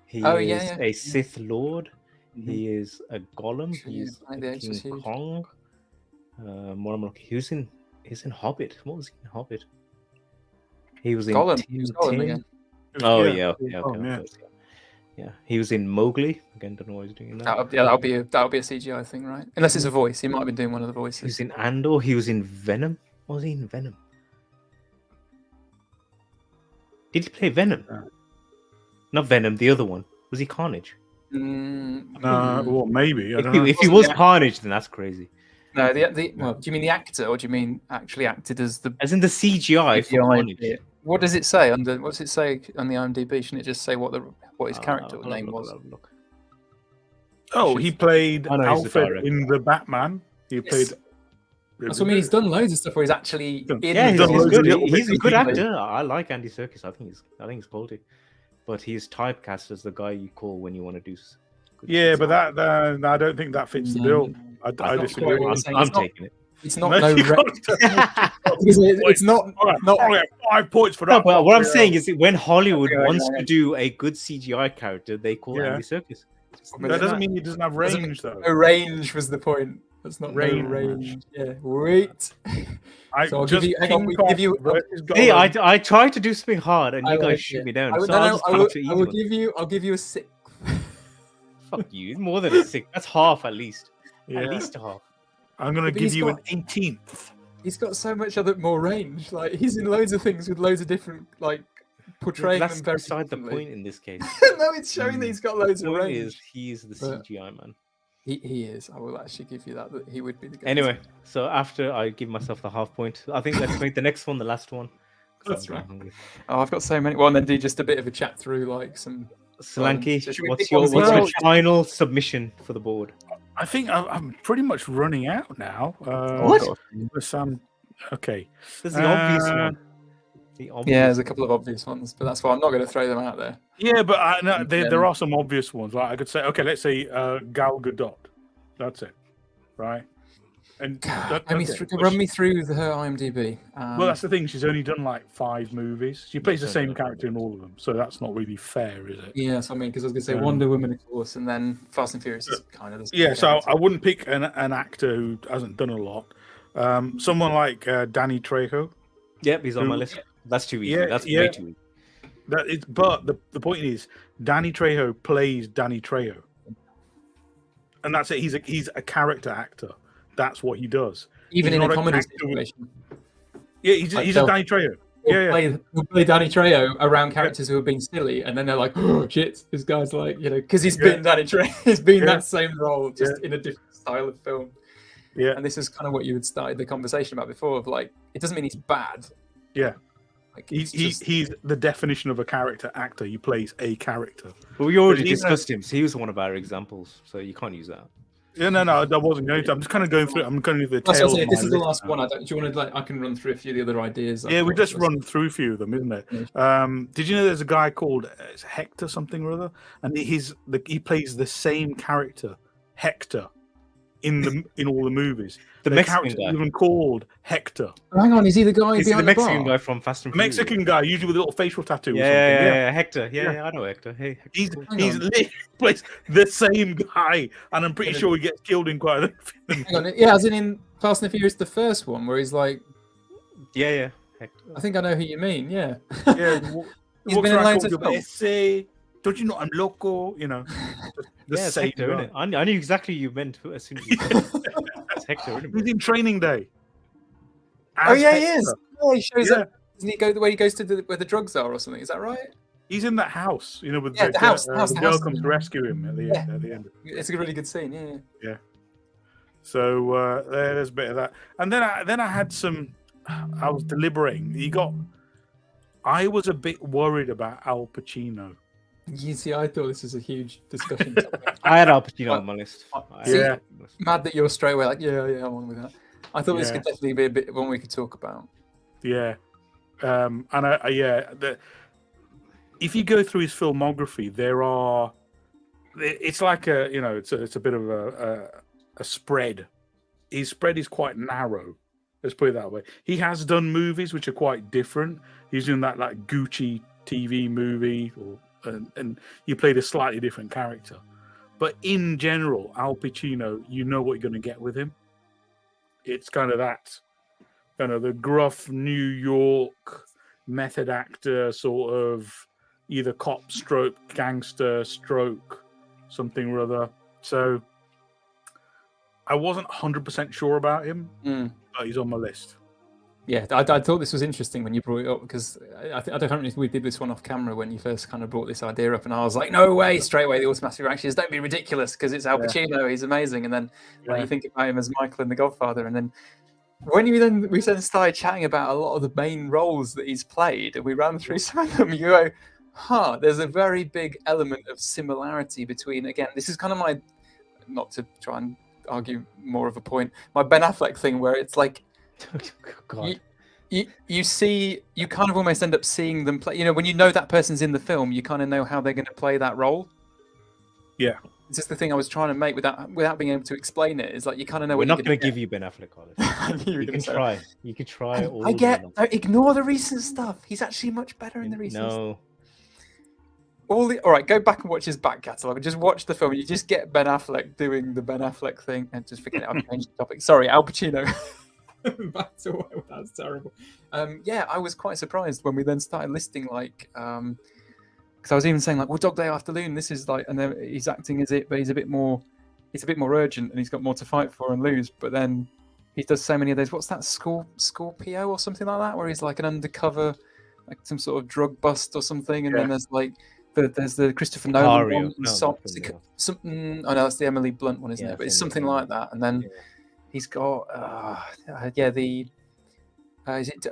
[SPEAKER 3] He
[SPEAKER 2] Oh,
[SPEAKER 3] is
[SPEAKER 2] yeah.
[SPEAKER 3] a Sith Lord. He is a Gollum.
[SPEAKER 2] Sure,
[SPEAKER 3] He's
[SPEAKER 2] Planet of the Apes was
[SPEAKER 3] King
[SPEAKER 2] huge.
[SPEAKER 3] Kong. What am I looking? He's in Hobbit. What was he in Hobbit? He was in
[SPEAKER 2] Gollum.
[SPEAKER 3] Tim
[SPEAKER 2] He was Gollum
[SPEAKER 3] Tim.
[SPEAKER 2] again.
[SPEAKER 3] Oh
[SPEAKER 1] Yeah.
[SPEAKER 3] yeah, okay,
[SPEAKER 1] Oh,
[SPEAKER 3] of
[SPEAKER 1] yeah.
[SPEAKER 3] course, yeah. Yeah, he was in Mowgli. Again, don't know what he's doing in that.
[SPEAKER 2] That'll be a CGI thing, right? Unless it's a voice. He might have been doing one of the
[SPEAKER 3] He was
[SPEAKER 2] voices.
[SPEAKER 3] in Andor. He was in Venom. What was he in Venom? Did he play Venom? Not Venom. The other one. Was he Carnage?
[SPEAKER 1] Well, maybe. I don't know.
[SPEAKER 3] If he was Carnage, then that's crazy.
[SPEAKER 2] No, well, do you mean the actor, or do you mean actually acted as the
[SPEAKER 3] As in the CGI for Carnage.
[SPEAKER 2] bit? What does it say on what does it say on the IMDb? Shouldn't it just say what his character
[SPEAKER 3] I'll have a
[SPEAKER 2] name
[SPEAKER 3] look,
[SPEAKER 2] was?
[SPEAKER 3] I'll have a look.
[SPEAKER 1] Oh, he played
[SPEAKER 3] I know he's the
[SPEAKER 1] Alfred
[SPEAKER 3] director.
[SPEAKER 1] in the Batman. He played.
[SPEAKER 2] That's what I mean. He's done loads of stuff where he's actually in.
[SPEAKER 3] Yeah,
[SPEAKER 1] done
[SPEAKER 3] he's
[SPEAKER 1] loads
[SPEAKER 3] good.
[SPEAKER 1] of little
[SPEAKER 3] He's a
[SPEAKER 1] bits
[SPEAKER 3] good
[SPEAKER 1] and pieces.
[SPEAKER 3] actor. I like Andy Serkis. I think he's quality. But he's typecast as the guy you call when you want to do. Good
[SPEAKER 1] Yeah,
[SPEAKER 3] stuff.
[SPEAKER 1] but that I don't think that fits the bill. I
[SPEAKER 2] not
[SPEAKER 1] disagree.
[SPEAKER 2] quite.
[SPEAKER 3] I'm taking it.
[SPEAKER 2] It's not
[SPEAKER 1] No,
[SPEAKER 2] no.
[SPEAKER 1] you can't.
[SPEAKER 2] It's not.
[SPEAKER 1] All right,
[SPEAKER 2] Not.
[SPEAKER 1] all right, 5 points for
[SPEAKER 3] No,
[SPEAKER 1] that.
[SPEAKER 3] but what I'm
[SPEAKER 1] Yeah.
[SPEAKER 3] saying is that when Hollywood
[SPEAKER 2] Okay,
[SPEAKER 3] wants
[SPEAKER 2] okay.
[SPEAKER 3] to do a good CGI character, they call
[SPEAKER 1] Yeah.
[SPEAKER 3] Andy Serkis.
[SPEAKER 1] That doesn't mean he doesn't have
[SPEAKER 2] Doesn't-
[SPEAKER 1] range, though.
[SPEAKER 2] No range was the point. That's not
[SPEAKER 1] Range.
[SPEAKER 2] no range. Yeah. Wait.
[SPEAKER 1] I
[SPEAKER 2] So I'll
[SPEAKER 1] just
[SPEAKER 2] give you- hang on, we
[SPEAKER 1] King
[SPEAKER 2] give you-
[SPEAKER 1] Kong versus
[SPEAKER 3] Hey,
[SPEAKER 1] Gollum.
[SPEAKER 3] I tried to do something hard, and
[SPEAKER 2] I
[SPEAKER 3] you guys
[SPEAKER 2] like
[SPEAKER 3] shoot
[SPEAKER 2] it.
[SPEAKER 3] me down.
[SPEAKER 2] I will,
[SPEAKER 3] So
[SPEAKER 2] no,
[SPEAKER 3] I'll
[SPEAKER 2] no,
[SPEAKER 3] just
[SPEAKER 2] I
[SPEAKER 3] come
[SPEAKER 2] will,
[SPEAKER 3] to easy
[SPEAKER 2] I will
[SPEAKER 3] one.
[SPEAKER 2] give you. I'll give you a 6.
[SPEAKER 3] Fuck you. It's more than a 6. That's half at least.
[SPEAKER 1] Yeah.
[SPEAKER 3] At least a half.
[SPEAKER 1] I'm going to
[SPEAKER 2] But
[SPEAKER 1] give
[SPEAKER 2] he's
[SPEAKER 1] you
[SPEAKER 2] got-
[SPEAKER 1] an 18th.
[SPEAKER 2] He's got so much more range. Like he's in loads of things with loads of different portraying
[SPEAKER 3] That's
[SPEAKER 2] them very
[SPEAKER 3] beside the
[SPEAKER 2] differently.
[SPEAKER 3] point in this case.
[SPEAKER 2] No, it's showing that he's got loads
[SPEAKER 3] The
[SPEAKER 2] of
[SPEAKER 3] point
[SPEAKER 2] range.
[SPEAKER 3] is, he is the
[SPEAKER 2] But-
[SPEAKER 3] CGI man.
[SPEAKER 2] He is. I will actually give you that. That he would be the guy.
[SPEAKER 3] Anyway, so after I give myself the half point, I think let's make the next one the last one. 'cause
[SPEAKER 2] That's
[SPEAKER 3] I'm
[SPEAKER 2] right.
[SPEAKER 3] hungry.
[SPEAKER 2] Oh, I've got so many. Well, and then do just a bit of a chat through like some.
[SPEAKER 3] Solanke,
[SPEAKER 2] So should we
[SPEAKER 3] what's
[SPEAKER 2] pick
[SPEAKER 3] your
[SPEAKER 2] ones
[SPEAKER 3] what's
[SPEAKER 2] as
[SPEAKER 3] your
[SPEAKER 2] well?
[SPEAKER 3] final submission for the board?
[SPEAKER 1] I think I'm pretty much running out now.
[SPEAKER 3] What?
[SPEAKER 1] Okay.
[SPEAKER 3] There's the obvious
[SPEAKER 1] Uh,
[SPEAKER 3] one. The obvious
[SPEAKER 2] Yeah, there's a couple of obvious ones, but that's why I'm not going to throw them out there.
[SPEAKER 1] Yeah, but no, there
[SPEAKER 2] Yeah.
[SPEAKER 1] are some obvious ones. Like I could say, okay, let's say Gal Gadot. That's it, right? And
[SPEAKER 2] Run me through her IMDb.
[SPEAKER 1] Well, that's the thing. She's only done like 5 movies. She plays the
[SPEAKER 3] That's
[SPEAKER 1] same
[SPEAKER 3] only-
[SPEAKER 1] character in all of them, so that's not really fair, is it?
[SPEAKER 2] yeah, so I mean, because I was going to say
[SPEAKER 1] Um,
[SPEAKER 2] Wonder Woman, of course, and then Fast and Furious is kind of the same
[SPEAKER 1] Yeah, so
[SPEAKER 2] character.
[SPEAKER 1] I wouldn't pick an actor who hasn't done a lot. Someone like Danny Trejo.
[SPEAKER 3] Yep, he's on my
[SPEAKER 1] Who-
[SPEAKER 3] list. That's too easy.
[SPEAKER 1] Yeah,
[SPEAKER 3] That's
[SPEAKER 1] yeah.
[SPEAKER 3] way too easy.
[SPEAKER 1] But the point is, Danny Trejo plays Danny Trejo, and that's it. He's a character actor. That's what he does.
[SPEAKER 2] Even
[SPEAKER 1] he's
[SPEAKER 2] in a
[SPEAKER 1] not an
[SPEAKER 2] comedy
[SPEAKER 1] actor with-
[SPEAKER 2] situation.
[SPEAKER 1] Yeah, he's
[SPEAKER 2] Like
[SPEAKER 1] a
[SPEAKER 2] they'll-
[SPEAKER 1] Danny Trejo.
[SPEAKER 2] He'll
[SPEAKER 1] Yeah,
[SPEAKER 2] play Danny Trejo around characters who have been silly, and then they're like, "Oh shit, this guy's like, because he's been Danny Trejo, he's been
[SPEAKER 1] Yeah.
[SPEAKER 2] that same role, just in a different style of film."
[SPEAKER 1] yeah,
[SPEAKER 2] And this is kind of what you had started the conversation about before. Of like, it doesn't mean he's bad.
[SPEAKER 1] yeah.
[SPEAKER 2] Like,
[SPEAKER 1] He's
[SPEAKER 2] it's just-
[SPEAKER 1] he's the definition of a character actor. He plays a character.
[SPEAKER 3] Well, we already
[SPEAKER 1] But even-
[SPEAKER 3] discussed him, so he was one of our examples, so you can't use that.
[SPEAKER 1] Yeah, no, I wasn't going to. I'm just kind of going through. I'm going through the
[SPEAKER 2] That's
[SPEAKER 1] tail.
[SPEAKER 2] what I'm saying.
[SPEAKER 1] of
[SPEAKER 2] This
[SPEAKER 1] my
[SPEAKER 2] is the
[SPEAKER 1] list
[SPEAKER 2] last
[SPEAKER 1] now.
[SPEAKER 2] one. Do you want to I can run through a few of the other ideas.
[SPEAKER 1] Yeah, we just run through a few of them, isn't it? Did you know there's a guy called Hector something or other, and he plays the same character, Hector, in all the movies.
[SPEAKER 3] The Mexican
[SPEAKER 1] character
[SPEAKER 3] guy.
[SPEAKER 1] even called Hector.
[SPEAKER 2] Hang on, is he the guy
[SPEAKER 3] Is he the
[SPEAKER 2] behind
[SPEAKER 3] Mexican
[SPEAKER 2] bar?
[SPEAKER 3] guy from Fast and
[SPEAKER 1] The
[SPEAKER 3] Furious?
[SPEAKER 1] Mexican guy, usually with a little facial tattoo or something.
[SPEAKER 3] Yeah, Hector.
[SPEAKER 1] Yeah.
[SPEAKER 3] Yeah, I know Hector. Hey, Hector.
[SPEAKER 1] He's
[SPEAKER 2] Hang on.
[SPEAKER 1] literally plays the same guy, and I'm pretty sure he gets killed in quite a film.
[SPEAKER 2] Hang on, yeah, as in Fast and the Furious, the first one, where he's like,
[SPEAKER 3] Yeah, Hector.
[SPEAKER 2] I think I know who you mean. Yeah,
[SPEAKER 1] Yeah,
[SPEAKER 2] he's been in loads of
[SPEAKER 1] films.
[SPEAKER 2] films.
[SPEAKER 1] Say, don't you know I'm loco? You know, the
[SPEAKER 3] Yeah, it's
[SPEAKER 1] same
[SPEAKER 3] Hector,
[SPEAKER 1] guy.
[SPEAKER 3] innit? I knew exactly who you meant as soon as you said it. It's Hector, innit?
[SPEAKER 1] He's in Training Day.
[SPEAKER 2] Oh
[SPEAKER 1] As
[SPEAKER 2] yeah, he
[SPEAKER 1] Hector.
[SPEAKER 2] is. Yeah, he shows
[SPEAKER 1] Yeah.
[SPEAKER 2] up. Doesn't he go the way he goes to where the drugs are or something? Is that right?
[SPEAKER 1] He's in that house, you know, with
[SPEAKER 2] Yeah, the house, the
[SPEAKER 1] the girl
[SPEAKER 2] house.
[SPEAKER 1] comes to rescue him at the
[SPEAKER 2] Yeah.
[SPEAKER 1] end.
[SPEAKER 2] It's a really good scene. Yeah.
[SPEAKER 1] So there's a bit of that, and then I had some. I was deliberating. I was a bit worried about Al Pacino.
[SPEAKER 2] You see, I thought this was a huge discussion topic.
[SPEAKER 3] I had Al Pacino on my list.
[SPEAKER 1] Yeah.
[SPEAKER 2] Mad that you're straight away like, yeah, I'm on with that. I thought this
[SPEAKER 1] Yeah.
[SPEAKER 2] could definitely be a bit one we could talk about.
[SPEAKER 1] Yeah, and if you go through his filmography, it's like it's a bit of a spread. His spread is quite narrow. Let's put it that way. He has done movies which are quite different. He's doing that like Gucci TV movie, and he played a slightly different character. But in general, Al Pacino, you know what you're going to get with him. It's kind of that, kind of the gruff New York method actor, sort of either cop stroke gangster stroke something or other. So I wasn't 100% sure about him, but he's on my list.
[SPEAKER 2] Yeah, I thought this was interesting when you brought it up because I don't know if we did this one off camera when you first kind of brought this idea up, and I was like, no way, straight away the automatic reaction is don't be ridiculous because it's Al Pacino, he's amazing, and then you think about him as Michael in The Godfather, and then when we then started chatting about a lot of the main roles that he's played, and we ran through some of them, you go, there's a very big element of similarity between, again, this is kind of my, not to try and argue more of a point, my Ben Affleck thing where it's like,
[SPEAKER 3] God.
[SPEAKER 2] You see, you kind of almost end up seeing them play. You know, when you know that person's in the film, you kind of know how they're going to play that role.
[SPEAKER 1] Yeah,
[SPEAKER 2] this is the thing I was trying to make without being able to explain it. Is like you kind of know.
[SPEAKER 3] We're
[SPEAKER 2] what
[SPEAKER 3] not
[SPEAKER 2] going to
[SPEAKER 3] give you Ben Affleck, Carlos. You can try. You can try.
[SPEAKER 2] I get. Ignore the recent stuff. He's actually much better in the recent.
[SPEAKER 3] No.
[SPEAKER 2] All right, go back and watch his back catalogue and just watch the film. You just get Ben Affleck doing the Ben Affleck thing, and just forget it. I've changed the topic. Sorry, Al Pacino. Back to that's terrible. Yeah, I was quite surprised when we then started listing like, because I was even saying like, well, Dog Day Afternoon. This is like, and then he's acting as it, but he's a bit more urgent, and he's got more to fight for and lose. But then he does so many of those. What's that, Scorpio or something like that, where he's like an undercover, like some sort of drug bust or something, and then there's like. There's the Christopher Nolan one. Oh no, that's the Emily Blunt one, isn't it? But it's something like that. And then he's got is it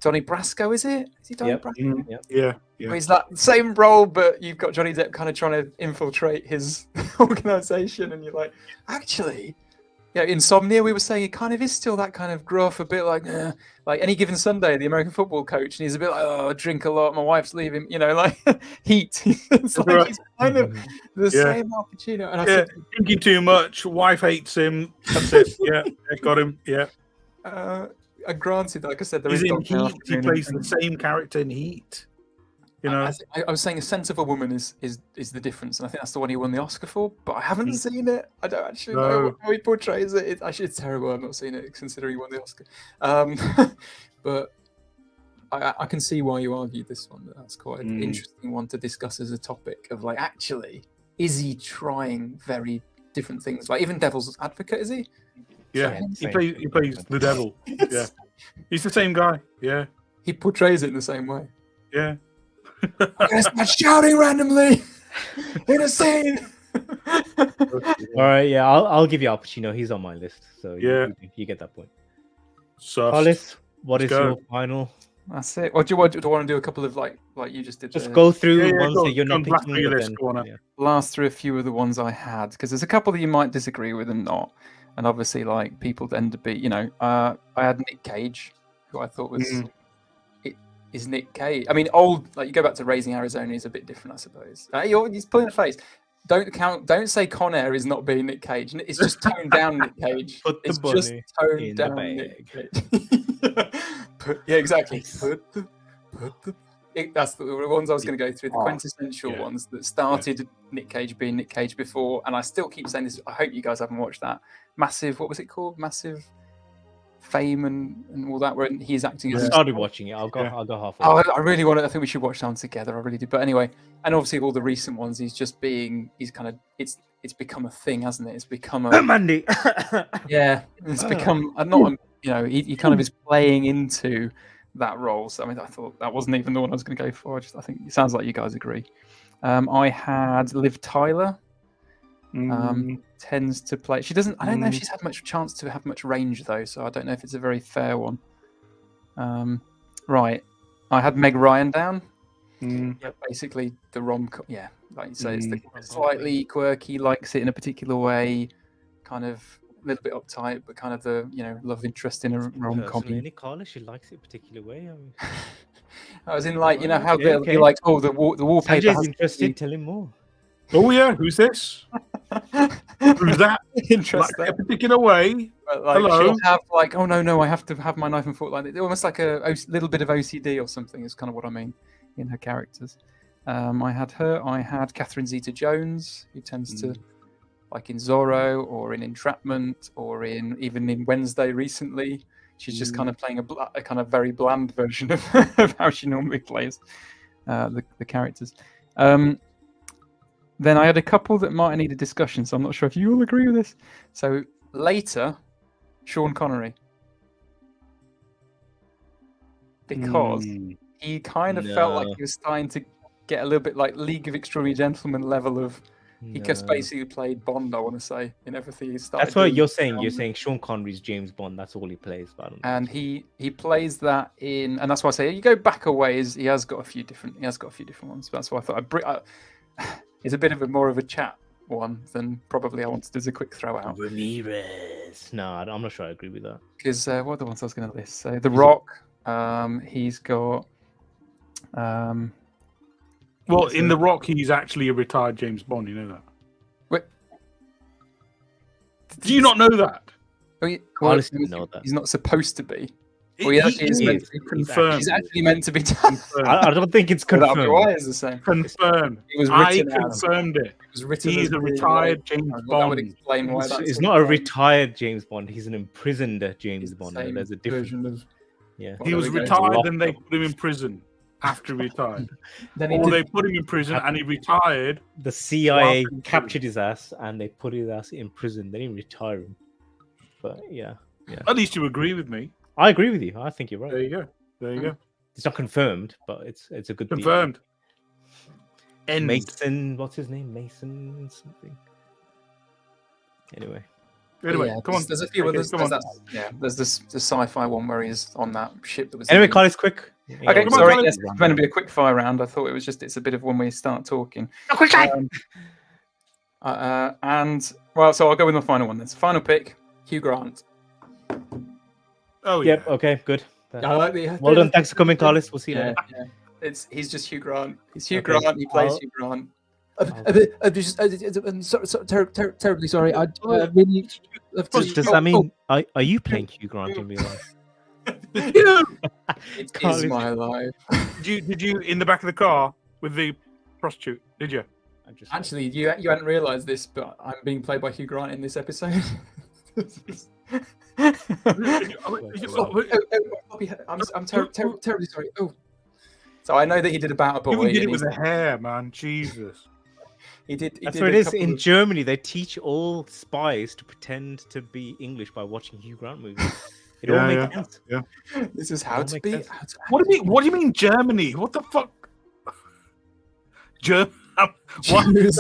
[SPEAKER 2] Donnie Brasco? Is it? Is he Donnie Brasco?
[SPEAKER 1] Yeah.
[SPEAKER 2] Well, he's that same role, but you've got Johnny Depp kind of trying to infiltrate his organization, and you're like, actually. Yeah, Insomnia, we were saying it kind of is still that kind of gruff, a bit like Any Given Sunday, the American football coach, and he's a bit like, I drink a lot, my wife's leaving, like Heat. It's like he's kind of the same Al Pacino. And I think,
[SPEAKER 1] drinking too much, wife hates him. That's it. Yeah, got him. Yeah.
[SPEAKER 2] Granted, like I said, there
[SPEAKER 1] he's
[SPEAKER 2] is
[SPEAKER 1] in Heat. He plays the same character in Heat.
[SPEAKER 2] I was saying A Scent of a Woman is the difference, and I think that's the one he won the Oscar for. But I haven't seen it. I don't actually know how he portrays it. It's terrible. I've not seen it, considering he won the Oscar. But I can see why you argued this one. That's quite an interesting one to discuss as a topic of like, actually, is he trying very different things? Like even Devil's Advocate, is he?
[SPEAKER 1] Yeah, he plays the devil. Yeah, he's the same guy. Yeah,
[SPEAKER 2] he portrays it in the same way.
[SPEAKER 1] Yeah.
[SPEAKER 2] I'm gonna start shouting randomly in a scene.
[SPEAKER 3] All right, yeah, I'll give you Al Pacino. He's on my list, so you get that point.
[SPEAKER 1] So,
[SPEAKER 3] Carlos, what is your final
[SPEAKER 2] That's it. Or do you want to do a couple of like you just did?
[SPEAKER 3] Just go through
[SPEAKER 1] Yeah,
[SPEAKER 3] ones
[SPEAKER 1] go
[SPEAKER 3] that
[SPEAKER 1] on,
[SPEAKER 3] you're
[SPEAKER 1] go
[SPEAKER 3] not
[SPEAKER 1] on, blast
[SPEAKER 3] picking.
[SPEAKER 1] through your
[SPEAKER 3] But
[SPEAKER 1] list,
[SPEAKER 3] then,
[SPEAKER 1] Corner.
[SPEAKER 3] yeah.
[SPEAKER 2] blast through a few of the ones I had because there's a couple that you might disagree with and not, and obviously like people tend to be, I had Nick Cage, who I thought was it is Nick Cage. I mean, old like you go back to Raising Arizona is a bit different, I suppose. He's pulling a face. Don't say Con Air is not being Nick Cage. It's just toned down Nick Cage.
[SPEAKER 3] Put the
[SPEAKER 2] It's just
[SPEAKER 3] bunny
[SPEAKER 2] toned
[SPEAKER 3] in the
[SPEAKER 2] down
[SPEAKER 3] bag.
[SPEAKER 2] Nick Cage. Yeah, exactly.
[SPEAKER 3] Nice.
[SPEAKER 2] That's the ones I was going to go through, the quintessential
[SPEAKER 1] yeah.
[SPEAKER 2] ones that started Nick Cage being Nick Cage before, and I still keep saying this. I hope you guys haven't watched that massive. What was it called? Massive Fame and all that. Where he's acting
[SPEAKER 3] I
[SPEAKER 2] as.
[SPEAKER 3] started watching it. I'll go halfway.
[SPEAKER 2] Oh, I really want to. I think we should watch that one together. I really do. But anyway, and obviously all the recent ones, he's kind of. It's become a thing, hasn't it? It's become a.
[SPEAKER 3] Mandy.
[SPEAKER 2] Yeah, it's become not. He kind of is playing into that role. So I mean, I thought that wasn't even the one I was going to go for. I think it sounds like you guys agree. I had Liv Tyler. Tends to play. She doesn't. I don't know if she's had much chance to have much range though. So I don't know if it's a very fair one. Right. I had Meg Ryan down. Yeah, basically the rom-com. Yeah, like you say, it's the slightly quirky, likes it in a particular way, kind of a little bit uptight, but kind of the love interest in a rom-com.
[SPEAKER 3] Personally, Carla, she likes it a particular way. I mean,
[SPEAKER 2] I was in like how
[SPEAKER 3] Okay,
[SPEAKER 2] they'll
[SPEAKER 3] okay.
[SPEAKER 2] be like, oh, the wallpaper.
[SPEAKER 3] Sanjay's
[SPEAKER 2] has
[SPEAKER 3] interested. Tell him more.
[SPEAKER 1] Oh yeah, who's this? Who's that?
[SPEAKER 2] interest
[SPEAKER 1] Like
[SPEAKER 2] there.
[SPEAKER 1] a particular way.
[SPEAKER 2] But like
[SPEAKER 1] Hello?
[SPEAKER 2] she'll have like, oh no, I have to have my knife and fork like that. Almost like a little bit of OCD or something is kind of what I mean in her characters. I had her. I had Catherine Zeta-Jones, who tends to, like in Zorro or in Entrapment or even in Wednesday recently, she's just kind of playing a kind of very bland version of how she normally plays the characters. Then I had a couple that might need a discussion, so I'm not sure if you all agree with this. So later, Sean Connery. Because he kind of felt like he was starting to get a little bit like League of Extraordinary Gentlemen level of. He just basically played Bond, I want to say, in everything he started.
[SPEAKER 3] That's what
[SPEAKER 2] doing.
[SPEAKER 3] you're saying. You're saying Sean Connery's James Bond. That's all he plays. But I don't know.
[SPEAKER 2] And he plays that in, and that's why I say you go back a ways. He has got a few different ones. That's why I thought it's a bit of more of a chat one than probably I wanted as a quick throw out.
[SPEAKER 3] Ramirez. No, I'm not sure I agree with that.
[SPEAKER 2] Because what are the ones I was going to list? So The Rock. He's got.
[SPEAKER 1] Well, in The Rock, he's actually a retired James Bond. You know that?
[SPEAKER 2] Wait.
[SPEAKER 1] Do you not know that?
[SPEAKER 3] Honestly, didn't know that.
[SPEAKER 2] He's not supposed to be.
[SPEAKER 1] Well,
[SPEAKER 2] he actually is meant to be
[SPEAKER 1] confirmed.
[SPEAKER 2] He's actually meant to be done.
[SPEAKER 3] I don't think it's
[SPEAKER 2] That'd be
[SPEAKER 3] confirmed.
[SPEAKER 2] why it's the same.
[SPEAKER 1] Confirmed.
[SPEAKER 2] It was
[SPEAKER 1] I
[SPEAKER 2] written out.
[SPEAKER 1] confirmed it.
[SPEAKER 2] It was written
[SPEAKER 1] He's
[SPEAKER 2] as
[SPEAKER 1] a
[SPEAKER 2] being
[SPEAKER 1] retired
[SPEAKER 2] like-
[SPEAKER 1] James
[SPEAKER 2] That would
[SPEAKER 1] Bond.
[SPEAKER 2] explain why that's.
[SPEAKER 3] It's not a retired James Bond. He's an imprisoned James
[SPEAKER 2] the
[SPEAKER 3] Bond.
[SPEAKER 2] same
[SPEAKER 3] There's a difference.
[SPEAKER 2] version of.
[SPEAKER 3] Yeah.
[SPEAKER 2] Well,
[SPEAKER 1] He
[SPEAKER 2] there
[SPEAKER 1] was
[SPEAKER 2] we go.
[SPEAKER 1] retired,
[SPEAKER 3] Locked
[SPEAKER 1] and they
[SPEAKER 3] up.
[SPEAKER 1] put him in prison after he retired.
[SPEAKER 2] Then he
[SPEAKER 1] Or
[SPEAKER 2] did-
[SPEAKER 1] they put him in prison, and he retired.
[SPEAKER 3] The CIA
[SPEAKER 1] Welcome to-
[SPEAKER 3] captured his ass and they put his ass in prison. They didn't retire him. But yeah.
[SPEAKER 1] At least you agree with me.
[SPEAKER 3] I agree with you. I think you're
[SPEAKER 1] There
[SPEAKER 3] right.
[SPEAKER 1] you go. There you go.
[SPEAKER 3] It's not confirmed, but it's a good deal.
[SPEAKER 1] Confirmed. End.
[SPEAKER 3] Mason, what's his name? Mason something. Anyway.
[SPEAKER 1] Anyway,
[SPEAKER 2] yeah,
[SPEAKER 1] come on.
[SPEAKER 2] There's a few
[SPEAKER 1] Okay,
[SPEAKER 2] others.
[SPEAKER 1] come on.
[SPEAKER 2] There's the sci-fi one where he's on that ship that was.
[SPEAKER 3] Anyway, Carl, it's quick.
[SPEAKER 2] Okay,
[SPEAKER 1] Come on,
[SPEAKER 2] sorry.
[SPEAKER 1] Colin.
[SPEAKER 2] Yes, it's going to be a quick fire round. I thought it's a bit of when we start talking. And well, so I'll go with my final one. Then. Final pick, Hugh Grant.
[SPEAKER 1] Oh yeah.
[SPEAKER 3] Yep, okay, good.
[SPEAKER 2] I like the.
[SPEAKER 3] Well done. Thanks for coming, Carlos. We'll see you
[SPEAKER 2] Yeah,
[SPEAKER 3] later.
[SPEAKER 2] yeah. He's just Hugh Grant. He's Hugh
[SPEAKER 3] Okay,
[SPEAKER 2] Grant. He plays
[SPEAKER 3] I'll-
[SPEAKER 2] Hugh Grant.
[SPEAKER 4] Terribly sorry. I really.
[SPEAKER 3] Does that mean are you playing Hugh Grant in real life?
[SPEAKER 1] You.
[SPEAKER 2] It
[SPEAKER 3] Carl
[SPEAKER 2] is
[SPEAKER 3] is-
[SPEAKER 2] my life.
[SPEAKER 1] Did you in the back of the car with the prostitute? Did you?
[SPEAKER 3] I just
[SPEAKER 2] Actually, you hadn't realised this, but I'm being played by Hugh Grant in this episode. I'm terribly sorry. Oh, so I know that he did About a Boy.
[SPEAKER 1] You did it
[SPEAKER 2] and
[SPEAKER 1] with the hair, man. Jesus.
[SPEAKER 2] he did.
[SPEAKER 3] That's
[SPEAKER 2] did
[SPEAKER 3] what
[SPEAKER 2] a
[SPEAKER 3] it is.
[SPEAKER 2] couple
[SPEAKER 3] In
[SPEAKER 2] of-
[SPEAKER 3] Germany, they teach all spies to pretend to be English by watching Hugh Grant movies. It all
[SPEAKER 1] Yeah,
[SPEAKER 3] makes
[SPEAKER 1] yeah.
[SPEAKER 3] sense.
[SPEAKER 2] This is how
[SPEAKER 3] That
[SPEAKER 2] to
[SPEAKER 3] makes
[SPEAKER 2] be.
[SPEAKER 3] sense.
[SPEAKER 2] how to-
[SPEAKER 1] What do you mean Germany? What the fuck? German? What?
[SPEAKER 2] Jews.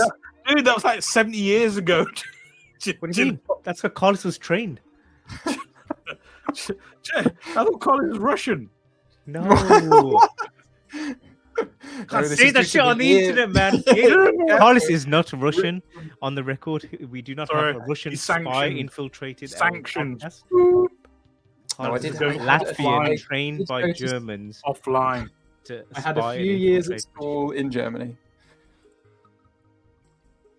[SPEAKER 1] Dude, that was like 70 years ago.
[SPEAKER 3] What do you mean? That's where Carlos was trained.
[SPEAKER 1] I thought Colin was Russian.
[SPEAKER 3] No.
[SPEAKER 2] No,
[SPEAKER 3] Can't
[SPEAKER 2] this
[SPEAKER 3] say
[SPEAKER 2] is
[SPEAKER 3] that
[SPEAKER 2] just
[SPEAKER 3] shit
[SPEAKER 2] a
[SPEAKER 3] on the
[SPEAKER 2] year.
[SPEAKER 3] internet, man. Yeah. Carlos is not Russian on the record. We do not
[SPEAKER 1] Sorry,
[SPEAKER 3] have a Russian
[SPEAKER 1] he's
[SPEAKER 3] spy
[SPEAKER 1] sanctioned.
[SPEAKER 3] infiltrated our
[SPEAKER 1] Sanctioned.
[SPEAKER 3] podcast.
[SPEAKER 2] No, I
[SPEAKER 3] Carlos
[SPEAKER 2] did
[SPEAKER 3] is
[SPEAKER 1] have-
[SPEAKER 3] Latvian,
[SPEAKER 1] I
[SPEAKER 3] trained
[SPEAKER 2] did
[SPEAKER 3] by
[SPEAKER 2] go to-
[SPEAKER 3] Germans
[SPEAKER 1] Offline.
[SPEAKER 3] to
[SPEAKER 2] I had a
[SPEAKER 3] spy
[SPEAKER 2] few
[SPEAKER 3] and
[SPEAKER 2] years at
[SPEAKER 3] infiltrate
[SPEAKER 2] school in Germany.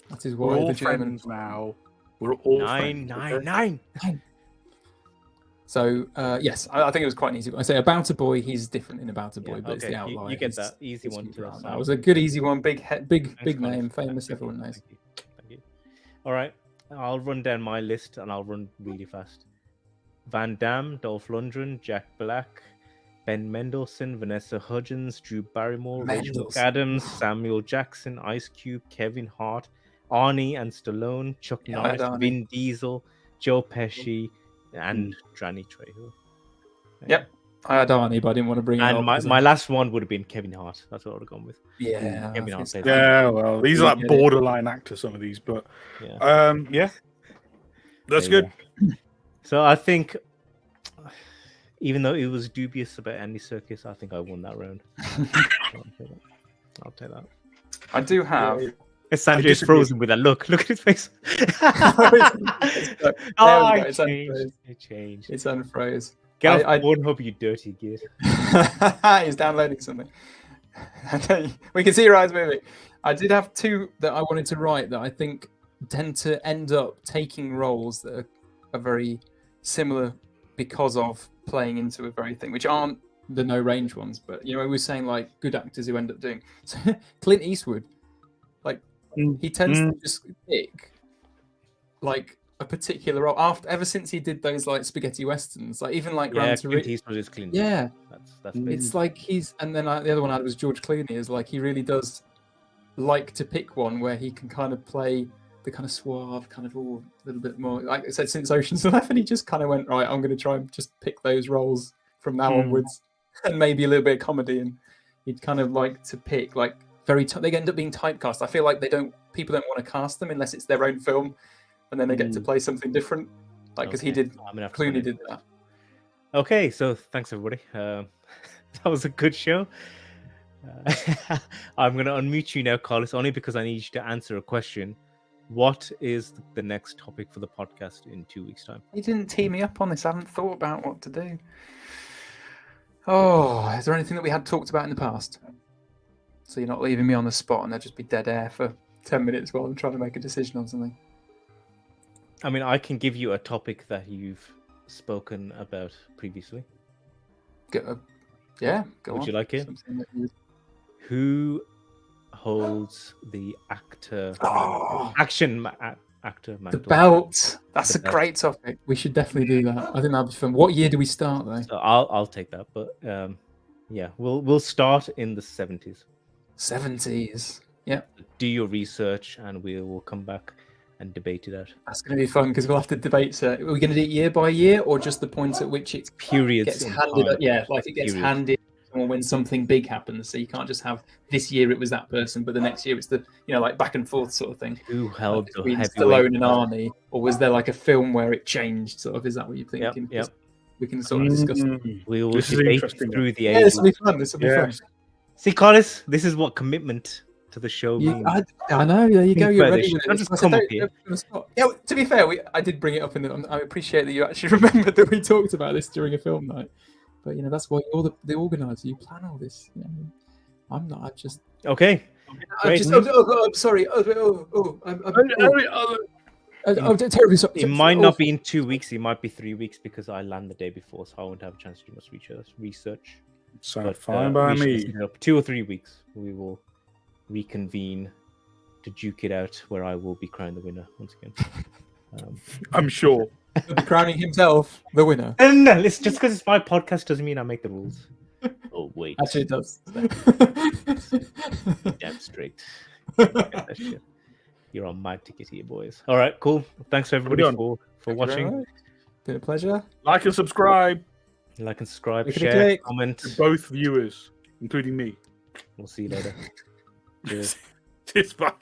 [SPEAKER 2] That is
[SPEAKER 1] We're
[SPEAKER 2] why
[SPEAKER 1] all
[SPEAKER 2] the Germans.
[SPEAKER 1] friends now. We're all
[SPEAKER 3] Nine,
[SPEAKER 1] friends.
[SPEAKER 3] nine,
[SPEAKER 1] okay?
[SPEAKER 3] nine.
[SPEAKER 2] So yes, I think it was quite an easy one. I say About a Boy, he's different in About a Boy,
[SPEAKER 3] Yeah,
[SPEAKER 2] but it's the
[SPEAKER 3] okay,
[SPEAKER 2] outlier.
[SPEAKER 3] you get
[SPEAKER 2] He's-
[SPEAKER 3] that easy
[SPEAKER 2] he's
[SPEAKER 3] one
[SPEAKER 2] from
[SPEAKER 3] to
[SPEAKER 2] drama.
[SPEAKER 3] us.
[SPEAKER 2] That was a good easy one. Big
[SPEAKER 3] Thanks,
[SPEAKER 2] big
[SPEAKER 3] Colin.
[SPEAKER 2] name, famous,
[SPEAKER 3] Thank you.
[SPEAKER 2] everyone knows.
[SPEAKER 3] Thank you. Thank you. All right, I'll run down my list and I'll run really fast. Van Damme, Dolph Lundgren, Jack Black, Ben Mendelsohn, Vanessa Hudgens, Drew Barrymore, Rachel
[SPEAKER 2] Mendelsohn.
[SPEAKER 3] McAdams, Samuel Jackson, Ice Cube, Kevin Hart, Arnie and Stallone, Chuck
[SPEAKER 2] Yeah, I had
[SPEAKER 3] Norris,
[SPEAKER 2] Arnie.
[SPEAKER 3] Vin Diesel, Joe Pesci, and Danny Trejo.
[SPEAKER 2] Yep, I had Arnie, but I didn't want to bring it
[SPEAKER 3] And
[SPEAKER 2] up.
[SPEAKER 3] my last one would have been Kevin Hart. That's what I would have gone with.
[SPEAKER 2] Yeah, I
[SPEAKER 3] Kevin
[SPEAKER 2] think
[SPEAKER 3] Hart
[SPEAKER 2] it's
[SPEAKER 3] plays
[SPEAKER 2] fine.
[SPEAKER 1] Yeah, well, these are
[SPEAKER 2] You
[SPEAKER 1] like
[SPEAKER 2] get it.
[SPEAKER 1] borderline actors, some of these, but
[SPEAKER 3] Yeah.
[SPEAKER 1] yeah. That's
[SPEAKER 3] There you
[SPEAKER 1] good.
[SPEAKER 3] go. So I think, even though it was dubious about Andy Serkis, I think I won that round. I'll take that.
[SPEAKER 2] I do have.
[SPEAKER 3] Sanjay's
[SPEAKER 1] disagree.
[SPEAKER 3] frozen with that look. Look at his face.
[SPEAKER 2] There we go, it's
[SPEAKER 3] it
[SPEAKER 2] unfroze.
[SPEAKER 3] changed. It changed.
[SPEAKER 2] It's unfroze.
[SPEAKER 3] Get
[SPEAKER 2] I-
[SPEAKER 3] off Pornhub, you dirty git.
[SPEAKER 2] He's downloading something. We can see your eyes moving. I did have two that I wanted to write that I think tend to end up taking roles that are very similar because of playing into a very thing, which aren't the no range ones. But we were saying like good actors who end up doing. So Clint Eastwood, like he tends to just pick like a particular role ever since he did those like spaghetti westerns, like even like
[SPEAKER 3] Yeah,
[SPEAKER 2] Gran
[SPEAKER 3] Clint
[SPEAKER 2] Turismo.
[SPEAKER 3] Eastwood is clean.
[SPEAKER 2] Yeah,
[SPEAKER 3] That's
[SPEAKER 2] it's like he's, and then the other one I had was George Clooney. Is like he really does like to pick one where he can kind of play the kind of suave, kind of a little bit more. Like I said, since Ocean's 11, he just kind of went right. I'm going to try and just pick those roles from now onwards, and maybe a little bit of comedy. And he'd kind of like to pick like they end up being typecast. I feel like people don't want to cast them unless it's their own film, and then they get to play something different. Like because he did,
[SPEAKER 3] I'm gonna have to find
[SPEAKER 2] Clooney
[SPEAKER 3] it.
[SPEAKER 2] did that.
[SPEAKER 3] Okay, so thanks everybody. That was a good show. I'm going to unmute you now, Carlos, only because I need you to answer a question. What is the next topic for the podcast in 2 weeks' time?
[SPEAKER 2] You didn't tee me up on this. I haven't thought about what to do. Oh, is there anything that we had talked about in the past? So you're not leaving me on the spot and there'll just be dead air for 10 minutes while I'm trying to make a decision on something.
[SPEAKER 3] I mean, I can give you a topic that you've spoken about previously.
[SPEAKER 2] Yeah, go
[SPEAKER 3] Would
[SPEAKER 2] on.
[SPEAKER 3] you like it?
[SPEAKER 2] Something that you-
[SPEAKER 3] Who holds the actor
[SPEAKER 2] Oh,
[SPEAKER 3] actor
[SPEAKER 2] the
[SPEAKER 3] mantle?
[SPEAKER 2] belt. That's
[SPEAKER 3] The
[SPEAKER 2] a
[SPEAKER 3] belt.
[SPEAKER 2] great topic. We should definitely do that. I think that'd be fun. What year do we start though?
[SPEAKER 3] So I'll take that, but yeah, we'll start in the 70s.
[SPEAKER 2] 70s. Yeah,
[SPEAKER 3] Do your research, and we will come back and debate it out.
[SPEAKER 2] that's going to be fun because we'll have to debate. So, are we going to do it year by year or just the point at which it
[SPEAKER 3] Periods
[SPEAKER 2] gets
[SPEAKER 3] in
[SPEAKER 2] handed?
[SPEAKER 3] time.
[SPEAKER 2] Yeah, like it gets
[SPEAKER 3] Periods.
[SPEAKER 2] handed to someone when something big happens. So you can't just have this year it was that person, but the next year it's the like back and forth sort of thing.
[SPEAKER 3] Who held
[SPEAKER 2] Like
[SPEAKER 3] the
[SPEAKER 2] between
[SPEAKER 3] heavyweight?
[SPEAKER 2] Stallone and Arnie, or was there like a film where it changed? Sort of, is that what you're
[SPEAKER 3] Yep,
[SPEAKER 2] thinking?
[SPEAKER 3] yep.
[SPEAKER 2] We can sort of discuss.
[SPEAKER 3] We will
[SPEAKER 1] This is
[SPEAKER 3] debate
[SPEAKER 1] interesting.
[SPEAKER 3] through the
[SPEAKER 2] Yeah,
[SPEAKER 3] ages.
[SPEAKER 2] this will be fun. This will be
[SPEAKER 1] Yeah.
[SPEAKER 2] fun.
[SPEAKER 3] See, Carlos, this is what commitment to the show means.
[SPEAKER 2] I know. There you go.
[SPEAKER 3] Think
[SPEAKER 2] You're
[SPEAKER 3] about
[SPEAKER 2] ready
[SPEAKER 3] this.
[SPEAKER 2] with
[SPEAKER 3] Don't
[SPEAKER 2] it.
[SPEAKER 3] just
[SPEAKER 2] I said,
[SPEAKER 3] come up
[SPEAKER 2] don't-
[SPEAKER 3] here.
[SPEAKER 2] don't put us off. Yeah. To be fair, I did bring it up I appreciate that you actually remembered that we talked about this during a film night. But that's why you're the organizer. You plan all this. I'm not. I'm just.
[SPEAKER 3] Okay.
[SPEAKER 2] I'm
[SPEAKER 3] Great.
[SPEAKER 2] just. I'm sorry. I'm terribly sorry.
[SPEAKER 3] It might not be in 2 weeks. It might be 3 weeks because I land the day before, so I won't have a chance to do much research.
[SPEAKER 1] So
[SPEAKER 3] But,
[SPEAKER 1] fine by
[SPEAKER 3] we should
[SPEAKER 1] me.
[SPEAKER 3] set it up 2 or 3 weeks. We will reconvene to duke it out, where I will be crowned the winner once again.
[SPEAKER 1] I'm sure.
[SPEAKER 2] Crowning himself the winner.
[SPEAKER 3] No, it's just because it's my podcast doesn't mean I make the rules. Oh wait,
[SPEAKER 2] Actually, it does.
[SPEAKER 3] damn straight. Get that shit. You're on my ticket here, boys. All right, cool. Thanks everybody
[SPEAKER 1] done.
[SPEAKER 3] for
[SPEAKER 2] Thank you very
[SPEAKER 3] watching.
[SPEAKER 2] much. Been a pleasure.
[SPEAKER 1] Like and subscribe
[SPEAKER 3] Like and subscribe,
[SPEAKER 2] Clickety
[SPEAKER 3] share,
[SPEAKER 2] click.
[SPEAKER 3] comment.
[SPEAKER 1] to both viewers, including me.
[SPEAKER 3] We'll see you later. Cheers.
[SPEAKER 1] Cheers, bye.